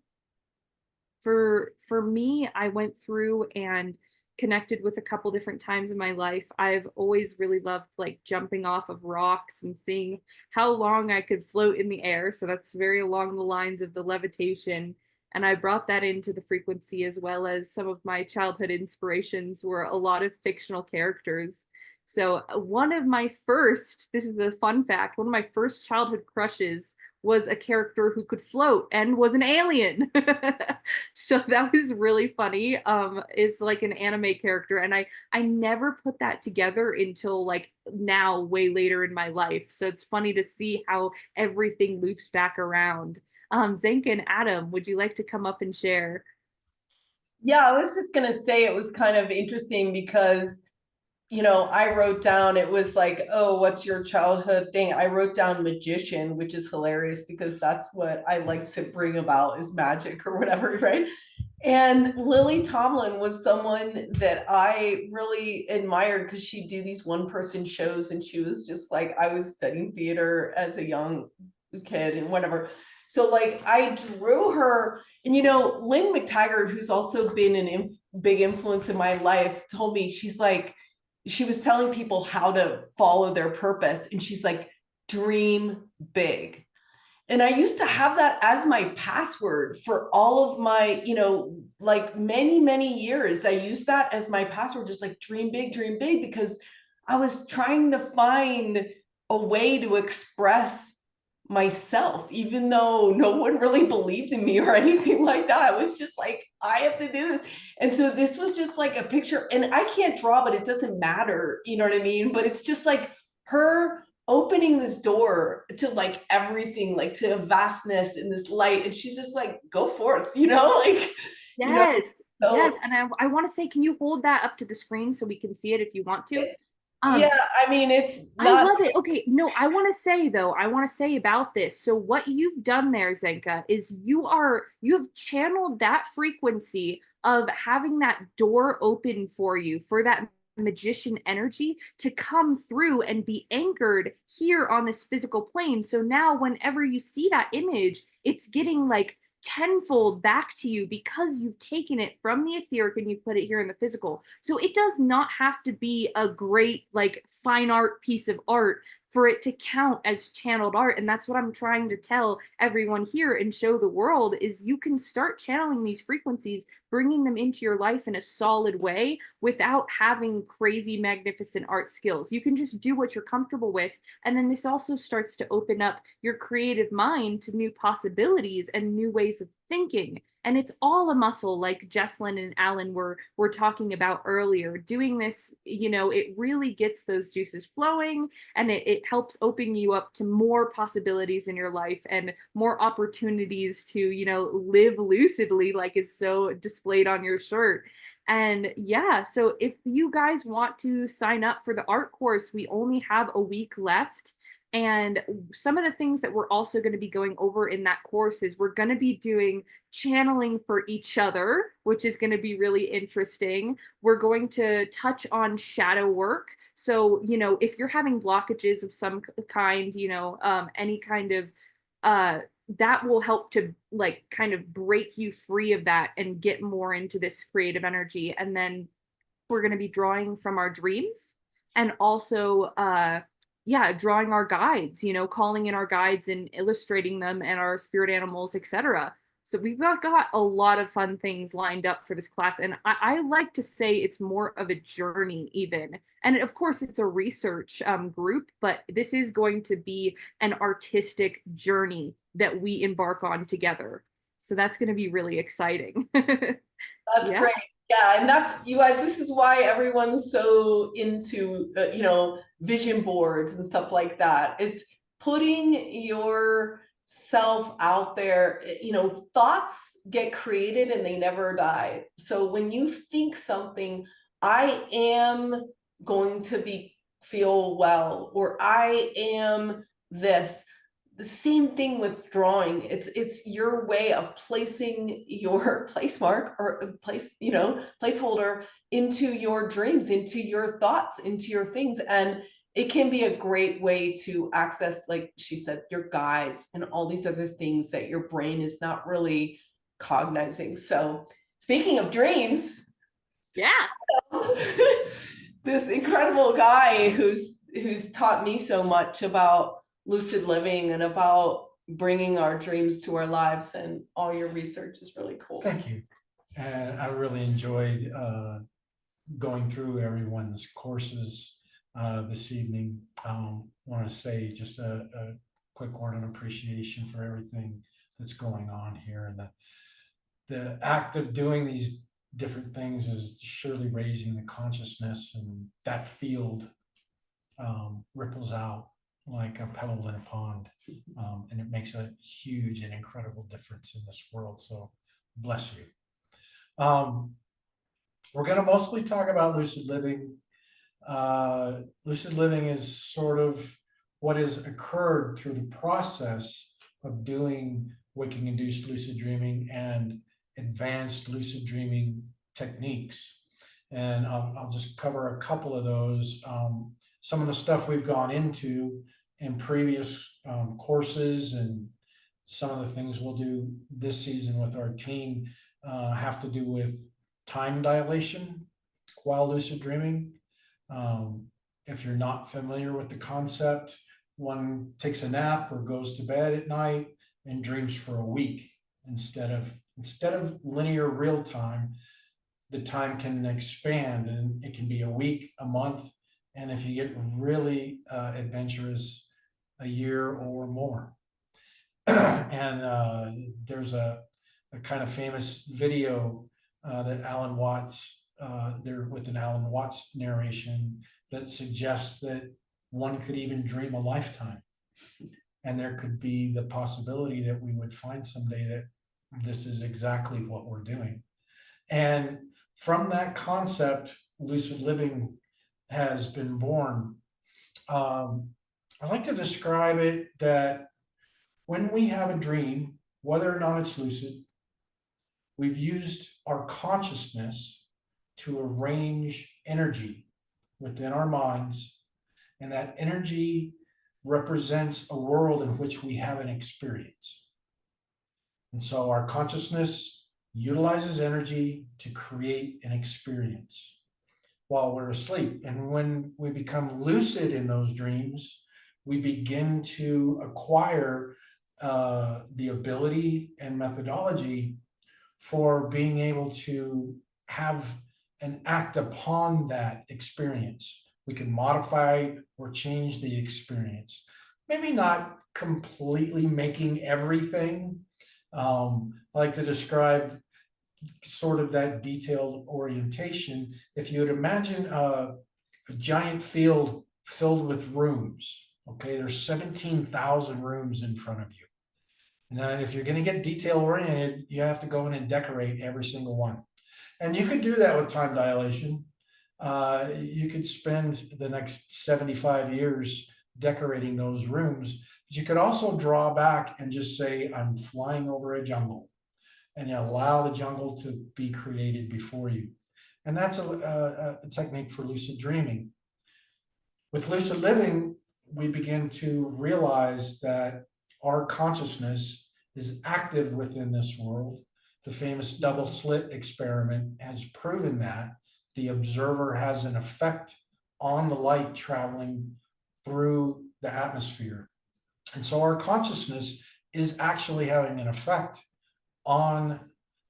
For me, I went through and connected with a couple different times in my life. I've always really loved like jumping off of rocks and seeing how long I could float in the air. So that's very along the lines of the levitation. And I brought that into the frequency, as well as some of my childhood inspirations were a lot of fictional characters. So one of my first, this is a fun fact, one of my first childhood crushes was a character who could float and was an alien. So that was really funny. It's like an anime character. And I never put that together until like now, way later in my life. So it's funny to see how everything loops back around. Zenka and Adam, would you like to come up and share? Yeah, I was just going to say it was kind of interesting because, you know, I wrote down, it was like, oh, what's your childhood thing? I wrote down magician, which is hilarious because that's what I like to bring about is magic or whatever, right? And Lily Tomlin was someone that I really admired because she'd do these one-person shows, and she was just like, I was studying theater as a young kid and whatever. So like I drew her, and you know, Lynn McTaggart, who's also been a big influence in my life, told me, she's like, she was telling people how to follow their purpose. And she's like, dream big. And I used to have that as my password for all of my, you know, like many, many years. I used that as my password, just like dream big, because I was trying to find a way to express myself, even though no one really believed in me or anything like that. I was just like, I have to do this. And so this was just like a picture, and I can't draw, but it doesn't matter. You know what I mean? But it's just like her opening this door to like everything, like to a vastness in this light. And she's just like, go forth, you know, like, yes, you know, so, yes. And I want to say, can you hold that up to the screen so we can see it if you want to? Yeah, I mean, it's I not. love it. Okay, no, I want to say though, I want to say about this. So what you've done there, Zenka, is you have channeled that frequency of having that door open for you, for that magician energy to come through and be anchored here on this physical plane. So now whenever you see that image, it's getting like tenfold back to you because you've taken it from the etheric and you put it here in the physical. So it does not have to be a great like fine art piece of art for it to count as channeled art. And that's what I'm trying to tell everyone here and show the world is you can start channeling these frequencies, bringing them into your life in a solid way without having crazy magnificent art skills. You can just do what you're comfortable with. And then this also starts to open up your creative mind to new possibilities and new ways of thinking. And it's all a muscle, like Jesslyn and Alan were talking about earlier. Doing this, you know, it really gets those juices flowing, and it helps open you up to more possibilities in your life and more opportunities to, you know, live lucidly, like it's so displayed on your shirt. And yeah, so if you guys want to sign up for the art course, we only have a week left. And some of the things that we're also going to be going over in that course is we're going to be doing channeling for each other, which is going to be really interesting. We're going to touch on shadow work. So, you know, if you're having blockages of some kind, you know, any kind of, that will help to like kind of break you free of that and get more into this creative energy. And then we're going to be drawing from our dreams and also, yeah, drawing our guides, you know, calling in our guides and illustrating them and our spirit animals, etc. So we've got a lot of fun things lined up for this class. And I like to say it's more of a journey even. And of course, it's a research group, but this is going to be an artistic journey that we embark on together. So that's going to be really exciting. That's Yeah. great. Yeah, and that's, you guys, this is why everyone's so into, you know, vision boards and stuff like that. It's putting yourself out there. You know, thoughts get created and they never die. So when you think something, I am going to feel well, or I am this. The same thing with drawing. It's your way of placing your place mark or place, you know, placeholder into your dreams, into your thoughts, into your things. And it can be a great way to access, like she said, your guides and all these other things that your brain is not really cognizing. So speaking of dreams, yeah, this incredible guy who's taught me so much about lucid living and about bringing our dreams to our lives, and all your research is really cool. Thank you. And I really enjoyed going through everyone's courses this evening. Want to say just a quick word of appreciation for everything that's going on here, and the act of doing these different things is surely raising the consciousness, and that field ripples out like a pebble in a pond, and it makes a huge and incredible difference in this world. So bless you. We're going to mostly talk about lucid living. Lucid living is sort of what has occurred through the process of doing waking induced lucid dreaming and advanced lucid dreaming techniques. And I'll just cover a couple of those. Some of the stuff we've gone into in previous courses, and some of the things we'll do this season with our team have to do with time dilation while lucid dreaming. If you're not familiar with the concept, one takes a nap or goes to bed at night and dreams for a week instead of linear real time. The time can expand, and it can be a week, a month, and if you get really adventurous, a year or more. And there's a kind of famous video that Alan Watts, there with an Alan Watts narration, that suggests that one could even dream a lifetime. And there could be the possibility that we would find someday that this is exactly what we're doing. And from that concept, lucid living has been born. I like to describe it that when we have a dream, whether or not it's lucid, we've used our consciousness to arrange energy within our minds, and that energy represents a world in which we have an experience. And so our consciousness utilizes energy to create an experience while we're asleep. And when we become lucid in those dreams, we begin to acquire the ability and methodology for being able to have and act upon that experience. We can modify or change the experience. Maybe not completely making everything. I like to describe sort of that detailed orientation. If you would imagine a giant field filled with rooms, okay, there's 17,000 rooms in front of you. Now, if you're going to get detail oriented, you have to go in and decorate every single one. And you could do that with time dilation. You could spend the next 75 years decorating those rooms, but you could also draw back and just say, I'm flying over a jungle, and you allow the jungle to be created before you. And that's a technique for lucid dreaming. With lucid living, we begin to realize that our consciousness is active within this world. The famous double slit experiment has proven that the observer has an effect on the light traveling through the atmosphere. And so our consciousness is actually having an effect on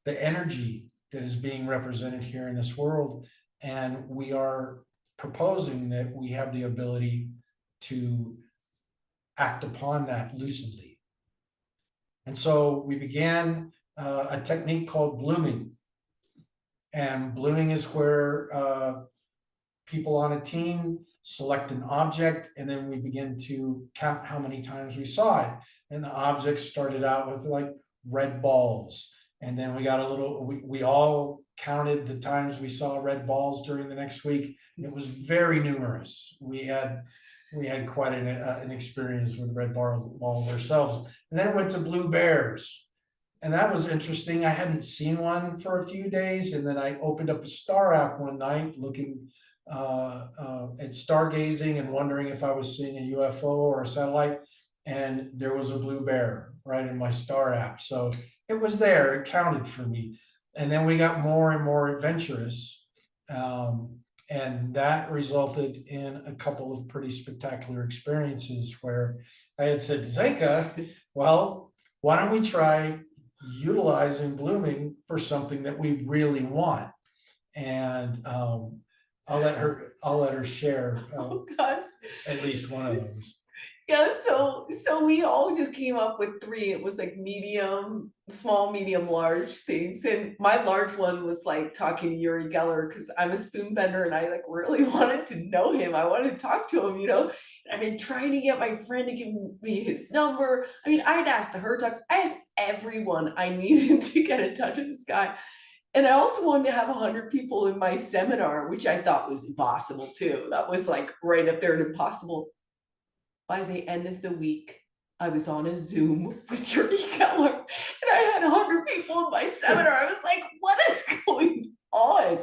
the energy that is being represented here in this world. And we are proposing that we have the ability to act upon that lucidly. And so we began a technique called blooming. And blooming is where people on a team select an object, and then we begin to count how many times we saw it. And the object started out with like red balls. And then we got a little, we all counted the times we saw red balls during the next week. And it was very numerous. We had quite an experience with red balls ourselves. And then it went to blue bears. And that was interesting. I hadn't seen one for a few days. And then I opened up a star app one night looking at stargazing and wondering if I was seeing a UFO or a satellite. And there was a blue bear right in my star app. So it was there, it counted for me. And then we got more and more adventurous. And that resulted in a couple of pretty spectacular experiences where I had said, Zenka, well, why don't we try utilizing blooming for something that we really want? And I'll let her share Oh gosh. at least one of those. Yeah, so we all just came up with three. It was like medium, small, medium, large things. And my large one was like talking to Uri Geller, because I'm a spoon bender and I like really wanted to know him. I wanted to talk to him, you know. I've been trying to get my friend to give me his number. I mean, I'd asked the Hertogs, I asked everyone I needed to get in touch with this guy. And I also wanted to have 100 people in my seminar, which I thought was impossible too. That was like right up there and impossible. By the end of the week, I was on a Zoom with Yuri Keller, and I had 100 people in my seminar. I was like, what is going on?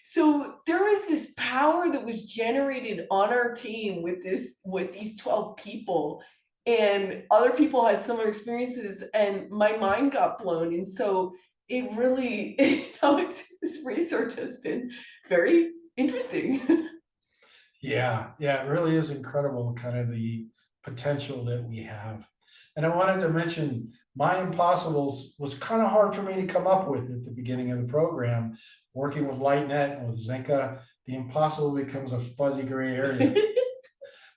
So there was this power that was generated on our team with these 12 people, and other people had similar experiences, and my mind got blown. And so it really, this research has been very interesting. Yeah, it really is incredible, kind of the potential that we have. And I wanted to mention my impossibles was kind of hard for me to come up with at the beginning of the program. Working with LightNet and with Zenka, the impossible becomes a fuzzy gray area.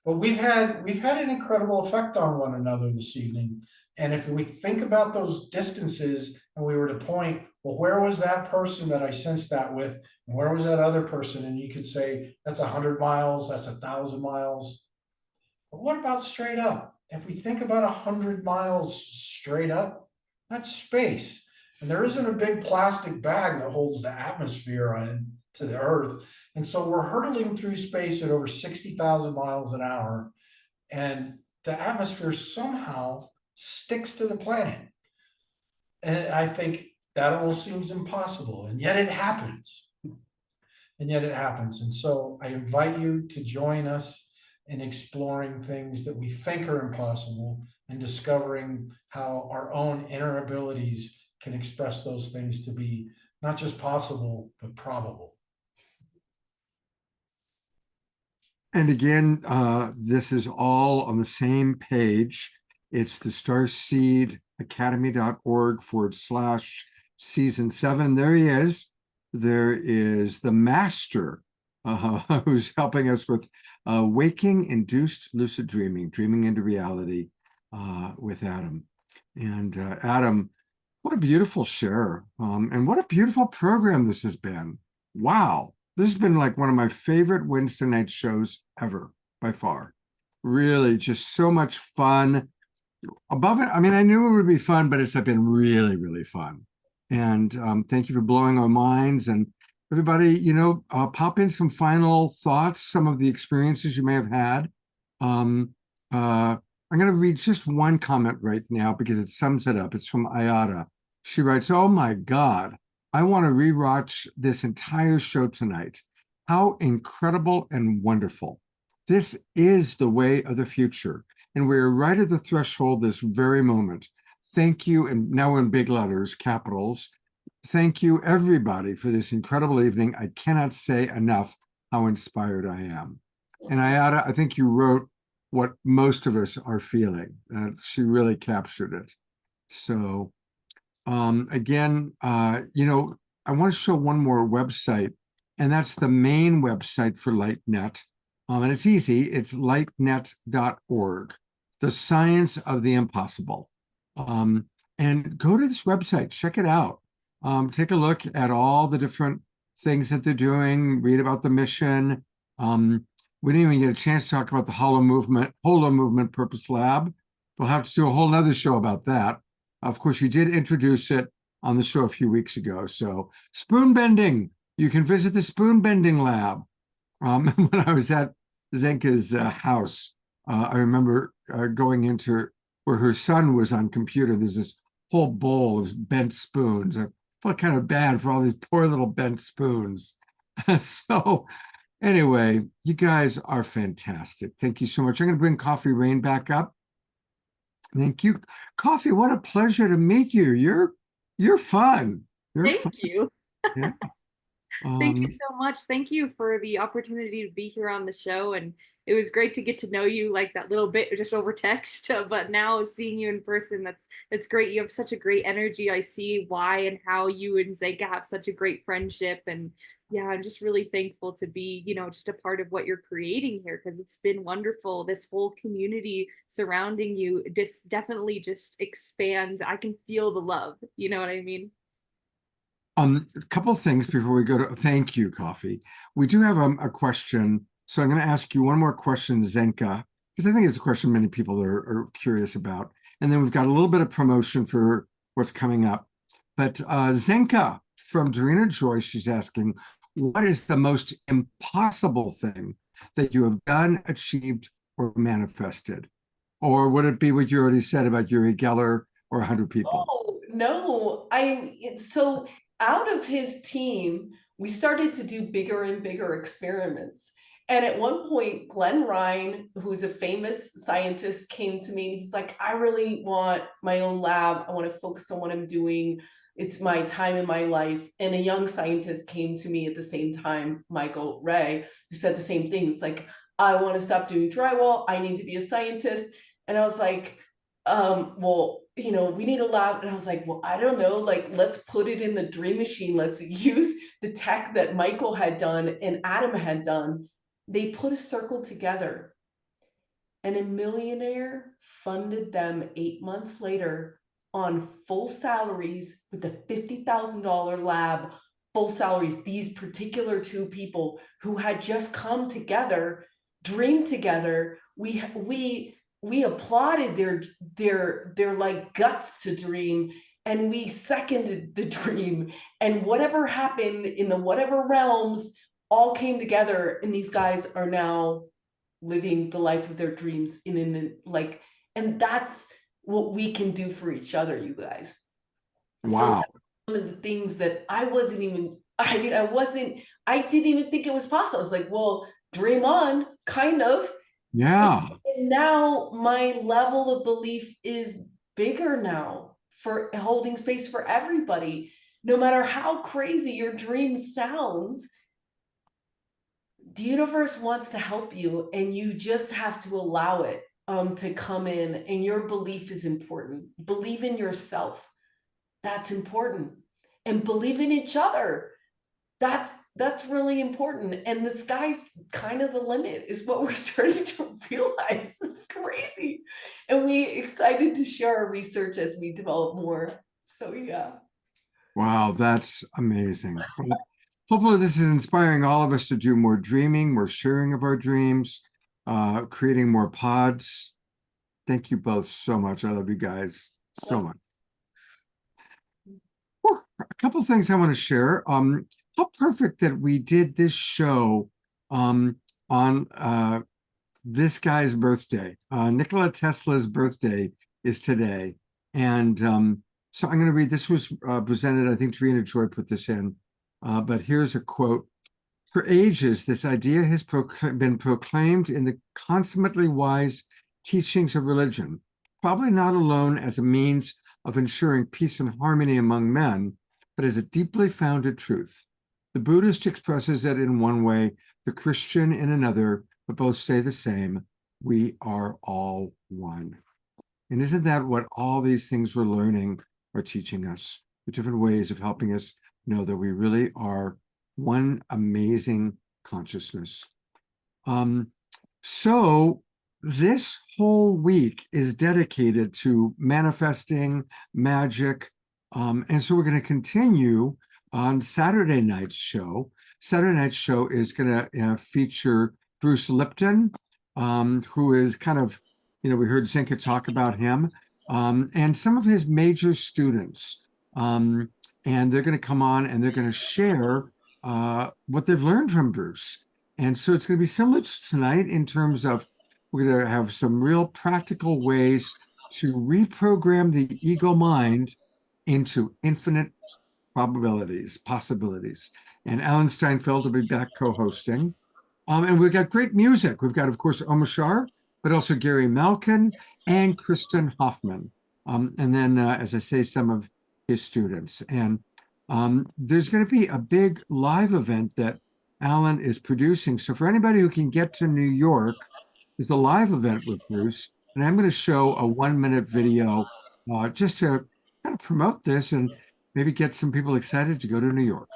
But we've had an incredible effect on one another this evening. And if we think about those distances and we were to point, well, where was that person that I sensed that with? And where was that other person? And you could say, that's 100 miles, that's 1,000 miles. But what about straight up? If we think about 100 miles straight up, that's space. And there isn't a big plastic bag that holds the atmosphere to the Earth. And so we're hurtling through space at over 60,000 miles an hour, and the atmosphere somehow sticks to the planet. And I think that almost seems impossible, and yet it happens. And yet it happens. And so I invite you to join us in exploring things that we think are impossible and discovering how our own inner abilities can express those things to be not just possible, but probable. And again, this is all on the same page. It's the starseedacademy.org/season 7. There he is. There is the master who's helping us with waking induced lucid dreaming, dreaming into reality with Adam. And Adam, what a beautiful share. And what a beautiful program this has been. Wow. This has been like one of my favorite Wednesday night shows ever, by far. Really, just so much fun. Above it, I mean, I knew it would be fun, but it's been really, really fun. And thank you for blowing our minds. And everybody, pop in some final thoughts, some of the experiences you may have had. I'm going to read just one comment right now because it sums it up. It's from Ayada. She writes, "Oh my God, I want to rewatch this entire show tonight. How incredible and wonderful. This is the way of the future. And we're right at the threshold this very moment. Thank you." And now in big letters, capitals. "Thank you, everybody, for this incredible evening. I cannot say enough how inspired I am." And Ayada, I think you wrote what most of us are feeling. She really captured it. So again, I want to show one more website, and that's the main website for LightNet. And it's easy. It's lightnet.org, the science of the impossible. And go to this website, check it out. Take a look at all the different things that they're doing, read about the mission. We didn't even get a chance to talk about the Holo Movement Purpose Lab. We'll have to do a whole nother show about that. Of course, you did introduce it on the show a few weeks ago. So spoon bending, you can visit the spoon bending lab. When I was at Zenka's house, I remember going into where her son was on computer. There's this whole bowl of bent spoons. I felt kind of bad for all these poor little bent spoons. So anyway, you guys are fantastic. Thank you so much. I'm going to bring Coffee Rain back up. Thank you. Coffee, what a pleasure to meet you. You're fun. Thank you. Yeah. Thank you so much. Thank you for the opportunity to be here on the show. And it was great to get to know you like that little bit just over text. But now seeing you in person, that's great. You have such a great energy. I see why and how you and Zenka have such a great friendship. And yeah, I'm just really thankful to be, just a part of what you're creating here, because it's been wonderful. This whole community surrounding you, this definitely just expands. I can feel the love. You know what I mean? A couple of things before we go to thank you, Coffee. We do have a question. So I'm going to ask you one more question, Zenka, because I think it's a question many people are curious about. And then we've got a little bit of promotion for what's coming up. But Zenka from Dorina Joy, she's asking, what is the most impossible thing that you have done, achieved, or manifested? Or would it be what you already said about Uri Geller or 100 people? Oh, no. So out of his team, we started to do bigger and bigger experiments. And at one point, Glenn Ryan, who's a famous scientist, came to me and he's like, I really want my own lab. I want to focus on what I'm doing. It's my time in my life. And a young scientist came to me at the same time, Michael Ray, who said the same things, like, I want to stop doing drywall. I need to be a scientist. And I was like, well, we need a lab. And I was like, well, I don't know, like, let's put it in the dream machine. Let's use the tech that Michael had done and Adam had done. They put a circle together, and a millionaire funded them 8 months later on full salaries with a $50,000 lab, full salaries. These particular two people who had just come together, dreamed together. We applauded their like guts to dream, and we seconded the dream, and whatever happened in the whatever realms all came together, and these guys are now living the life of their dreams and that's what we can do for each other, you guys. Wow. So one of the things that I didn't even think it was possible. I was like, well, dream on, kind of. Yeah. And now my level of belief is bigger now for holding space for everybody. No matter how crazy your dream sounds, the universe wants to help you, and you just have to allow it to come in, and your belief is important. Believe in yourself. That's important. And believe in each other. That's really important. And the sky's kind of the limit is what we're starting to realize. It's crazy. And we excited to share our research as we develop more. So yeah. Wow, that's amazing. Well, hopefully this is inspiring all of us to do more dreaming, more sharing of our dreams, creating more pods. Thank you both so much. I love you guys so much. Whew, a couple of things I want to share. How perfect that we did this show on this guy's birthday. Nikola Tesla's birthday is today. And so I'm going to read, this was presented, I think Tarina Joy put this in, but here's a quote. For ages, this idea has been proclaimed in the consummately wise teachings of religion, probably not alone as a means of ensuring peace and harmony among men, but as a deeply founded truth. The Buddhist expresses it in one way, the Christian in another, but both say the same. We are all one. And isn't that what all these things we're learning are teaching us? The different ways of helping us know that we really are one amazing consciousness. So this whole week is dedicated to manifesting magic. And so we're going to continue on Saturday night's show. Saturday night's show is going to feature Bruce Lipton, who is kind of, we heard Zenka talk about him, and some of his major students. And they're going to come on and they're going to share what they've learned from Bruce. And so it's going to be similar to tonight in terms of we're going to have some real practical ways to reprogram the ego mind into infinite possibilities. And Alan Steinfeld will be back co-hosting. And we've got great music. We've got, of course, Omashar, but also Gary Malkin and Kristen Hoffman. And then, as I say, some of his students. And there's going to be a big live event that Alan is producing. So for anybody who can get to New York, there's a live event with Bruce. And I'm going to show a 1-minute video just to kind of promote this and maybe get some people excited to go to New York.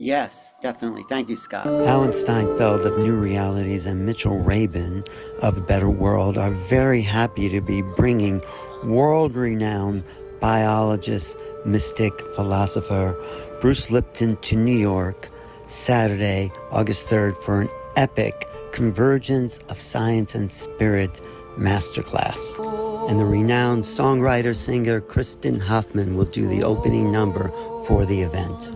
Yes, definitely. Thank you, Scott. Alan Steinfeld of New Realities and Mitchell Rabin of Better World are very happy to be bringing world-renowned biologist, mystic, philosopher Bruce Lipton to New York Saturday, August 3rd for an epic Convergence of Science and Spirit masterclass. And the renowned songwriter, singer Kristen Hoffman will do the opening number for the event.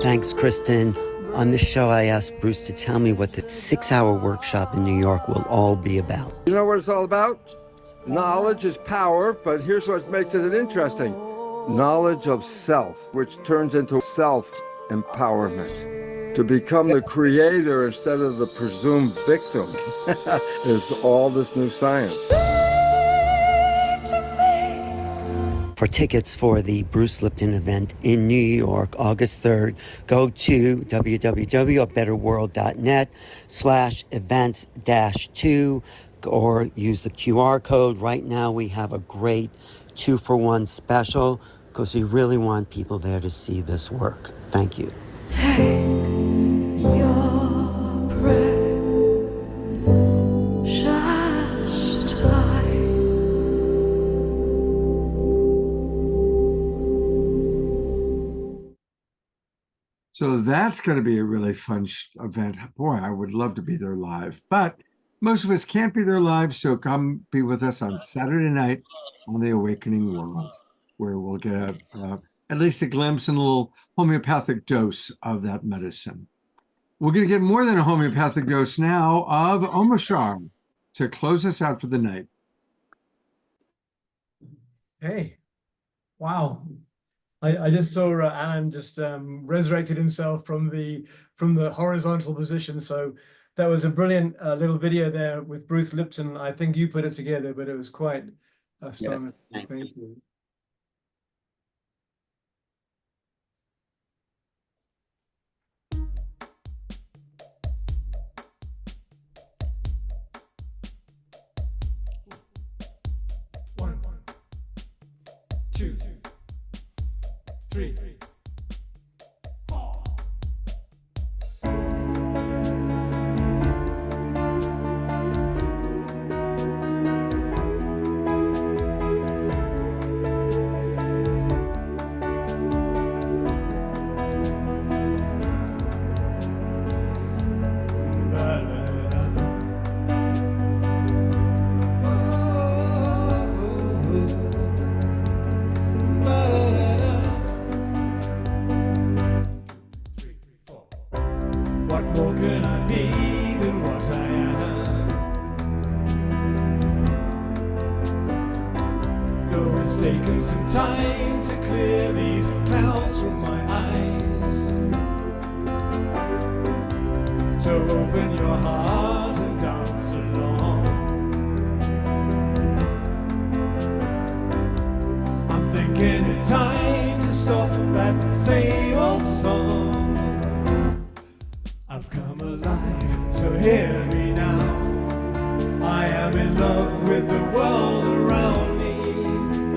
Thanks, Kristen. On this show, I asked Bruce to tell me what the 6-hour workshop in New York will all be about. You know what it's all about? Knowledge is power, but here's what makes it interesting. Knowledge of self, which turns into self-empowerment. To become the creator instead of the presumed victim is all this new science. For tickets for the Bruce Lipton event in New York, August 3rd, go to www.betterworld.net/events-2 or use the QR code. Right now we have a great 2-for-1 special because we really want people there to see this work. Thank you. So that's going to be a really fun event. Boy, I would love to be there live. But Most of us can't be there live, so come be with us on Saturday night on The Awakening World, where we'll get at least a glimpse and a little homeopathic dose of that medicine. We're going to get more than a homeopathic dose now of Omashar to close us out for the night. Hey, wow. I just saw Alan just resurrected himself from the horizontal position. So that was a brilliant little video there with Bruce Lipton. I think you put it together, but it was quite astonishing. Yeah, thanks. Thank you. One, two, three, four. What more can I be than what I am? Though it's taken some time to clear these clouds from my eyes. So open your heart and dance along. I'm thinking it's time to stop that same old song. I've come alive, so hear me now. I am in love with the world around me,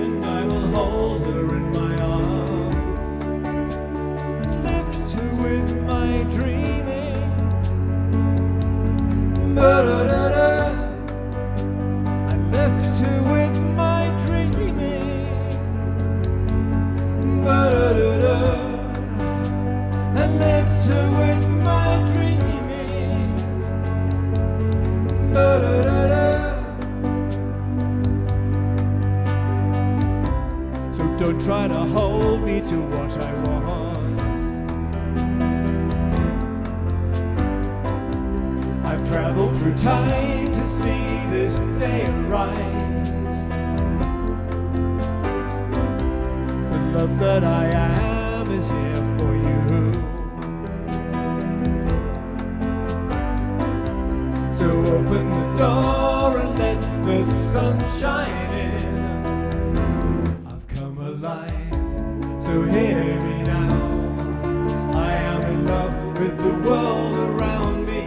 and I will hold her in my arms. Lift her with my dreaming. Ba-da-da-da. I left her with my dreaming. Ba-da-da-da. I left her with my dreaming. Da-da-da-da. So don't try to hold me to what I was. I've traveled through time to see this day arise. The love that I am is here for you. So open the door and let the sun shine in. I've come alive, so hear me now. I am in love with the world around me,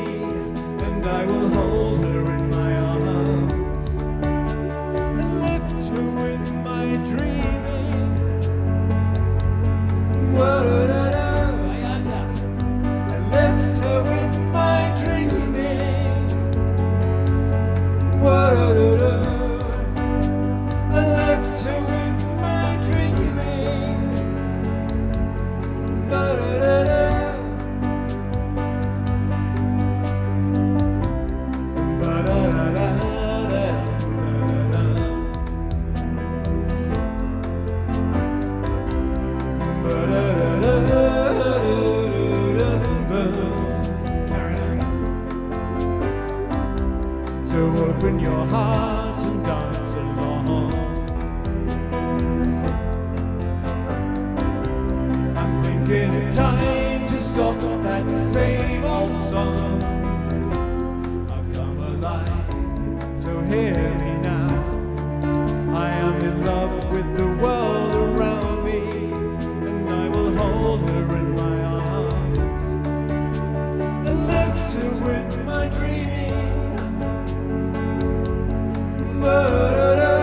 and I will hold her in my arms and lift her with my dreaming. Wa-da-da-da. I left her with my dreaming. Wa-da-da-da. I left her with my dreaming. Ba-da-da-da. So open your heart and dance along. I'm thinking it's time to stop that same old song. I've come alive, so hear me now. I am in love with the world around me, and I will hold her in my arms and lift her with my dreaming. Ba-da-da.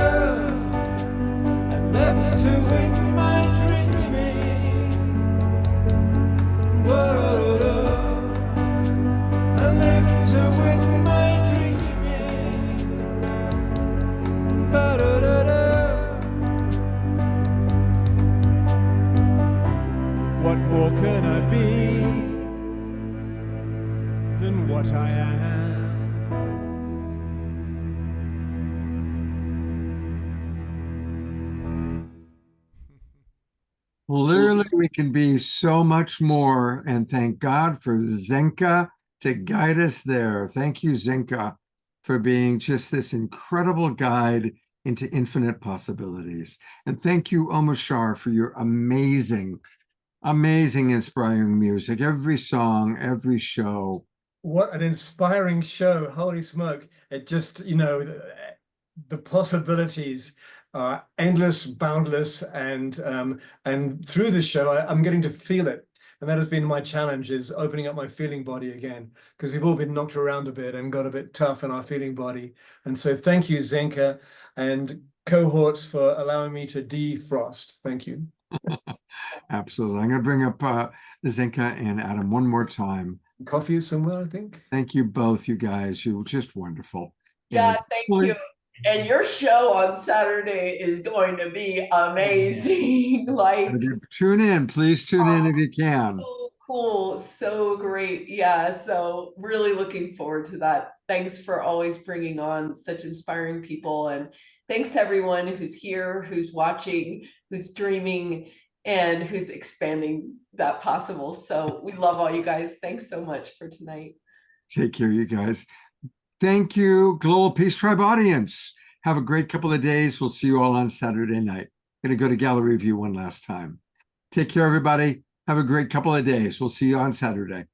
I left her with my dreaming. Ba-da-da. Clearly, we can be so much more, and thank God for Zenka to guide us there. Thank you, Zenka, for being just this incredible guide into infinite possibilities. And thank you, Omashar, for your amazing, inspiring music. Every song, every show. What an inspiring show. Holy smoke. It just, the possibilities are endless, boundless, and through the show, I'm getting to feel it. And that has been my challenge, is opening up my feeling body again, because we've all been knocked around a bit and got a bit tough in our feeling body. And so thank you, Zenka and cohorts, for allowing me to defrost. Thank you. Absolutely. I'm going to bring up Zenka and Adam one more time. Coffee is somewhere, I think. Thank you both, you guys. You were just wonderful. Yeah, And thank you. And your show on Saturday is going to be amazing. Like, tune in, please tune in if you can. so cool, so great. Yeah, so really looking forward to that. Thanks for always bringing on such inspiring people, and thanks to everyone who's here, who's watching, who's dreaming, and who's expanding that possible. So we love all you guys. Thanks so much for tonight. Take care, you guys. Thank you, Global Peace Tribe audience. Have a great couple of days. We'll see you all on Saturday night. Going to go to gallery view one last time. Take care, everybody. Have a great couple of days. We'll see you on Saturday.